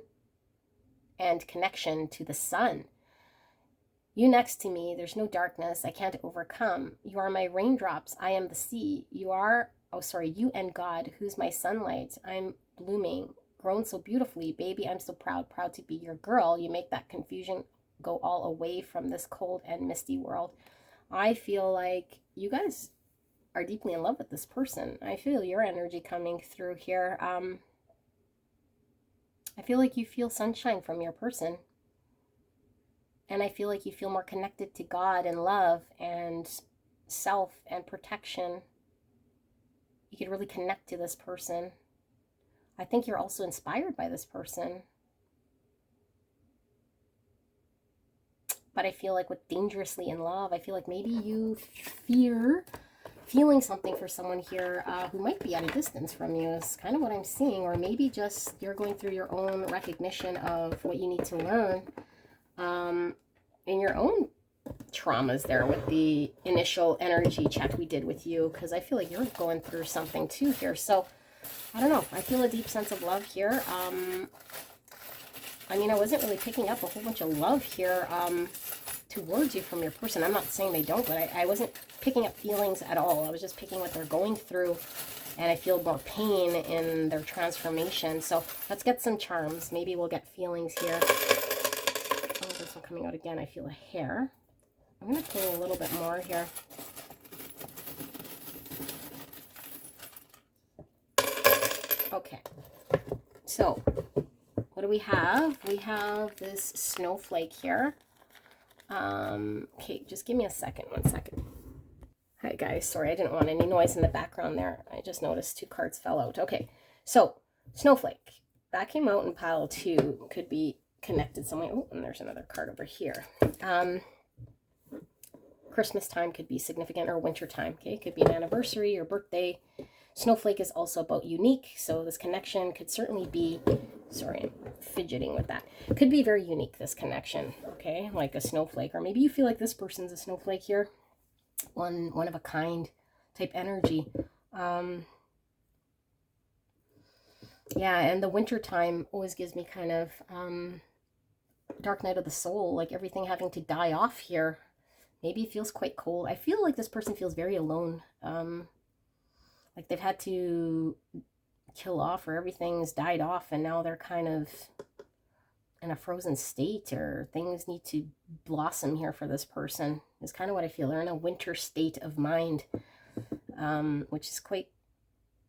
and connection to the sun. You next to me, there's no darkness I can't overcome. You are my raindrops. I am the sea. You and God, who's my sunlight. I'm blooming, grown so beautifully. Baby, I'm so proud to be your girl. You make that confusion go all away from this cold and misty world. I feel like you guys are deeply in love with this person. I feel your energy coming through here. I feel like you feel sunshine from your person. And I feel like you feel more connected to God and love and self and protection. You could really connect to this person. I think you're also inspired by this person. But I feel like with dangerously in love, I feel like maybe you feeling something for someone here who might be at a distance from you is kind of what I'm seeing. Or maybe just you're going through your own recognition of what you need to learn in your own traumas there with the initial energy check we did with you, because I feel like you're going through something too here. So I don't know, I feel a deep sense of love here. I mean, I wasn't really picking up a whole bunch of love here towards you from your person. I'm not saying they don't, but I wasn't picking up feelings at all. I was just picking what they're going through, and I feel more pain in their transformation. So let's get some charms. Maybe we'll get feelings here. Oh, this one coming out again. I feel a hair. I'm going to pull a little bit more here. Okay. So what do we have? We have this snowflake here. Okay, just give me a second. 1 second. Hi guys, sorry, I didn't want any noise in the background there. I just noticed 2 cards fell out. Okay, so snowflake. That came out in pile 2. Could be connected somewhere. Oh, and there's another card over here. Christmas time could be significant, or winter time. Okay, it could be an anniversary or birthday. Snowflake is also about unique, so this connection could certainly be, sorry, I'm fidgeting with that. It could be very unique, this connection, okay, like a snowflake. Or maybe you feel like this person's a snowflake here, one of a kind type energy. Yeah, and the winter time always gives me kind of dark night of the soul, like everything having to die off here. Maybe it feels quite cold. I feel like this person feels very alone. Like they've had to kill off, or everything's died off, and now they're kind of in a frozen state, or things need to blossom here for this person, is kind of what I feel. They're in a winter state of mind, which is quite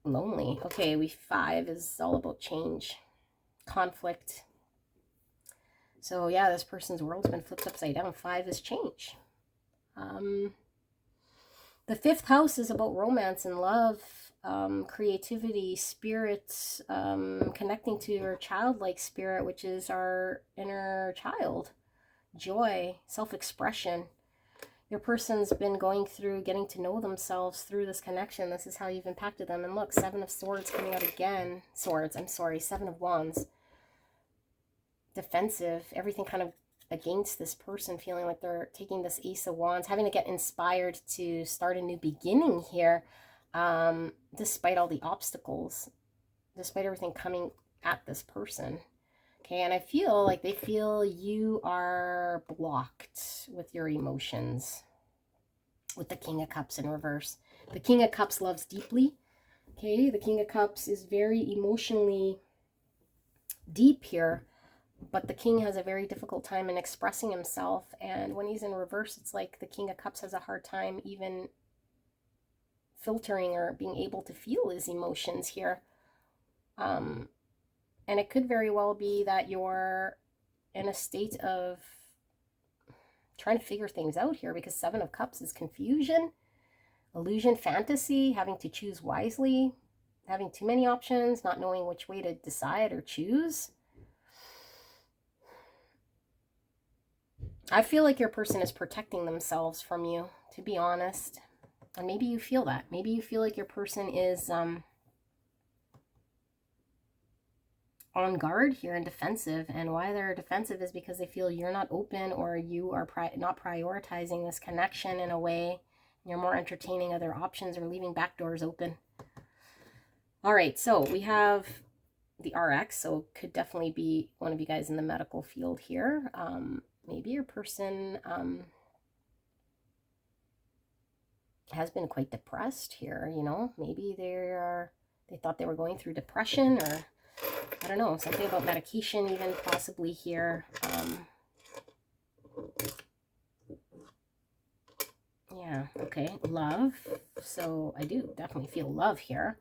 lonely. Okay, 5 is all about change, conflict. So yeah, this person's world's been flipped upside down. 5 is change. The 5th house is about romance and love, creativity, spirits, connecting to your childlike spirit, which is our inner child, joy, self-expression. Your person's been going through getting to know themselves through this connection. This is how you've impacted them. And look, 7 of Swords coming out again. 7 of Wands. Defensive, everything kind of against this person, feeling like they're taking this Ace of Wands, having to get inspired to start a new beginning here, despite all the obstacles, despite everything coming at this person. Okay, and I feel like they feel you are blocked with your emotions, with the King of Cups in reverse. The King of Cups loves deeply. Okay, the King of Cups is very emotionally deep here, but the King has a very difficult time in expressing himself. And when he's in reverse, it's like the King of Cups has a hard time even filtering or being able to feel his emotions here. And it could very well be that you're in a state of trying to figure things out here, because 7 of Cups is confusion, illusion, fantasy, having to choose wisely. having too many options, not knowing which way to decide or choose. I feel like your person is protecting themselves from you, to be honest. And maybe you feel that. Maybe you feel like your person is on guard here and defensive. And why they're defensive is because they feel you're not open, or you are not prioritizing this connection in a way. You're more entertaining other options or leaving back doors open. All right, so we have the RX, so could definitely be one of you guys in the medical field here. Maybe your person has been quite depressed here, you know. Maybe they thought they were going through depression, or I don't know, something about medication even possibly here. Yeah, okay, love. So I do definitely feel love here.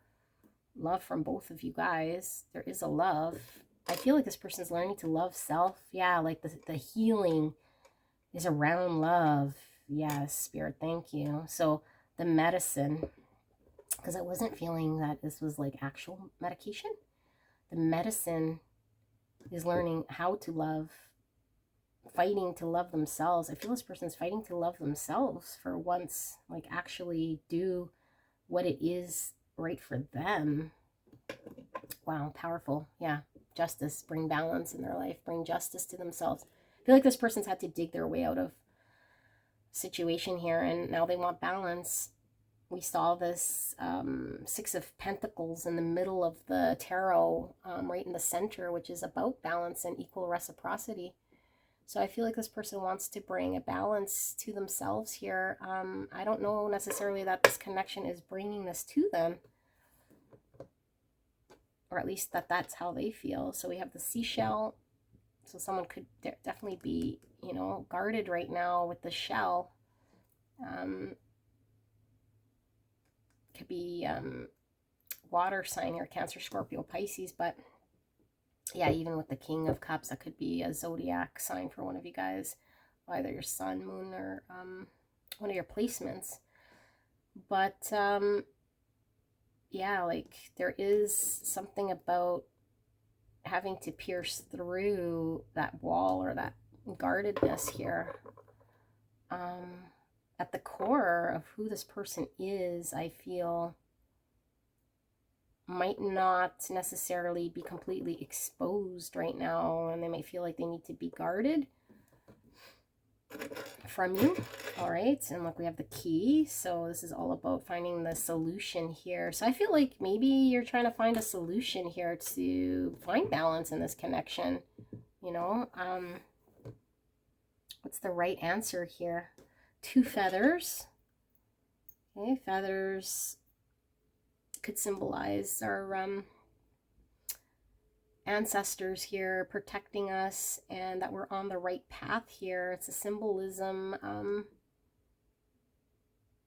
Love from both of you guys. There is a love. I feel like this person's learning to love self. Yeah, like the healing is around love. Yes, Spirit, thank you. So the medicine, because I wasn't feeling that this was like actual medication. The medicine is learning how to love, fighting to love themselves. I feel this person's fighting to love themselves for once, like actually do what it is right for them. Wow, powerful. Yeah, justice, bring balance in their life, bring justice to themselves. I feel like this person's had to dig their way out of situation here, and now they want balance. We saw this Six of Pentacles in the middle of the tarot, right in the center, which is about balance and equal reciprocity. So I feel like this person wants to bring a balance to themselves here. I don't know necessarily that this connection is bringing this to them, or at least that's how they feel. So we have the seashell. So someone could definitely be, you know, guarded right now with the shell. Could be water sign here, Cancer, Scorpio, Pisces. But yeah, even with the King of Cups, that could be a zodiac sign for one of you guys, either your sun, moon, or one of your placements. But yeah, like there is something about having to pierce through that wall or that guardedness here. At the core of who this person is, I feel might not necessarily be completely exposed right now, and they may feel like they need to be guarded from you. All right, and look, we have the key. So this is all about finding the solution here. So I feel like maybe you're trying to find a solution here to find balance in this connection, you know. What's the right answer here? 2 feathers. Okay, feathers could symbolize our ancestors here protecting us, and that we're on the right path here. It's a symbolism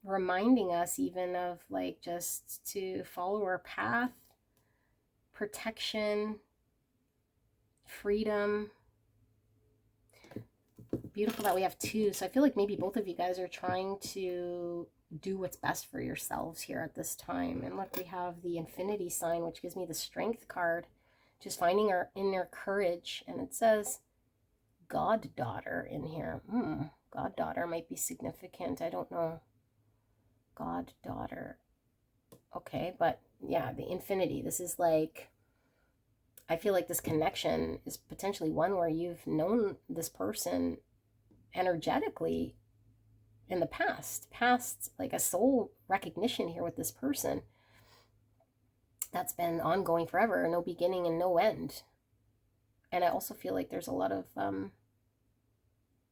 reminding us even of like just to follow our path, protection, freedom. Beautiful that we have 2. So I feel like maybe both of you guys are trying to do what's best for yourselves here at this time. And look, we have the infinity sign, which gives me the strength card, just finding our inner courage. And it says goddaughter in here. Goddaughter might be significant. I don't know. Goddaughter. Okay, but yeah, the infinity. This is like, I feel like this connection is potentially one where you've known this person energetically in the past, like a soul recognition here with this person that's been ongoing forever, no beginning and no end. And I also feel like there's a lot of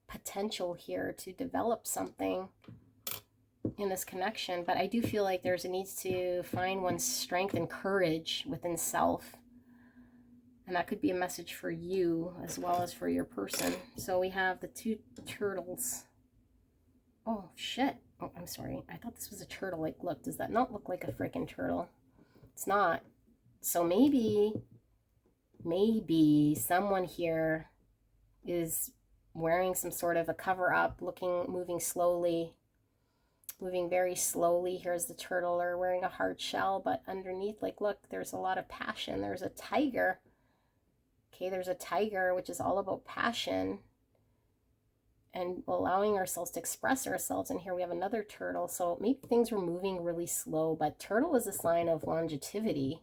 potential here to develop something in this connection, but I do feel like there's a need to find one's strength and courage within self. And that could be a message for you as well as for your person. So we have the 2 turtles. Oh, shit. Oh, I'm sorry. I thought this was a turtle. Like, look, does that not look like a freaking turtle? It's not. So maybe someone here is wearing some sort of a cover-up, moving slowly. moving very slowly. Here's the turtle, or wearing a hard shell, but underneath, like, look, there's a lot of passion. There's a tiger. Okay, there's a tiger, which is all about passion and allowing ourselves to express ourselves. And here we have another turtle. So maybe things were moving really slow, but turtle is a sign of longevity,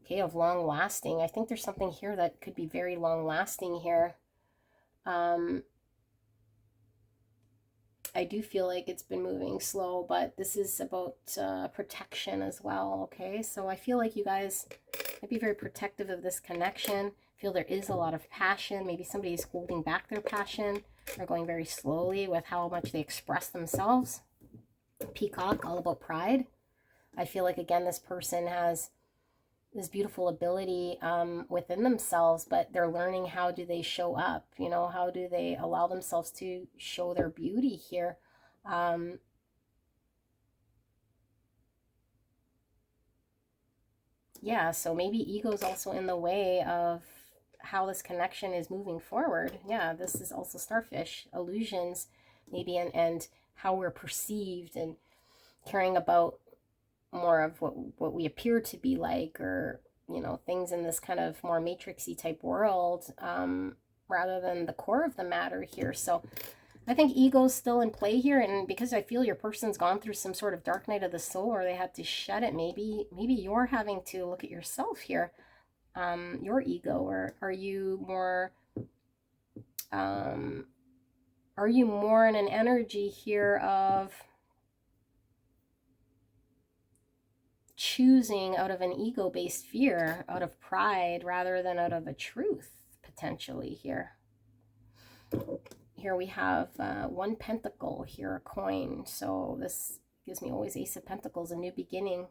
okay, of long lasting. I think there's something here that could be very long lasting here. I do feel like it's been moving slow, but this is about protection as well, okay? So I feel like you guys might be very protective of this connection. I feel there is a lot of passion. Maybe somebody's holding back their passion or going very slowly with how much they express themselves. Peacock, all about pride. I feel like, again, this person has this beautiful ability within themselves, but they're learning how do they show up, you know, how do they allow themselves to show their beauty here. Yeah, so maybe ego's also in the way of how this connection is moving forward. Yeah, this is also starfish, illusions, maybe, and how we're perceived, and caring about more of what we appear to be like, or, you know, things in this kind of more matrixy type world, rather than the core of the matter here. So I think ego's still in play here, and because I feel your person's gone through some sort of dark night of the soul, or they had to shed it, maybe you're having to look at yourself here, your ego, or are you more in an energy here of choosing out of an ego-based fear, out of pride, rather than out of a truth, potentially here. Here we have one pentacle, here a coin. So this gives me always Ace of Pentacles, a new beginning.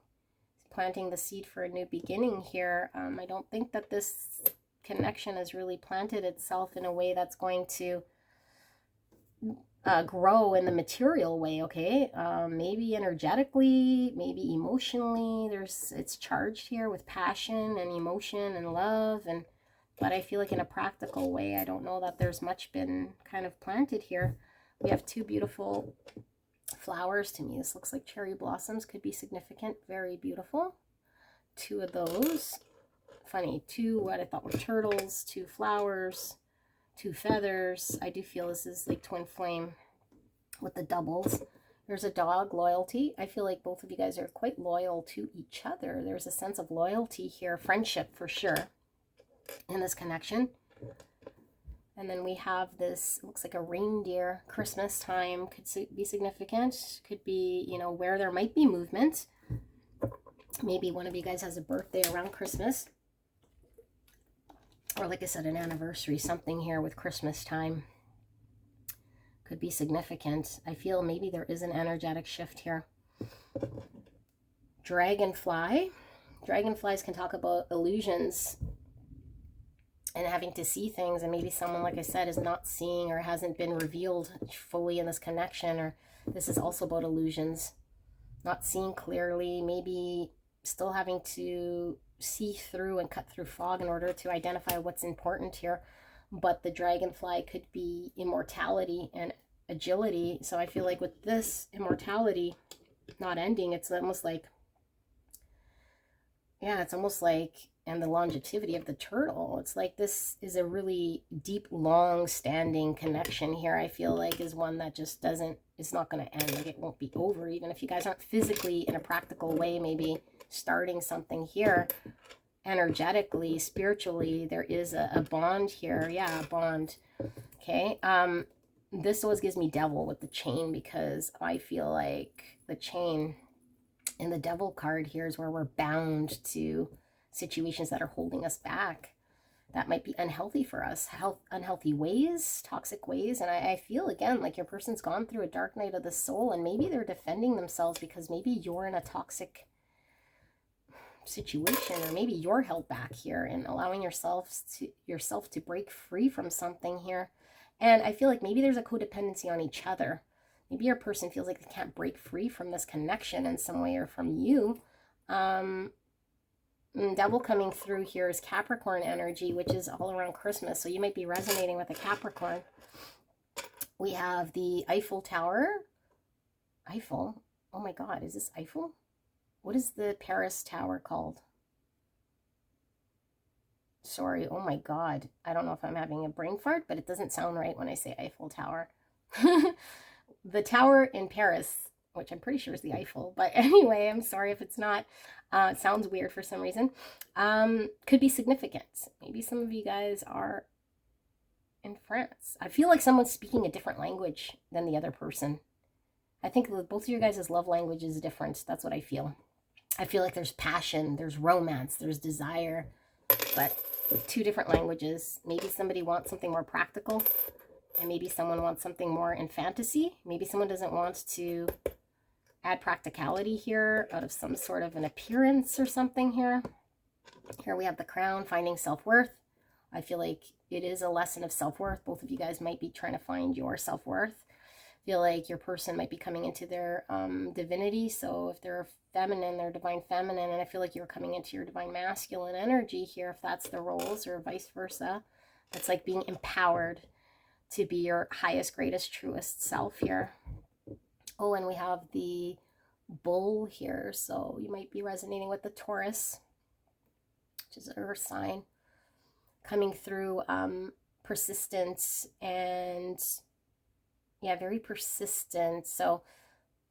Planting the seed for a new beginning here. I don't think that this connection has really planted itself in a way that's going to grow in the material way, okay? Maybe energetically, maybe emotionally. It's charged here with passion and emotion and love, but I feel like in a practical way, I don't know that there's much been kind of planted here. We have two beautiful flowers. To me, this looks like cherry blossoms, could be significant, very beautiful. Two of those. Funny, two what I thought were turtles, two flowers, two feathers. I do feel this is like twin flame with the doubles. There's a dog, loyalty. I feel like both of you guys are quite loyal to each other. There's a sense of loyalty here, friendship for sure in this connection. And then we have this, looks like a reindeer. Christmas time could be significant. Could be, you know, where there might be movement. Maybe one of you guys has a birthday around Christmas. Or like I said, an anniversary, something here with Christmas time. Could be significant. I feel maybe there is an energetic shift here. Dragonfly. Dragonflies can talk about illusions and having to see things, and maybe someone, like I said, is not seeing or hasn't been revealed fully in this connection, or this is also about illusions. Not seeing clearly, maybe still having to see through and cut through fog in order to identify what's important here. But the dragonfly could be immortality and agility. So I feel like with this immortality not ending, it's almost like, yeah, it's almost like, and the longevity of the turtle, it's like this is a really deep, long-standing connection here. I feel like is one that just it's not going to end. Like, it won't be over, even if you guys aren't physically in a practical way maybe starting something here. Energetically, spiritually, there is a bond here. Yeah, a bond. Okay. This always gives me devil with the chain, because I feel like the chain in the devil card here is where we're bound to situations that are holding us back. That might be unhealthy for us. Unhealthy ways, toxic ways. And I feel, again, like your person's gone through a dark night of the soul, and maybe they're defending themselves because maybe you're in a toxic situation, or maybe you're held back here and allowing yourself to break free from something here. And I feel like maybe there's a codependency on each other. Maybe your person feels like they can't break free from this connection in some way, or from you. Devil coming through here is Capricorn energy, which is all around Christmas. So you might be resonating with a Capricorn. We have the Eiffel Tower. Eiffel. Oh my God, is this Eiffel? What is the Paris Tower called? Sorry, oh my God. I don't know if I'm having a brain fart, but it doesn't sound right when I say Eiffel Tower. The tower in Paris, which I'm pretty sure is the Eiffel, but anyway, I'm sorry if it's not. It sounds weird for some reason. Could be significant. Maybe some of you guys are in France. I feel like someone's speaking a different language than the other person. I think both of your guys' love language is different. That's what I feel. I feel like there's passion, there's romance, there's desire, but with two different languages. Maybe somebody wants something more practical, and maybe someone wants something more in fantasy. Maybe someone doesn't want to add practicality here out of some sort of an appearance or something here. Here we have the Crown, finding self-worth. I feel like it is a lesson of self-worth. Both of you guys might be trying to find your self-worth. Feel like your person might be coming into their divinity. So if they're feminine, they're divine feminine, and I feel like you're coming into your divine masculine energy here, if that's the roles, or vice versa. That's like being empowered to be your highest, greatest, truest self here. Oh, and we have the bull here, so you might be resonating with the Taurus, which is an earth sign, coming through persistence and yeah, very persistent. So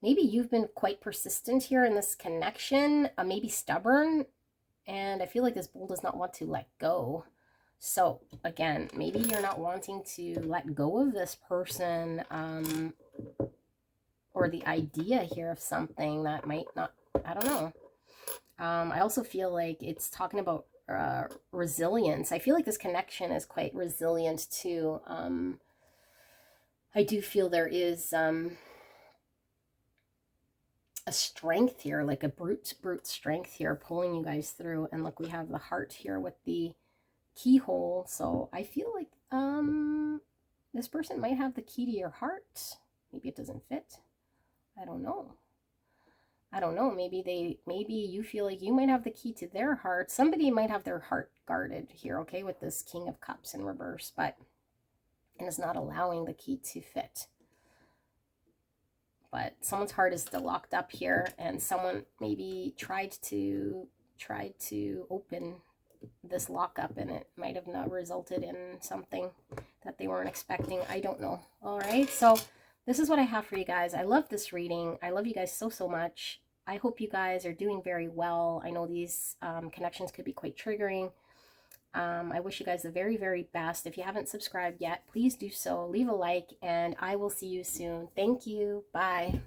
maybe you've been quite persistent here in this connection, maybe stubborn, and I feel like this bull does not want to let go. So again, maybe you're not wanting to let go of this person, or the idea here of something that might not, I don't know. I also feel like it's talking about resilience. I feel like this connection is quite resilient too. I do feel there is a strength here, like a brute strength here, pulling you guys through. And look, we have the heart here with the keyhole. So I feel like this person might have the key to your heart. Maybe it doesn't fit. I don't know. Maybe you feel like you might have the key to their heart. Somebody might have their heart guarded here, okay, with this King of Cups in reverse, and is not allowing the key to fit. But someone's heart is still locked up here, and someone maybe tried to open this lockup, and it might have not resulted in something that they weren't expecting. I don't know. All right, so this is what I have for you guys. I love this reading. I love you guys so much. I hope you guys are doing very well. I know these connections could be quite triggering. I wish you guys the very best. If you haven't subscribed yet, please do so. Leave a like, and I will see you soon. Thank you. Bye.